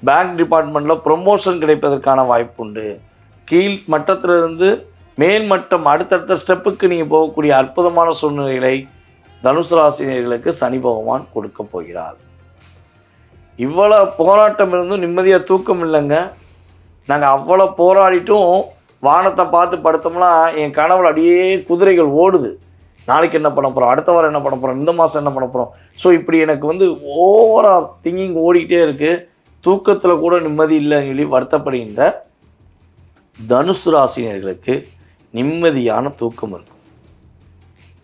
பேங்க் டிபார்ட்மெண்ட்டில் ப்ரொமோஷன் கிடைப்பதற்கான வாய்ப்பு உண்டு. கீழ் மட்டத்திலிருந்து மேல் மட்டம் அடுத்தடுத்த ஸ்டெப்புக்கு நீங்கள் போகக்கூடிய அற்புதமான சூழ்நிலைகளை தனுசு ராசினியர்களுக்கு சனி பகவான் கொடுக்க போகிறார். இவ்வளோ போராட்டம் இருந்தும் நிம்மதியாக தூக்கம் இல்லைங்க. நாங்கள் அவ்வளோ போராடிட்டும் வானத்தை பார்த்து படுத்தோம்னா என் கனவுல அப்படியே குதிரைகள் ஓடுது, நாளைக்கு என்ன பண்ண போகிறோம், அடுத்த வாரம் என்ன பண்ண போகிறோம், இந்த மாதம் என்ன பண்ண போகிறோம். ஸோ இப்படி எனக்கு ஓவராக திங்கிங் ஓடிக்கிட்டே இருக்குது, தூக்கத்தில் கூட நிம்மதி இல்லைன்னு சொல்லி வருத்தப்படுகின்ற தனுசு ராசினியர்களுக்கு நிம்மதியான தூக்கம் இருக்கும்.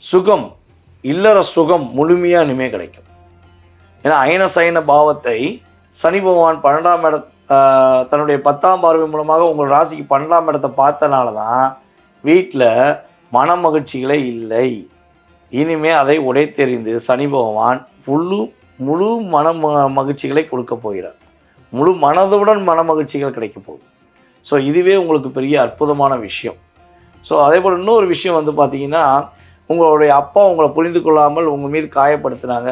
சுகம், இல்லற சுகம் முழுமையாக இனிமே கிடைக்கும். ஏன்னா அயன சயன பாவத்தை சனி பகவான் 12ஆம் இட தன்னுடைய 10ஆம் பார்வை மூலமாக உங்கள் ராசிக்கு 12ஆம் இடத்தை பார்த்தனால தான் வீட்டில் மன மகிழ்ச்சிகளே இல்லை. இனிமே அதை உடைத்தெறிந்து சனி பகவான் முழு மன மகிழ்ச்சிகளை கொடுக்க போகிறார், முழு மனதுடன் மன மகிழ்ச்சிகள் கிடைக்க போகுது. ஸோ இதுவே உங்களுக்கு பெரிய அற்புதமான விஷயம். ஸோ அதே போல் இன்னொரு விஷயம் பார்த்திங்கன்னா, உங்களுடைய அப்பா உங்களை புரிந்து கொள்ளாமல் உங்கள் மீது காயப்படுத்தினாங்க,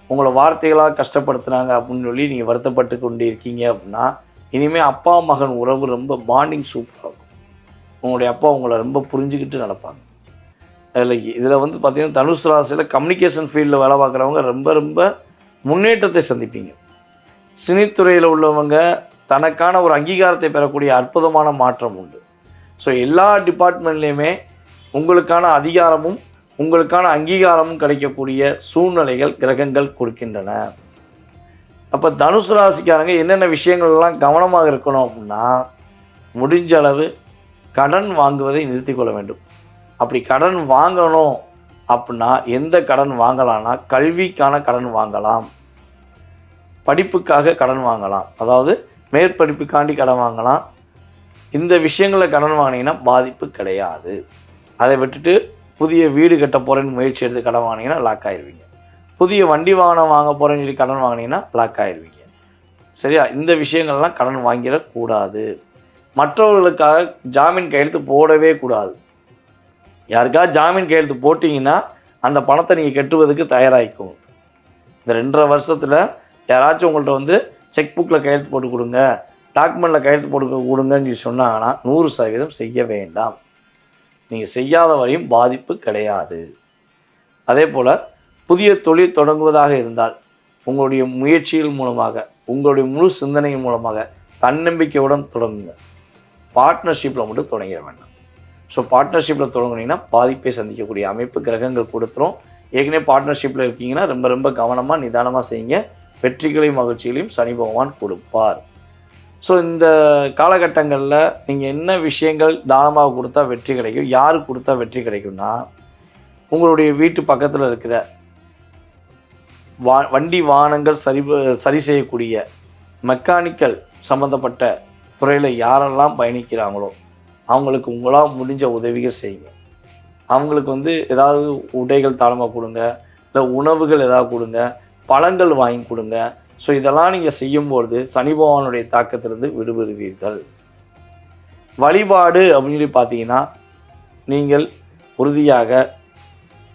உங்களை வார்த்தைகளாக கஷ்டப்படுத்தினாங்க அப்படின்னு சொல்லி நீங்கள் வருத்தப்பட்டு கொண்டு இருக்கீங்க அப்படின்னா, இனிமேல் அப்பா மகன் உறவு ரொம்ப பாண்டிங் சூப்பராக இருக்கும். உங்களுடைய அப்பா உங்களை ரொம்ப புரிஞ்சுக்கிட்டு நடப்பாங்க. இதில் பார்த்திங்கன்னா தனுசு ராசியில் கம்யூனிகேஷன் ஃபீல்டில் வேலை பார்க்குறவங்க ரொம்ப ரொம்ப முன்னேற்றத்தை சந்திப்பீங்க. சினித்துறையில் உள்ளவங்க தனக்கான ஒரு அங்கீகாரத்தை பெறக்கூடிய அற்புதமான மாற்றம் உண்டு. ஸோ எல்லா டிபார்ட்மெண்ட்லேயுமே உங்களுக்கான அதிகாரமும் உங்களுக்கான அங்கீகாரமும் கிடைக்கக்கூடிய சூழ்நிலைகள் கிரகங்கள் கொடுக்கின்றன. அப்போ தனுசு ராசிக்காரங்க என்னென்ன விஷயங்கள்லாம் கவனமாக இருக்கணும் அப்படின்னா, முடிஞ்ச அளவு கடன் வாங்குவதை நிறுத்தி கொள்ள வேண்டும். அப்படி கடன் வாங்கணும் அப்படின்னா எந்த கடன் வாங்கலாம்னா, கல்விக்கான கடன் வாங்கலாம், படிப்புக்காக கடன் வாங்கலாம், அதாவது மேற்படிப்புக்காண்டி கடன் வாங்கலாம். இந்த விஷயங்களில் கடன் வாங்கினீங்கன்னா பாதிப்பு கிடையாது. அதை விட்டுட்டு புதிய வீடு கட்ட போகிறேன்னு முயற்சி எடுத்து கடன் வாங்கினீங்கன்னா லாக் ஆகிடுவீங்க. புதிய வண்டி வாகனம் வாங்க போகிறேன்னு சொல்லி கடன் வாங்கினீங்கன்னா லாக் ஆகிடுவீங்க. சரியா? இந்த விஷயங்கள்லாம் கடன் வாங்கிடக்கூடாது. மற்றவர்களுக்காக ஜாமீன் கையெழுத்து போடவே கூடாது. யாருக்காவது ஜாமீன் கையெழுத்து போட்டிங்கன்னா அந்த பணத்தை நீங்கள் கட்டுவதுக்கு தயாராகிக்கும். இந்த 2.5 வருஷத்தில் யாராச்சும் உங்கள்கிட்ட செக் புக்கில் கையெழுத்து போட்டு கொடுங்க, டாக்குமெண்ட்டில் கையெழுத்து போட்டு கொடுங்கன்னு சொல்லி சொன்னாங்கன்னா 100% செய்ய வேண்டாம். நீங்கள் செய்யாத வரையும் பாதிப்பு கிடையாது. அதே போல் புதிய தொழில் தொடங்குவதாக இருந்தால் உங்களுடைய முயற்சிகள் மூலமாக, உங்களுடைய முழு சிந்தனையின் மூலமாக தன்னம்பிக்கையுடன் தொடங்குங்க. பார்ட்னர்ஷிப்பில் மட்டும் தொடங்கிட வேண்டாம். ஸோ பார்ட்னர்ஷிப்பில் தொடங்குனீங்கன்னா பாதிப்பை சந்திக்கக்கூடிய அமைப்பு கிரகங்கள் கொடுத்துரும். ஏற்கனவே பார்ட்னர்ஷிப்பில் இருக்கீங்கன்னா ரொம்ப ரொம்ப கவனமாக நிதானமாக செய்யுங்க. வெற்றிகளையும் மகிழ்ச்சிகளையும் சனி பகவான் கொடுப்பார். ஸோ இந்த காலகட்டங்களில் நீங்கள் என்ன விஷயங்கள் தானமாக கொடுத்தா வெற்றி கிடைக்கும், யாருக்கு கொடுத்தா வெற்றி கிடைக்கும்னா, உங்களுடைய வீட்டு பக்கத்தில் இருக்கிற வண்டி வாகனங்கள் சரி செய்யக்கூடிய மெக்கானிக்கல் சம்மந்தப்பட்ட துறையில் யாரெல்லாம் பயணிக்கிறாங்களோ அவங்களுக்கு உங்களால் முடிஞ்ச உதவிகள் செய்யுங்க. அவங்களுக்கு ஏதாவது உடைகள் தானமாக கொடுங்க, இல்லை உணவுகள் ஏதாவது கொடுங்க, பழங்கள் வாங்கி கொடுங்க. ஸோ இதெல்லாம் நீங்கள் செய்யும்பொழுது சனி பகவானுடைய தாக்கத்திலிருந்து விடுபடுவீர்கள். வழிபாடு அப்படின்னு சொல்லி பார்த்தீங்கன்னா, நீங்கள் உறுதியாக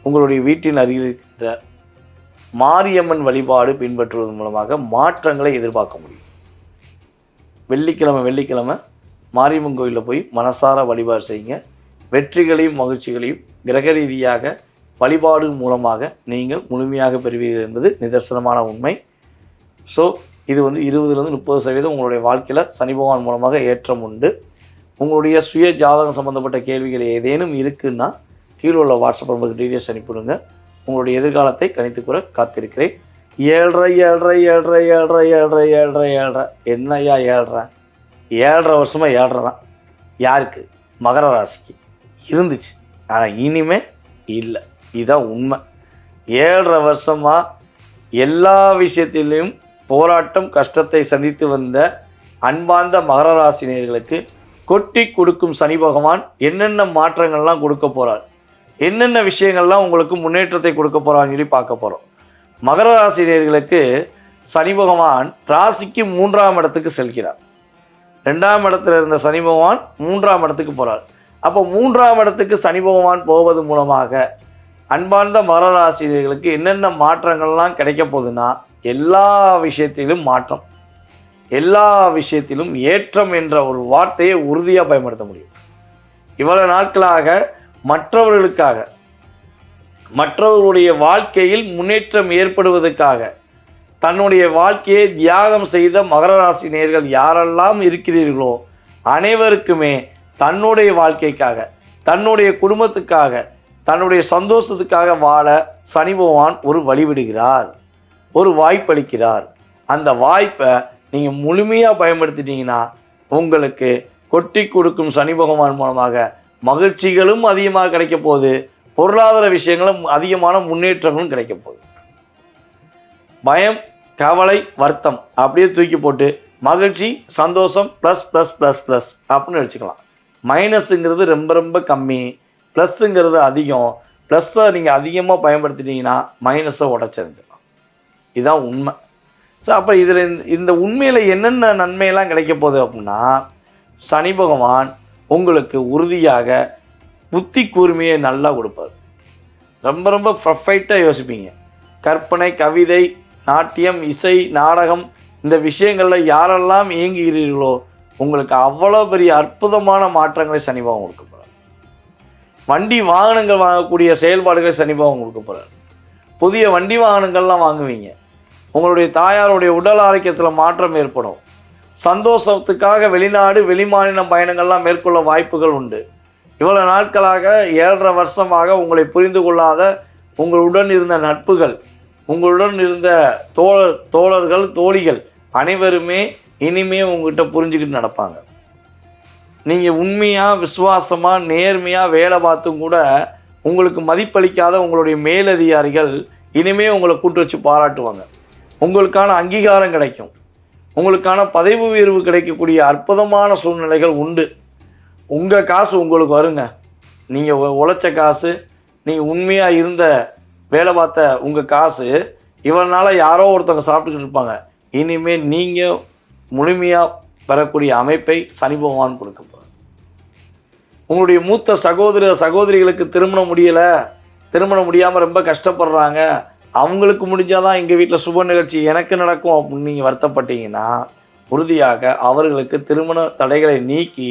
உங்களுடைய வீட்டின் அருகில் இருக்கின்ற மாரியம்மன் வழிபாடு பின்பற்றுவதன் மூலமாக மாற்றங்களை எதிர்பார்க்க முடியும். வெள்ளிக்கிழமை மாரியம்மன் கோயிலில் போய் மனசார வழிபாடு செய்யுங்க. வெற்றிகளையும் மகிழ்ச்சிகளையும் கிரக ரீதியாக வழிபாடு மூலமாக நீங்கள் முழுமையாக பெறுவீர்கள் என்பது நிதர்சனமான உண்மை. ஸோ இது 20-30% உங்களுடைய வாழ்க்கையில் சனி பகவான் மூலமாக ஏற்றம் உண்டு. உங்களுடைய சுய ஜாதகம் சம்பந்தப்பட்ட கேள்விகள் ஏதேனும் இருக்குன்னா கீழே உள்ள வாட்ஸ்அப் நம்பருக்கு டீட்டெயில்ஸ் அனுப்பிவிடுங்க. உங்களுடைய எதிர்காலத்தை கணித்துக்கூற காத்திருக்கிறேன். 7.5 என்னையா 7.5 வருஷமாக 7.5 தான். யாருக்கு? மகர ராசிக்கு இருந்துச்சு. ஆனால் இனிமே இல்லை. இதுதான் உண்மை. 7.5 வருஷமாக எல்லா விஷயத்திலையும் போராட்டம் கஷ்டத்தை சந்தித்து வந்த அன்பார்ந்த மகர ராசினியர்களுக்கு கொட்டி கொடுக்கும் சனி பகவான் என்னென்ன மாற்றங்கள்லாம் கொடுக்க போகிறார், என்னென்ன விஷயங்கள்லாம் உங்களுக்கு முன்னேற்றத்தை கொடுக்க போகிறான்னு சொல்லி பார்க்க போகிறோம். மகர ராசினியர்களுக்கு சனி பகவான் ராசிக்கு 3ஆம் இடத்துக்கு செல்கிறார். 2ஆம் இடத்துல இருந்த சனி பகவான் 3ஆம் இடத்துக்கு போகிறார். அப்போ 3ஆம் இடத்துக்கு சனி பகவான் போவது மூலமாக அன்பார்ந்த மகர ராசினியர்களுக்கு என்னென்ன மாற்றங்கள்லாம் கிடைக்க போகுதுன்னா, எல்லா விஷயத்திலும் மாற்றம், எல்லா விஷயத்திலும் ஏற்றம் என்ற ஒரு வார்த்தையை உறுதியாக பயன்படுத்த முடியும். இவ்வளவு நாட்களாக மற்றவர்களுக்காக, மற்றவர்களுடைய வாழ்க்கையில் முன்னேற்றம் ஏற்படுவதற்காக தன்னுடைய வாழ்க்கையை தியாகம் செய்த மகர ராசி நேயர்கள் யாரெல்லாம் இருக்கிறீர்களோ அனைவருக்குமே தன்னுடைய வாழ்க்கைக்காக, தன்னுடைய குடும்பத்துக்காக, தன்னுடைய சந்தோஷத்துக்காக வாழ சனி பகவான் ஒரு வழிவிடுகிறார், ஒரு வாய்ப்பளிக்கிறார். அந்த வாய்ப்பை நீங்கள் முழுமையாக பயன்படுத்திட்டீங்கன்னா உங்களுக்கு கொட்டி கொடுக்கும் சனி பகவான் மூலமாக மகிழ்ச்சிகளும் அதிகமாக கிடைக்க போகுது, பொருளாதார விஷயங்களும் அதிகமான முன்னேற்றங்களும் கிடைக்க போகுது. பயம், கவலை, வருத்தம் அப்படியே தூக்கி போட்டு மகிழ்ச்சி, சந்தோஷம் ப்ளஸ் ப்ளஸ் ப்ளஸ் ப்ளஸ் அப்படின்னு வச்சுக்கலாம். மைனஸுங்கிறது ரொம்ப ரொம்ப கம்மி, ப்ளஸ்ஸுங்கிறது அதிகம். ப்ளஸ்ஸை நீங்கள் அதிகமாக பயன்படுத்திட்டீங்கன்னா மைனஸை உடச்சிருந்துடலாம். இதுதான் உண்மை. ஸோ அப்போ இதில் இந்த உண்மையில் என்னென்ன நன்மையெல்லாம் கிடைக்க போகுது அப்படின்னா, சனி பகவான் உங்களுக்கு உறுதியாக புத்தி கூர்மையை நல்லா கொடுப்பார். ரொம்ப ரொம்ப பர்ஃபெக்டாக யோசிப்பீங்க. கற்பனை, கவிதை, நாட்டியம், இசை, நாடகம் இந்த விஷயங்களில் யாரெல்லாம் இயங்குகிறீர்களோ உங்களுக்கு அவ்வளோ பெரிய அற்புதமான மாற்றங்களை சனி பகவான் கொடுக்க போகிறார். வண்டி வாகனங்கள் வாங்கக்கூடிய செயல்பாடுகளை சனி பகவான் கொடுக்க போகிறார். புதிய வண்டி வாகனங்கள்லாம் வாங்குவீங்க. உங்களுடைய தாயாருடைய உடல் ஆரோக்கியத்தில் மாற்றம் ஏற்படும். சந்தோஷத்துக்காக வெளிநாடு, வெளிமாநிலம் பயணங்கள்லாம் மேற்கொள்ள வாய்ப்புகள் உண்டு. இவ்வளோ நாட்களாக 7.5 வருஷமாக உங்களை புரிந்து கொள்ளாத உங்களுடன் இருந்த நட்புகள், உங்களுடன் இருந்த தோழர்கள், தோழிகள் அனைவருமே இனிமே உங்கள்கிட்ட புரிஞ்சுக்கிட்டு நடப்பாங்க. நீங்கள் உண்மையாக, விசுவாசமாக, நேர்மையாக வேலை பார்த்தும் கூட உங்களுக்கு மதிப்பளிக்காத உங்களுடைய மேலதிகாரிகள் இனிமே உங்களை கூட்டு வச்சு பாராட்டுவாங்க. உங்களுக்கான அங்கீகாரம் கிடைக்கும். உங்களுக்கான பதவி உயர்வு கிடைக்கக்கூடிய அற்புதமான சூழ்நிலைகள் உண்டு. உங்கள் காசு உங்களுக்கு வருங்க. நீங்கள் உழைச்ச காசு, நீங்கள் உண்மையாக இருந்த வேலை பார்த்த உங்கள் காசு இவனால யாரோ ஒருத்தவங்க சாப்பிட்டுக்கிட்டு இருப்பாங்க. இனிமேல் நீங்கள் முழுமையாக பெறக்கூடிய அமைப்பை சனி பகவான் கொடுக்க போகிறார். உங்களுடைய மூத்த சகோதரிகளுக்கு திருமணம் முடியாமல் ரொம்ப கஷ்டப்படுறாங்க, அவங்களுக்கு முடிஞ்சாதான் எங்கள் வீட்டில் சுப நிகழ்ச்சி எனக்கு நடக்கும் அப்படின்னு நீங்கள் வருத்தப்பட்டீங்கன்னா, உறுதியாக அவர்களுக்கு திருமண தடைகளை நீக்கி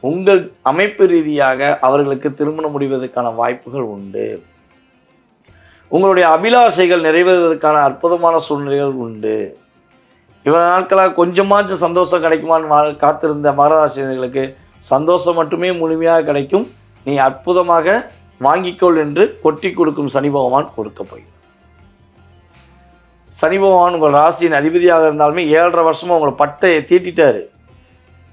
உங்கள் அமைப்பு ரீதியாக அவர்களுக்கு திருமணம் முடிவதற்கான வாய்ப்புகள் உண்டு. உங்களுடைய அபிலாஷைகள் நிறைவேறுவதற்கான அற்புதமான சூழ்நிலைகள் உண்டு. இவ்வளவு நாட்களாக கொஞ்சமாச்சும் சந்தோஷம் கிடைக்குமான்னு காத்திருந்த மகராசிரியர்களுக்கு சந்தோஷம் மட்டுமே முழுமையாக கிடைக்கும். நீ அற்புதமாக வாங்கிக்கொள் என்று கொட்டி கொடுக்கும் சனி பகவான் கொடுக்க போகிறார். சனி பகவான் உங்கள் ராசியின் அதிபதியாக இருந்தாலுமே 7.5 வருஷமாக உங்களை பட்டையை தீட்டிட்டார்.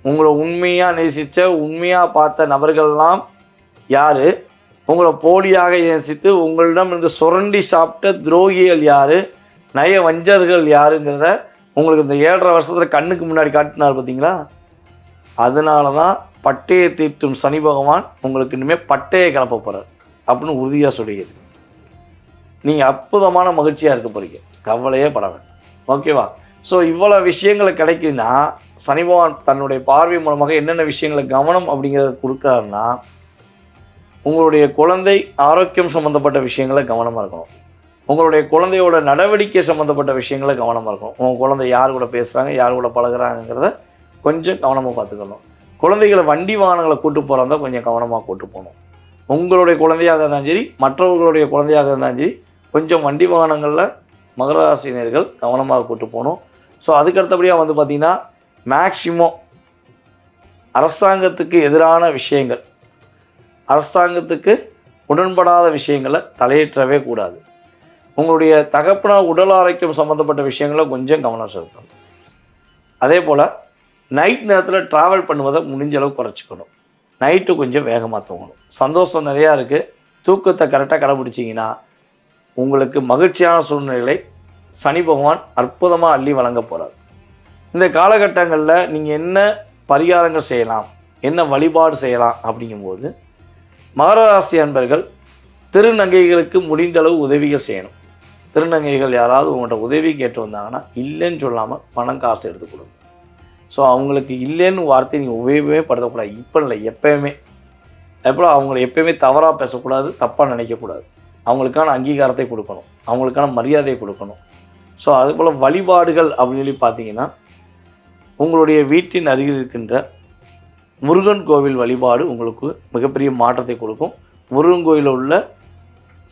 உங்களை உண்மையாக நேசித்த, உண்மையாக பார்த்த நபர்கள்லாம் யார், உங்களை போலியாக நேசித்து உங்களிடம் இருந்து சுரண்டி சாப்பிட்ட துரோகிகள் யார், நய வஞ்சர்கள் யாருங்கிறத உங்களுக்கு இந்த 7.5 வருஷத்தில் கண்ணுக்கு முன்னாடி காட்டினார் பார்த்தீங்களா. அதனால தான் பட்டையை தீட்டும் சனி பகவான் உங்களுக்கு இனிமேல் பட்டையை கிளப்ப போகிறார் அப்படின்னு உறுதியாக சொல்லியது. நீங்கள் அற்புதமான மகிழ்ச்சியாக இருக்க போகிறீங்க, கவலையே பட வேண்டாம். ஓகேவா? ஸோ இவ்வளோ விஷயங்களை கிடைக்குதுன்னா சனி பகவான் தன்னுடைய பார்வை மூலமாக என்னென்ன விஷயங்களை கவனம் அப்படிங்கிறத கொடுக்குறாருன்னா, உங்களுடைய குழந்தை ஆரோக்கியம் சம்மந்தப்பட்ட விஷயங்களை கவனமாக இருக்கணும். உங்களுடைய குழந்தையோட நடவடிக்கை சம்மந்தப்பட்ட விஷயங்களை கவனமாக இருக்கணும். உங்கள் குழந்தை யார் கூட பேசுகிறாங்க, யார் கூட பழகுறாங்கிறத கொஞ்சம் கவனமாக பார்த்துக்கணும். குழந்தைகளை வண்டி வாகனங்களை கூட்டு போகிறதா கொஞ்சம் கவனமாக கூட்டு போகணும். உங்களுடைய குழந்தையாக இருந்தாலும் சரி, மற்றவர்களுடைய குழந்தையாக இருந்தாலும் சரி, கொஞ்சம் வண்டி வாகனங்களில் மகர ராசினியர்கள் கவனமாக கூட்டு போகணும். ஸோ அதுக்கடுத்தபடியாக பார்த்திங்கன்னா மேக்சிமம் அரசாங்கத்துக்கு எதிரான விஷயங்கள், அரசாங்கத்துக்கு உடன்படாத விஷயங்களை தலையேற்றவே கூடாது. உங்களுடைய தகப்பனார் உடல் ஆரோக்கியம் சம்மந்தப்பட்ட விஷயங்களை கொஞ்சம் கவனம் செலுத்தணும். அதே போல் நைட் நேரத்தில் ட்ராவல் பண்ணுவதை முடிஞ்ச அளவுக்கு குறைச்சிக்கணும். நைட்டு கொஞ்சம் வேகமாக தூங்கணும். சந்தோஷம் நிறையா இருக்குது, தூக்கத்தை கரெக்டாக கடைப்பிடிச்சிங்கன்னா உங்களுக்கு மகிழ்ச்சியான சூழ்நிலைகளை சனி பகவான் அற்புதமாக அள்ளி வழங்க போகிறார். இந்த காலகட்டங்களில் நீங்கள் என்ன பரிகாரங்கள் செய்யலாம், என்ன வழிபாடு செய்யலாம் அப்படிங்கும்போது, மகர ராசி அன்பர்கள் திருநங்கைகளுக்கு முடிந்தளவு உதவிகள் செய்யணும். திருநங்கைகள் யாராவது உங்கள்கிட்ட உதவி கேட்டு வந்தாங்கன்னா இல்லைன்னு சொல்லாமல் பணம் காசு எடுத்து கொடுங்க. ஸோ அவங்களுக்கு இல்லைன்னு வார்த்தை நீங்கள் உபயோகமே படுத்தக்கூடாது. இப்போ இல்லை, எப்போயுமே. அதுபோல் அவங்கள எப்போயுமே தவறாக பேசக்கூடாது, தப்பாக நினைக்கக்கூடாது. அவங்களுக்கான அங்கீகாரத்தை கொடுக்கணும், அவங்களுக்கான மரியாதையை கொடுக்கணும். ஸோ அதுபோல் வழிபாடுகள் அப்படின்னு சொல்லி பார்த்தீங்கன்னா, உங்களுடைய வீட்டின் அருகில் இருக்கின்ற முருகன் கோவில் வழிபாடு உங்களுக்கு மிகப்பெரிய மாற்றத்தை கொடுக்கும். முருகன் கோயிலில் உள்ள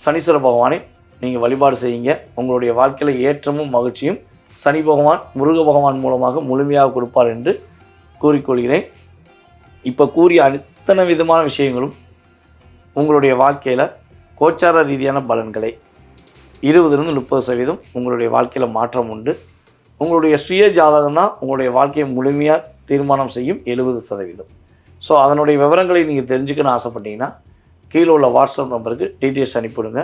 சனீஸ்வர பகவானை நீங்கள் வழிபாடு செய்யுங்க. உங்களுடைய வாழ்க்கையில் ஏற்றமும் மகிழ்ச்சியும் சனி பகவான் முருக பகவான் மூலமாக முழுமையாக கொடுப்பார் என்று கூறிக்கொள்கிறேன். இப்போ கூறிய அத்தனை விதமான விஷயங்களும் உங்களுடைய வாழ்க்கையில் கோச்சார ரீதியான பலன்களை 20-30% உங்களுடைய வாழ்க்கையில் மாற்றம் உண்டு. உங்களுடைய சுய ஜாதகம் தான் உங்களுடைய வாழ்க்கையை முழுமையாக தீர்மானம் செய்யும் 70%. ஸோ அதனுடைய விவரங்களை நீங்கள் தெரிஞ்சுக்கணும்னு ஆசைப்பட்டீங்கன்னா கீழே உள்ள வாட்ஸ்அப் நம்பருக்கு டீட்டெயில்ஸ் அனுப்பிவிடுங்க.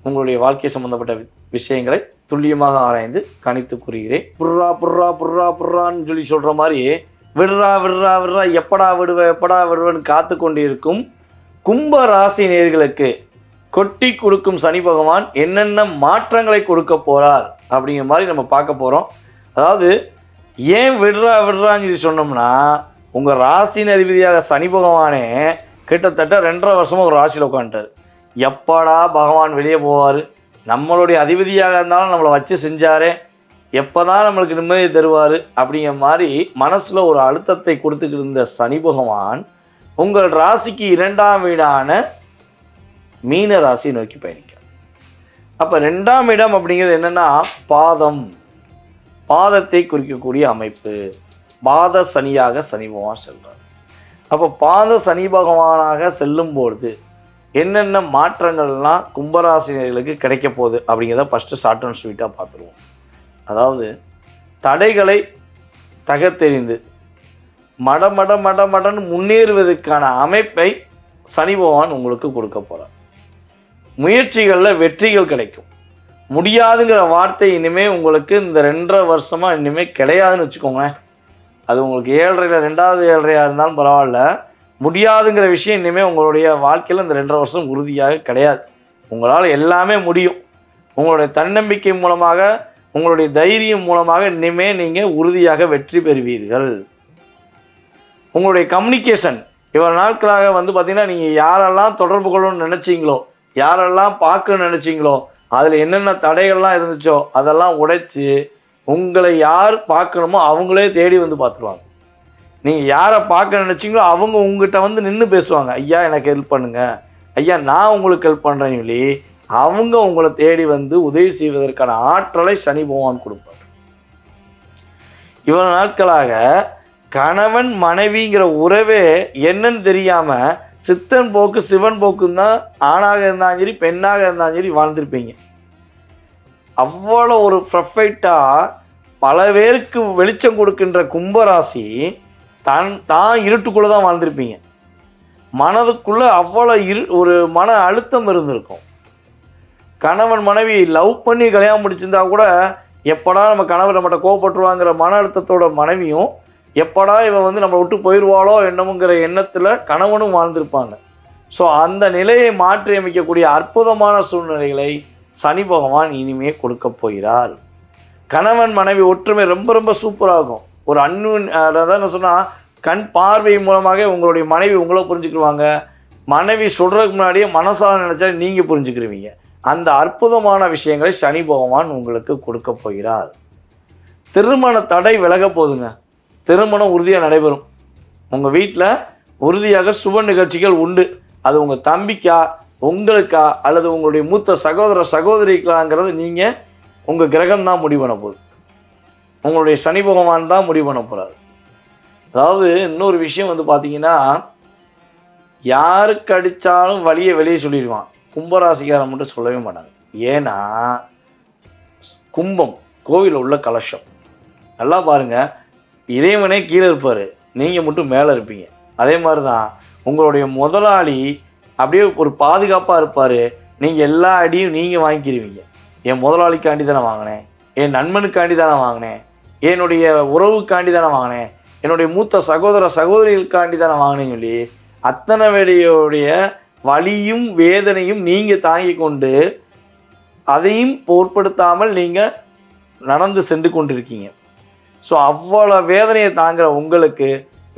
உங்களுடைய வாழ்க்கை சம்மந்தப்பட்ட விஷயங்களை துல்லியமாக ஆராய்ந்து கணித்து கூறுகிறேன். புர்ரா புர்ரா புர்ரா புர்ரான்னு சொல்லி சொல்கிற மாதிரி விடுறா விடுறா விடுறா எப்படா விடுவேன்னு காத்து கொண்டிருக்கும் கும்ப ராசி நேயர்களுக்கு கொட்டி கொடுக்கும் சனி பகவான் என்னென்ன மாற்றங்களை கொடுக்க போகிறார் அப்படிங்கிற மாதிரி நம்ம பார்க்க போகிறோம். அதாவது ஏன் விடுறான்னு சொல்லி சொன்னோம்னா, உங்கள் ராசியின் அதிபதியாக சனி பகவானே கிட்டத்தட்ட 2.5 வருஷமாக ஒரு ராசியில் உட்காந்துட்டார். எப்படா பகவான் வெளியே போவார், நம்மளுடைய அதிபதியாக இருந்தாலும் நம்மளை வச்சு செஞ்சாரே, எப்போ தான் நம்மளுக்கு நிம்மதியை தருவார் அப்படிங்கிற மாதிரி மனசில் ஒரு அழுத்தத்தை கொடுத்துக்கிட்டு இருந்த சனி பகவான் உங்கள் ராசிக்கு 2ஆம் வீடான மீன ராசி நோக்கி பயணிக்கிறார். அப்போ 2ஆம் இடம் அப்படிங்கிறது என்னென்னா பாதத்தை குறிக்கக்கூடிய அமைப்பு. பாத சனியாக சனி பகவான் செல்றார். அப்போ பாத சனி பகவானாக செல்லும்பொழுது என்னென்ன மாற்றங்கள்லாம் கும்பராசினியர்களுக்கு கிடைக்க போகுது அப்படிங்கிறத ஃபஸ்ட்டு ஷார்ட் அண்ட் ஸ்வீட்டாக பார்த்துருவோம். அதாவது தடைகளை தகர்த்தெறிந்து மடன்னு முன்னேறுவதற்கான அமைப்பை சனி பகவான் உங்களுக்கு கொடுக்க போகிறார். முயற்சிகளில் வெற்றிகள் கிடைக்கும். முடியாதுங்கிற வார்த்தை இனிமேல் உங்களுக்கு இந்த 2.5 வருஷமாக இனிமேல் கிடையாதுன்னு வச்சுக்கோங்களேன். அது உங்களுக்கு 7.5 2வது 7.5 இருந்தாலும் பரவாயில்ல, முடியாதுங்கிற விஷயம் இனிமேல் உங்களுடைய வாழ்க்கையில் இந்த 2.5 வருஷம் உறுதியாக கிடையாது. உங்களால் எல்லாமே முடியும். உங்களுடைய தன்னம்பிக்கை மூலமாக, உங்களுடைய தைரியம் மூலமாக இனிமேல் நீங்கள் உறுதியாக வெற்றி பெறுவீர்கள். உங்களுடைய கம்யூனிகேஷன் இவ்வளோ நாட்களாக பார்த்திங்கன்னா, நீங்கள் யாரெல்லாம் தொடர்பு கொள்ளணும்னு நினச்சிங்களோ, யாரெல்லாம் பார்க்கணும்னு நினச்சிங்களோ, அதில் என்னென்ன தடைகள்லாம் இருந்துச்சோ அதெல்லாம் உடைச்சி உங்களை யார் பார்க்கணுமோ அவங்களே தேடி பார்த்துருவாங்க. நீங்கள் யாரை பார்க்க நினச்சிங்களோ அவங்க உங்கள்கிட்ட நின்று பேசுவாங்க. ஐயா எனக்கு ஹெல்ப் பண்ணுங்கள், ஐயா நான் உங்களுக்கு ஹெல்ப் பண்ணுறேன்னு சொல்லி அவங்க உங்களை தேடி உதவி செய்வதற்கான ஆற்றலை சனி பகவான் கொடுப்பார். இவ்வளவு நாட்களாக கணவன் மனைவிங்கிற உறவே என்னன்னு தெரியாமல் சித்தன் போக்கு சிவன் போக்குன்னு தான் ஆணாக இருந்தாலும் சரி பெண்ணாக இருந்தாலும் சரி வாழ்ந்திருப்பீங்க. அவ்வளோ ஒரு பர்ஃபெக்டாக பல பேருக்கு வெளிச்சம் கொடுக்கின்ற கும்பராசி தான் இருட்டுக்குள்ளே தான் வாழ்ந்திருப்பீங்க. மனதுக்குள்ளே அவ்வளோ ஒரு மன அழுத்தம் இருந்திருக்கும். கணவன் மனைவி லவ் பண்ணி கல்யாணம் முடிச்சிருந்தா கூட எப்படா நம்ம கணவர் நம்மகிட்ட கோவப்பட்டுருவாங்கிற மன அழுத்தத்தோட மனைவியும் எப்படா இவன் நம்மளை விட்டு போயிடுவாளோ என்னமுங்கிற எண்ணத்தில் கணவனும் வாழ்ந்திருப்பாங்க. ஸோ அந்த நிலையை மாற்றி அமைக்கக்கூடிய அற்புதமான சூழ்நிலைகளை சனி பகவான் இனிமே கொடுக்க போகிறார். கணவன் மனைவி ஒற்றுமை ரொம்ப ரொம்ப சூப்பராகும். ஒரு அதான் சொன்னால் கண் பார்வை மூலமாக உங்களுடைய மனைவி உங்களை புரிஞ்சுக்கிடுவாங்க. மனைவி சொல்கிறதுக்கு முன்னாடியே மனசால நினச்சா நீங்கள் புரிஞ்சுக்கிடுவீங்க. அந்த அற்புதமான விஷயங்களை சனி பகவான் உங்களுக்கு கொடுக்க போகிறார். திருமண தடை விலக போதுங்க. திருமணம் உறுதியாக நடைபெறும். உங்கள் வீட்டில் உறுதியாக சுப நிகழ்ச்சிகள் உண்டு. அது உங்கள் தம்பிக்கா, உங்களுக்கா, அல்லது உங்களுடைய மூத்த சகோதரிக்கலாங்கிறது நீங்கள் உங்கள் கிரகம் தான் முடிவு பண்ண போகுது. உங்களுடைய சனி பகவான் தான் முடிவு பண்ண போகிறார். அதாவது இன்னொரு விஷயம் பார்த்தீங்கன்னா, யாருக்கு அடித்தாலும் வலியை வெளியே சொல்லிடுவான். கும்பராசிக்காரன் மட்டும் சொல்லவே மாட்டாங்க. ஏன்னா கும்பம் கோவிலில் உள்ள கலசம். நல்லா பாருங்கள், இறைவனே கீழே இருப்பார், நீங்கள் மட்டும் மேலே இருப்பீங்க. அதே மாதிரி தான் உங்களுடைய முதலாளி அப்படியே ஒரு பாதுகாப்பாக இருப்பார். நீங்கள் எல்லா அடியும் நீங்கள் வாங்கிக்கிடுவீங்க. என் முதலாளிக்காண்டி தானே வாங்கினேன், என் நண்பனுக்காண்டி தானே வாங்கினேன், என்னுடைய உறவுக்காண்டி தானே வாங்கினேன், என்னுடைய மூத்த சகோதர சகோதரிகளுக்காண்டி தானே வாங்கினேன்னு சொல்லி அத்தனை வேலையோடைய வலியும் வேதனையும் நீங்கள் தாங்கி கொண்டு அதையும் பொருட்படுத்தாமல் நீங்கள் நடந்து சென்று கொண்டிருக்கீங்க. ஸோ அவ்வளோ வேதனையை தாங்குகிற உங்களுக்கு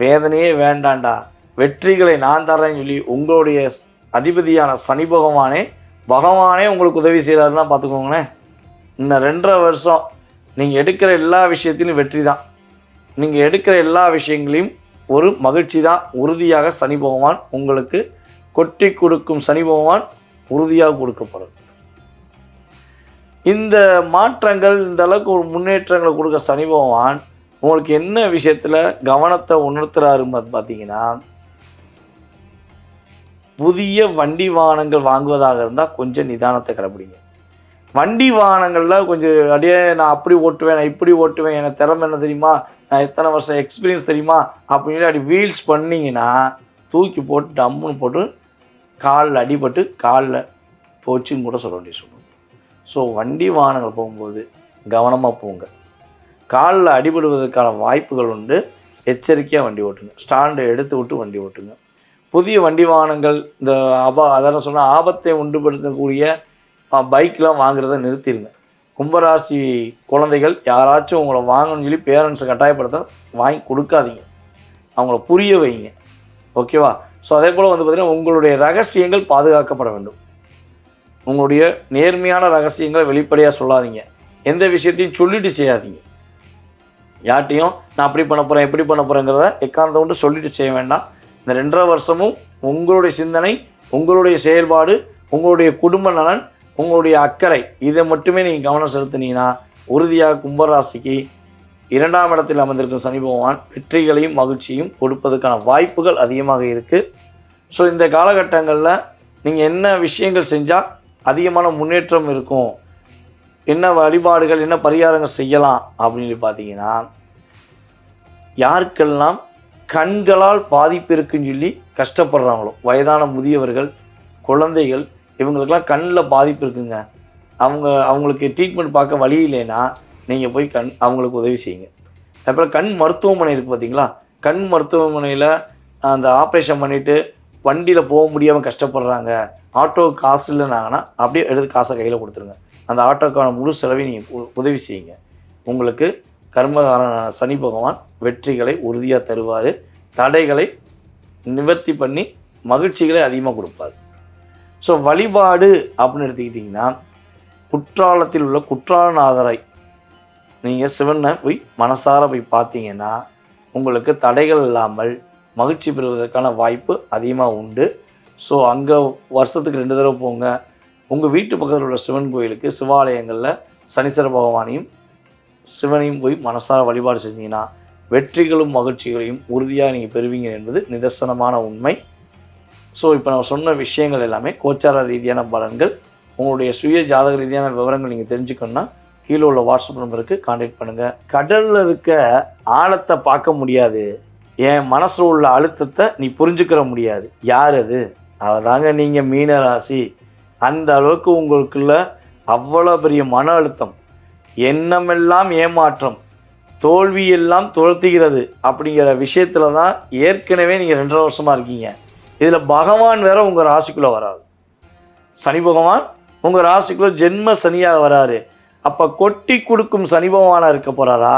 வேதனையே வேண்டாண்டா, வெற்றிகளை நான் தரேன்னு சொல்லி உங்களுடைய அதிபதியான சனி பகவானே உங்களுக்கு உதவி செய்கிறாருன்னா பார்த்துக்கோங்களேன். இன்னும் 2.5 வருஷம் நீங்கள் எடுக்கிற எல்லா விஷயத்திலும் வெற்றி தான். நீங்கள் எடுக்கிற எல்லா விஷயங்களையும் ஒரு மகிழ்ச்சி தான். உறுதியாக சனி பகவான் உங்களுக்கு கொட்டி கொடுக்கும். சனி பகவான் உறுதியாக கொடுக்கப்படும். இந்த மாற்றங்கள், இந்த அளவுக்கு ஒரு முன்னேற்றங்களை கொடுக்க சனி பகவான் உங்களுக்கு என்ன விஷயத்தில் கவனத்தை உணர்த்துறாருன்னு பார்த்தீங்கன்னா, புதிய வண்டி வாகனங்கள் வாங்குவதாக இருந்தால் கொஞ்சம் நிதானத்தை கடைப்பிடிங்க. வண்டி வாகனங்களில் கொஞ்சம் அப்படியே நான் அப்படி ஓட்டுவேன், நான் இப்படி ஓட்டுவேன், எனக்கு திறமை என்ன தெரியுமா, நான் எத்தனை வருஷம் எக்ஸ்பீரியன்ஸ் தெரியுமா அப்படின்னு அப்படி வீல்ஸ் பண்ணிங்கன்னா தூக்கி போட்டு டம்முன்னு போட்டு காலில் அடிபட்டு காலில் போச்சுன்னு கூட சொல்ல வேண்டிய சொல்லுவோம். ஸோ வண்டி வாகனங்கள் போகும்போது கவனமாக போங்க. காலில் அடிபடுவதற்கான வாய்ப்புகள் உண்டு. எச்சரிக்கையாக வண்டி ஓட்டுங்க. ஸ்டாண்டை எடுத்து விட்டு வண்டி ஓட்டுங்க. புதிய வண்டி வாகனங்கள் இந்த அதெல்லாம் சொன்னால் ஆபத்தை உண்டுபடுத்தக்கூடிய பைக்கெலாம் வாங்குறத நிறுத்திடுங்க. கும்பராசி குழந்தைகள் யாராச்சும் உங்களை வாங்கணும்னு சொல்லி பேரண்ட்ஸை கட்டாயப்படுத்த வாங்கி கொடுக்காதீங்க. அவங்கள புரிய வைங்க. ஓகேவா? ஸோ அதே போல் பார்த்திங்கன்னா உங்களுடைய ரகசியங்கள் பாதுகாக்கப்பட வேண்டும். உங்களுடைய நேர்மையான ரகசியங்களை வெளிப்படையாக சொல்லாதீங்க. எந்த விஷயத்தையும் சொல்லிட்டு செய்யாதீங்க. யார்ட்டையும் நான் அப்படி பண்ண போகிறேன் இப்படி பண்ண போகிறேங்கிறத எக்காரணத்தை கொண்டு சொல்லிட்டு செய்ய வேண்டாம். இந்த 2.5 வருஷமும் உங்களுடைய சிந்தனை, உங்களுடைய செயல்பாடு, உங்களுடைய குடும்ப நலன், உங்களுடைய அக்கறை, இதை மட்டுமே நீங்கள் கவனம் செலுத்தினீங்கன்னா உறுதியாக கும்பராசிக்கு 2ஆம் இடத்தில் அமர்ந்திருக்கும் சனி பகவான் வெற்றிகளையும் மகிழ்ச்சியும் கொடுப்பதற்கான வாய்ப்புகள் அதிகமாக இருக்குது. ஸோ இந்த காலகட்டங்களில் நீங்கள் என்ன விஷயங்கள் செஞ்சால் அதிகமான முன்னேற்றம் இருக்கும், என்ன வழிபாடுகள், என்ன பரிகாரங்கள் செய்யலாம் அப்படின்னு பார்த்தீங்கன்னா, யாருக்கெல்லாம் கண்களால் பாதிப்பு இருக்குன்னு சொல்லி கஷ்டப்படுறாங்களோ, வயதான முதியவர்கள், குழந்தைகள், இவங்களுக்கெல்லாம் கண்ணில் பாதிப்பு இருக்குங்க, அவங்களுக்கு ட்ரீட்மெண்ட் பார்க்க வழி இல்லைன்னா நீங்கள் போய் அவங்களுக்கு உதவி செய்யுங்க. அப்புறம் கண் மருத்துவமனை இருக்குது பார்த்தீங்களா, கண் மருத்துவமனையில் அந்த ஆப்ரேஷன் பண்ணிவிட்டு வண்டியில் போக முடியாமல் கஷ்டப்படுறாங்க, ஆட்டோ காசு இல்லைனாங்கன்னா அப்படியே எடுத்து காசை கையில் கொடுத்துருங்க. அந்த ஆட்டோக்கான முழு செலவையும் நீங்கள் உதவி செய்யுங்க. உங்களுக்கு கர்மகாரன் சனி பகவான் வெற்றிகளை உறுதியாக தருவார். தடைகளை நிவர்த்தி பண்ணி மகிழ்ச்சிகளை அதிகமாக கொடுப்பார். ஸோ வழிபாடு அப்படின்னு எடுத்துக்கிட்டிங்கன்னா, குற்றாலத்தில் உள்ள குற்றாலநாதரை நீங்கள் சிவனை போய் மனசார போய் பார்த்தீங்கன்னா உங்களுக்கு தடைகள் இல்லாமல் மகிழ்ச்சி பெறுவதற்கான வாய்ப்பு அதிகமாக உண்டு. ஸோ அங்கே வருஷத்துக்கு 2 தடவை போங்க. உங்கள் வீட்டு பக்கத்தில் உள்ள சிவன் கோயிலுக்கு, சிவாலயங்களில் சனீஸ்வர பகவானையும் சிவனையும் போய் மனசார வழிபாடு செஞ்சீங்கன்னா வெற்றிகளும் மகிழ்ச்சிகளையும் உறுதியாக நீங்கள் பெறுவீங்க என்பது நிதர்சனமான உண்மை. ஸோ இப்போ நான் சொன்ன விஷயங்கள் எல்லாமே கோச்சார ரீதியான பலன்கள். உங்களுடைய சுய ஜாதக ரீதியான விவரங்கள் நீங்கள் தெரிஞ்சுக்கணுன்னா கீழே உள்ள வாட்ஸ்அப் நம்பருக்கு கான்டாக்ட் பண்ணுங்கள். கடலில் இருக்க ஆழத்தை பார்க்க முடியாது, என் மனசில் உள்ள அழுத்தத்தை நீ புரிஞ்சுக்கிற முடியாது. யார் அது? அவதாங்க நீங்கள் மீன ராசி. அந்த அளவுக்கு உங்களுக்குள்ள அவ்வளோ பெரிய மன அழுத்தம், எண்ணமெல்லாம் ஏமாற்றம், தோல்வியெல்லாம் துரத்துகிறது அப்படிங்கிற விஷயத்தில் தான் ஏற்கனவே நீங்கள் 2.5 வருஷமாக இருக்கீங்க. இதில் பகவான் வேற உங்கள் ராசிக்குள்ளே வராது. சனி பகவான் உங்கள் ராசிக்குள்ளே ஜென்ம சனியாக வராரு. அப்போ கொட்டி கொடுக்கும் சனி பகவானாக இருக்க போகிறாரா,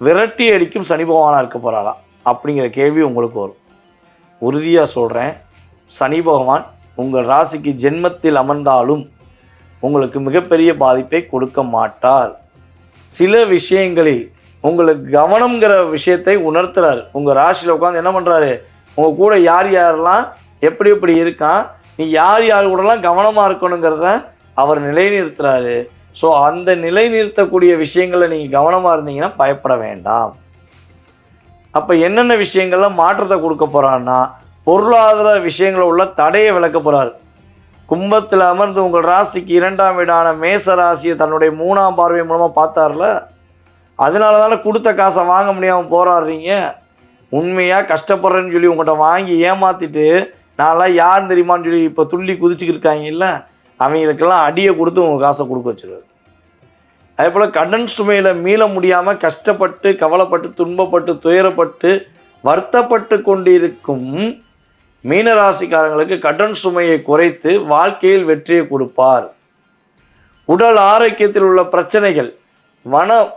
விரட்டி அடிக்கும் சனி பகவானாக இருக்க போகிறாரா அப்படிங்கிற கேள்வி உங்களுக்கு வரும். உறுதியாக சொல்கிறேன், சனி பகவான் உங்கள் ராசிக்கு ஜென்மத்தில் அமர்ந்தாலும் உங்களுக்கு மிகப்பெரிய பாதிப்பை கொடுக்க மாட்டார். சில விஷயங்களில் உங்களுக்கு கவனம்ங்கிற விஷயத்தை உணர்த்துறாரு. உங்கள் ராசியில் உட்காந்து என்ன பண்ணுறாரு, உங்கள் கூட யார் யாரெல்லாம் எப்படி எப்படி இருக்கான், நீ யார் யார் கூடலாம் கவனமாக இருக்கணுங்கிறத அவர் நிலைநிறுத்துறாரு. ஸோ அந்த நிலைநிறுத்தக்கூடிய விஷயங்களில் நீங்கள் கவனமாக இருந்தீங்கன்னா பயப்பட வேண்டாம். அப்போ என்னென்ன விஷயங்கள்லாம் மாற்றத்தை கொடுக்க போகிறான்னா, பொருளாதார விஷயங்களில் உள்ள தடையை விளக்க போகிறார். கும்பத்தில் அமர்ந்து உங்கள் ராசிக்கு 2ஆம் வீடான மேச ராசியை தன்னுடைய 3ஆம் பார்வை மூலமாக பார்த்தார்ல, அதனால தானே கொடுத்த காசை வாங்க முடியாமல் போராடுறீங்க. உண்மையாக கஷ்டப்படுறேன்னு சொல்லி உங்கள்கிட்ட வாங்கி ஏமாற்றிட்டு நான்லாம் யார் தெரியுமான்னு சொல்லி இப்போ துள்ளி குதிச்சுக்கிட்டு இருக்காங்கல்ல, அவங்களுக்கெல்லாம் அடியை கொடுத்து உங்கள் காசை கொடுக்க வச்சுருவார். அதே போல் கடன் சுமையில் மீள முடியாமல் கஷ்டப்பட்டு கவலைப்பட்டு துன்பப்பட்டு துயரப்பட்டு வருத்தப்பட்டு கொண்டிருக்கும் மீனராசிக்காரங்களுக்கு கடன் சுமையை குறைத்து வாழ்க்கையில் வெற்றியை கொடுப்பார். உடல் ஆரோக்கியத்தில் உள்ள பிரச்சனைகள்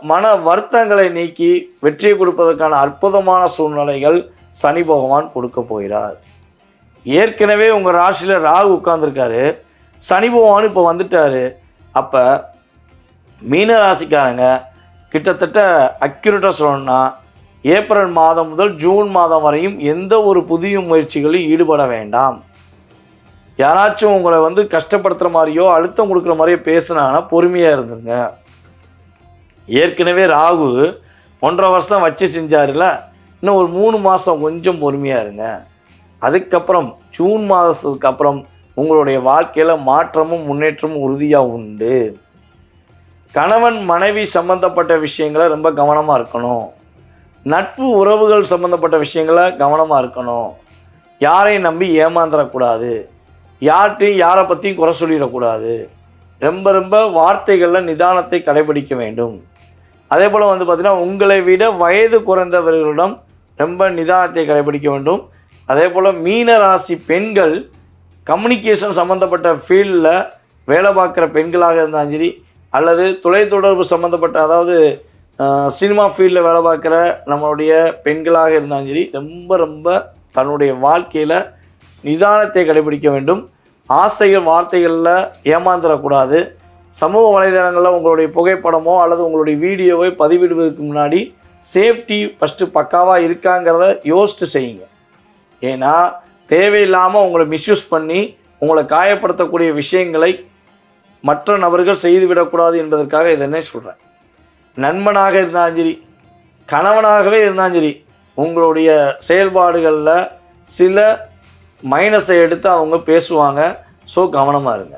மன வருத்தங்களை நீக்கி வெற்றியை கொடுப்பதற்கான அற்புதமான சூழ்நிலைகள் சனி பகவான் கொடுக்க போகிறார். ஏற்கனவே உங்கள் ராசியில் ராகு உட்கார்ந்துருக்காரு, சனி பகவான் இப்போ வந்துட்டார். அப்போ மீனராசிக்காரங்க கிட்டத்தட்ட அக்யூரேட்டாக சொல்லணும்னா ஏப்ரல் மாதம் முதல் ஜூன் மாதம் வரையும் எந்த ஒரு புதிய முயற்சிகளிலும் ஈடுபட வேண்டாம். யாராச்சும் உங்களை கஷ்டப்படுத்துகிற மாதிரியோ அழுத்தம் கொடுக்குற மாதிரியோ பேசுனாங்கன்னா பொறுமையாக இருந்துருங்க. ஏற்கனவே ராகு 1.5 வருஷம் வச்சு செஞ்சார்ல, இன்னும் ஒரு 3 மாதம் கொஞ்சம் பொறுமையாக இருங்க. அதுக்கப்புறம் ஜூன் மாதத்துக்கு அப்புறம் உங்களுடைய வாழ்க்கையில் மாற்றமும் முன்னேற்றமும் உறுதியாக உண்டு. கணவன் மனைவி சம்மந்தப்பட்ட விஷயங்களை ரொம்ப கவனமாக இருக்கணும். நட்பு உறவுகள் சம்மந்தப்பட்ட விஷயங்களை கவனமாக இருக்கணும். யாரையும் நம்பி ஏமாந்துடக்கூடாது. யார்கிட்டையும் யாரை பற்றியும் குறை சொல்லிடக்கூடாது. ரொம்ப வார்த்தைகளில் நிதானத்தை கடைபிடிக்க வேண்டும். அதே போல் பார்த்திங்கன்னா உங்களை விட வயது குறைந்தவர்களிடம் ரொம்ப நிதானத்தை கடைபிடிக்க வேண்டும். அதே போல் மீன ராசி பெண்கள் கம்யூனிகேஷன் சம்மந்தப்பட்ட ஃபீல்டில் வேலை பார்க்குற பெண்களாக இருந்தாலும் சரி, அல்லது தொலைத்தொடர்பு சம்மந்தப்பட்ட அதாவது சினிமா ஃபீல்டில் வேலை பார்க்குற நம்மளுடைய பெண்களாக இருந்தாலும் சரி, ரொம்ப தன்னுடைய வாழ்க்கையில் நிதானத்தை கடைபிடிக்க வேண்டும். ஆசைகள் வார்த்தைகளில் ஏமாந்துடக்கூடாது. சமூக வலைதளங்களில் உங்களுடைய புகைப்படமோ அல்லது உங்களுடைய வீடியோவை பதிவிடுவதற்கு முன்னாடி சேஃப்டி ஃபஸ்ட்டு பக்காவாக இருக்காங்கிறத யோசித்து செய்யுங்க. ஏன்னா தேவையில்லாமல் உங்களை மிஸ்யூஸ் பண்ணி உங்களை காயப்படுத்தக்கூடிய விஷயங்களை மற்ற நபர்கள் செய்துவிடக்கூடாது என்பதற்காக இதனை சொல்கிறேன். நண்பனாக இருந்தாலும் சரி, கணவனாகவே இருந்தாலும் சரி, உங்களுடைய செயல்பாடுகளில் சில மைனஸை எடுத்து அவங்க பேசுவாங்க. ஸோ கவனமாக இருங்க.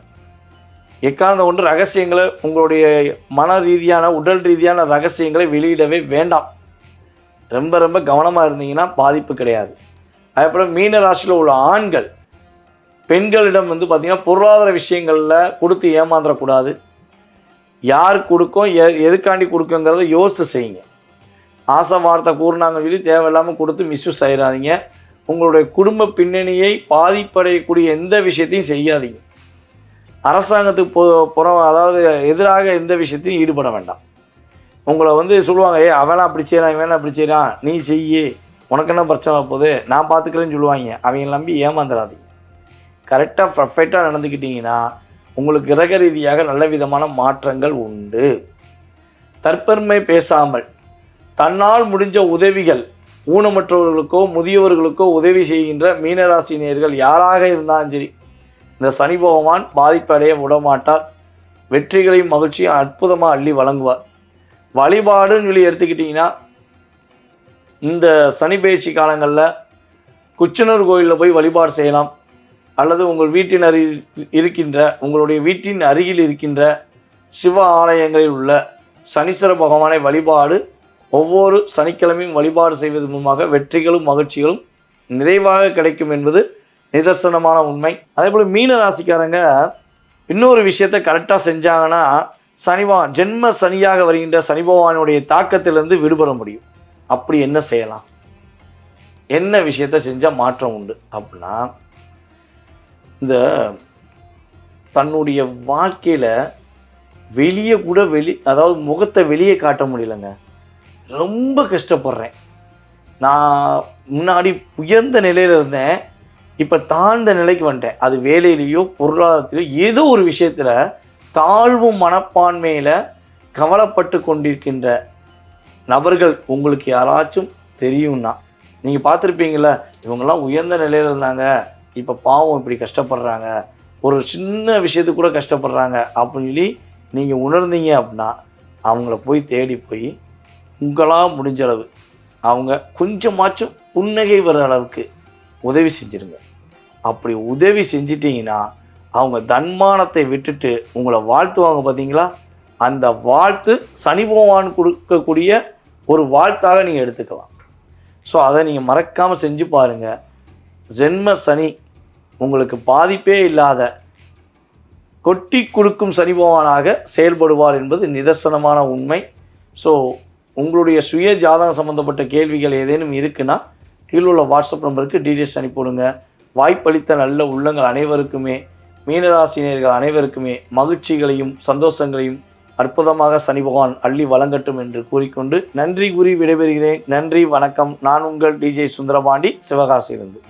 எக்காரணம் கொண்டு ரகசியங்களை, உங்களுடைய மன ரீதியான உடல் ரீதியான ரகசியங்களை வெளியிடவே வேண்டாம். ரொம்ப கவனமாக இருந்தீங்கன்னா பாதிப்பு கிடையாது. அதேபோல் மீன ராசியில் உள்ள ஆண்கள் பெண்களிடம் பார்த்திங்கன்னா பொருளாதார விஷயங்களில் கொடுத்து ஏமாந்துடக்கூடாது. யார் கொடுக்கும் எதுக்காண்டி கொடுக்குங்கிறத யோசித்து செய்யுங்க. ஆசை வார்த்தை கூறினாங்க சொல்லி தேவையில்லாமல் கொடுத்து மிஸ்யூஸ் ஆகிடாதீங்க. உங்களுடைய குடும்ப பின்னணியை பாதிப்படையக்கூடிய எந்த விஷயத்தையும் செய்யாதீங்க. அரசாங்கத்துக்கு அதாவது எதிராக எந்த விஷயத்தையும் ஈடுபட வேண்டாம். உங்களை சொல்லுவாங்க, அவெல்லாம் அப்படி செய்கிறான், இவெல்லாம் அப்படி செய்கிறான், நீ செய்யி, உனக்கு என்ன பிரச்சனை போகுது, நான் பார்த்துக்கிறேன்னு சொல்லுவாங்க. அவங்க நம்பி ஏமாந்துடாதீங்க. கரெக்டாக பர்ஃபெக்டாக நடந்துக்கிட்டிங்கன்னா உங்களுக்கு கிரக ரீதியாக நல்ல விதமான மாற்றங்கள் உண்டு. தற்பெருமை பேசாமல் தன்னால் முடிஞ்ச உதவிகள் ஊனமற்றவர்களுக்கோ முதியவர்களுக்கோ உதவி செய்கின்ற மீனராசினியர்கள் யாராக இருந்தாலும் சரி, இந்த சனி பகவான் பாதிப்பு அடைய விடமாட்டார். வெற்றிகளையும் மகிழ்ச்சியும் அற்புதமாக அள்ளி வழங்குவார். வழிபாடுன்னு சொல்லி எடுத்துக்கிட்டிங்கன்னா இந்த சனி பயிற்சி காலங்களில் குச்சனூர் கோயிலில் போய் வழிபாடு செய்யலாம். அல்லது உங்கள் வீட்டின் உங்களுடைய வீட்டின் அருகில் இருக்கின்ற சிவ ஆலயங்களில் உள்ள சனீஸ்வர பகவானை வழிபாடு ஒவ்வொரு சனிக்கிழமையும் வழிபாடு செய்வது மூலமாக வெற்றிகளும் மகிழ்ச்சிகளும் நிறைவாக கிடைக்கும் என்பது நிதர்சனமான உண்மை. அதேபோல் மீன ராசிக்காரங்க இன்னொரு விஷயத்தை கரெக்டாக செஞ்சாங்கன்னா ஜென்ம சனியாக வருகின்ற சனி பகவானுடைய தாக்கத்திலிருந்து விடுபட முடியும். அப்படி என்ன செய்யலாம், என்ன விஷயத்தை செஞ்சால் மாற்றம் உண்டு அப்படின்னா, இந்த தன்னுடைய வாழ்க்கையில் வெளியே கூட அதாவது முகத்தை வெளியே காட்ட முடியலைங்க, ரொம்ப கஷ்டப்படுறேன், நான் முன்னாடி உயர்ந்த நிலையில் இருந்தேன், இப்போ தாழ்ந்த நிலைக்கு வந்துட்டேன், அது வேலையிலையோ பொருளாதாரத்திலையோ ஏதோ ஒரு விஷயத்தில் தாழ்வு மனப்பான்மையில் கவலைப்பட்டு கொண்டிருக்கின்ற நபர்கள் உங்களுக்கு யாராச்சும் தெரியும்னா நீங்கள் பார்த்துருப்பீங்கள, இவங்கெல்லாம் உயர்ந்த நிலையில் இருந்தாங்க, இப்போ பாவம் இப்படி கஷ்டப்படுறாங்க, ஒரு சின்ன விஷயத்துக்கு கூட கஷ்டப்படுறாங்க அப்படின்னு சொல்லி நீங்கள் உணர்ந்தீங்க அப்படின்னா அவங்கள போய் தேடி போய் உங்களால் முடிஞ்ச அளவு அவங்க கொஞ்சமாச்சும் புன்னகை வர அளவுக்கு உதவி செஞ்சிருங்க. அப்படி உதவி செஞ்சிட்டிங்கன்னா அவங்க தன்மானத்தை விட்டுட்டு உங்களை வாழ்த்துவாங்க பார்த்தீங்களா? அந்த வாழ்த்து சனி பகவான் கொடுக்கக்கூடிய ஒரு வாழ்த்தாக நீங்கள் எடுத்துக்கலாம். ஸோ அதை நீங்கள் மறக்காமல் செஞ்சு பாருங்கள். ஜென்ம சனி உங்களுக்கு பாதிப்பே இல்லாத கொட்டி கொடுக்கும் சனி பகவானாக செயல்படுவார் என்பது நிதர்சனமான உண்மை. ஸோ உங்களுடைய சுய ஜாதகம் சம்மந்தப்பட்ட கேள்விகள் ஏதேனும் இருக்குன்னா கீழே உள்ள வாட்ஸ்அப் நம்பருக்கு டீட்டெயில்ஸ் அனுப்பிவிடுங்க. வாய்ப்பளித்த நல்ல உள்ளங்கள் அனைவருக்குமே, மீனராசினியர்கள் அனைவருக்குமே மகிழ்ச்சிகளையும் சந்தோஷங்களையும் அற்புதமாக சனி பகவான் அள்ளி வழங்கட்டும் என்று கூறிக்கொண்டு நன்றி கூறி விடைபெறுகிறேன். நன்றி, வணக்கம். நான் உங்கள் டிஜே சுந்தரபாண்டி, சிவகாசியிலிருந்து.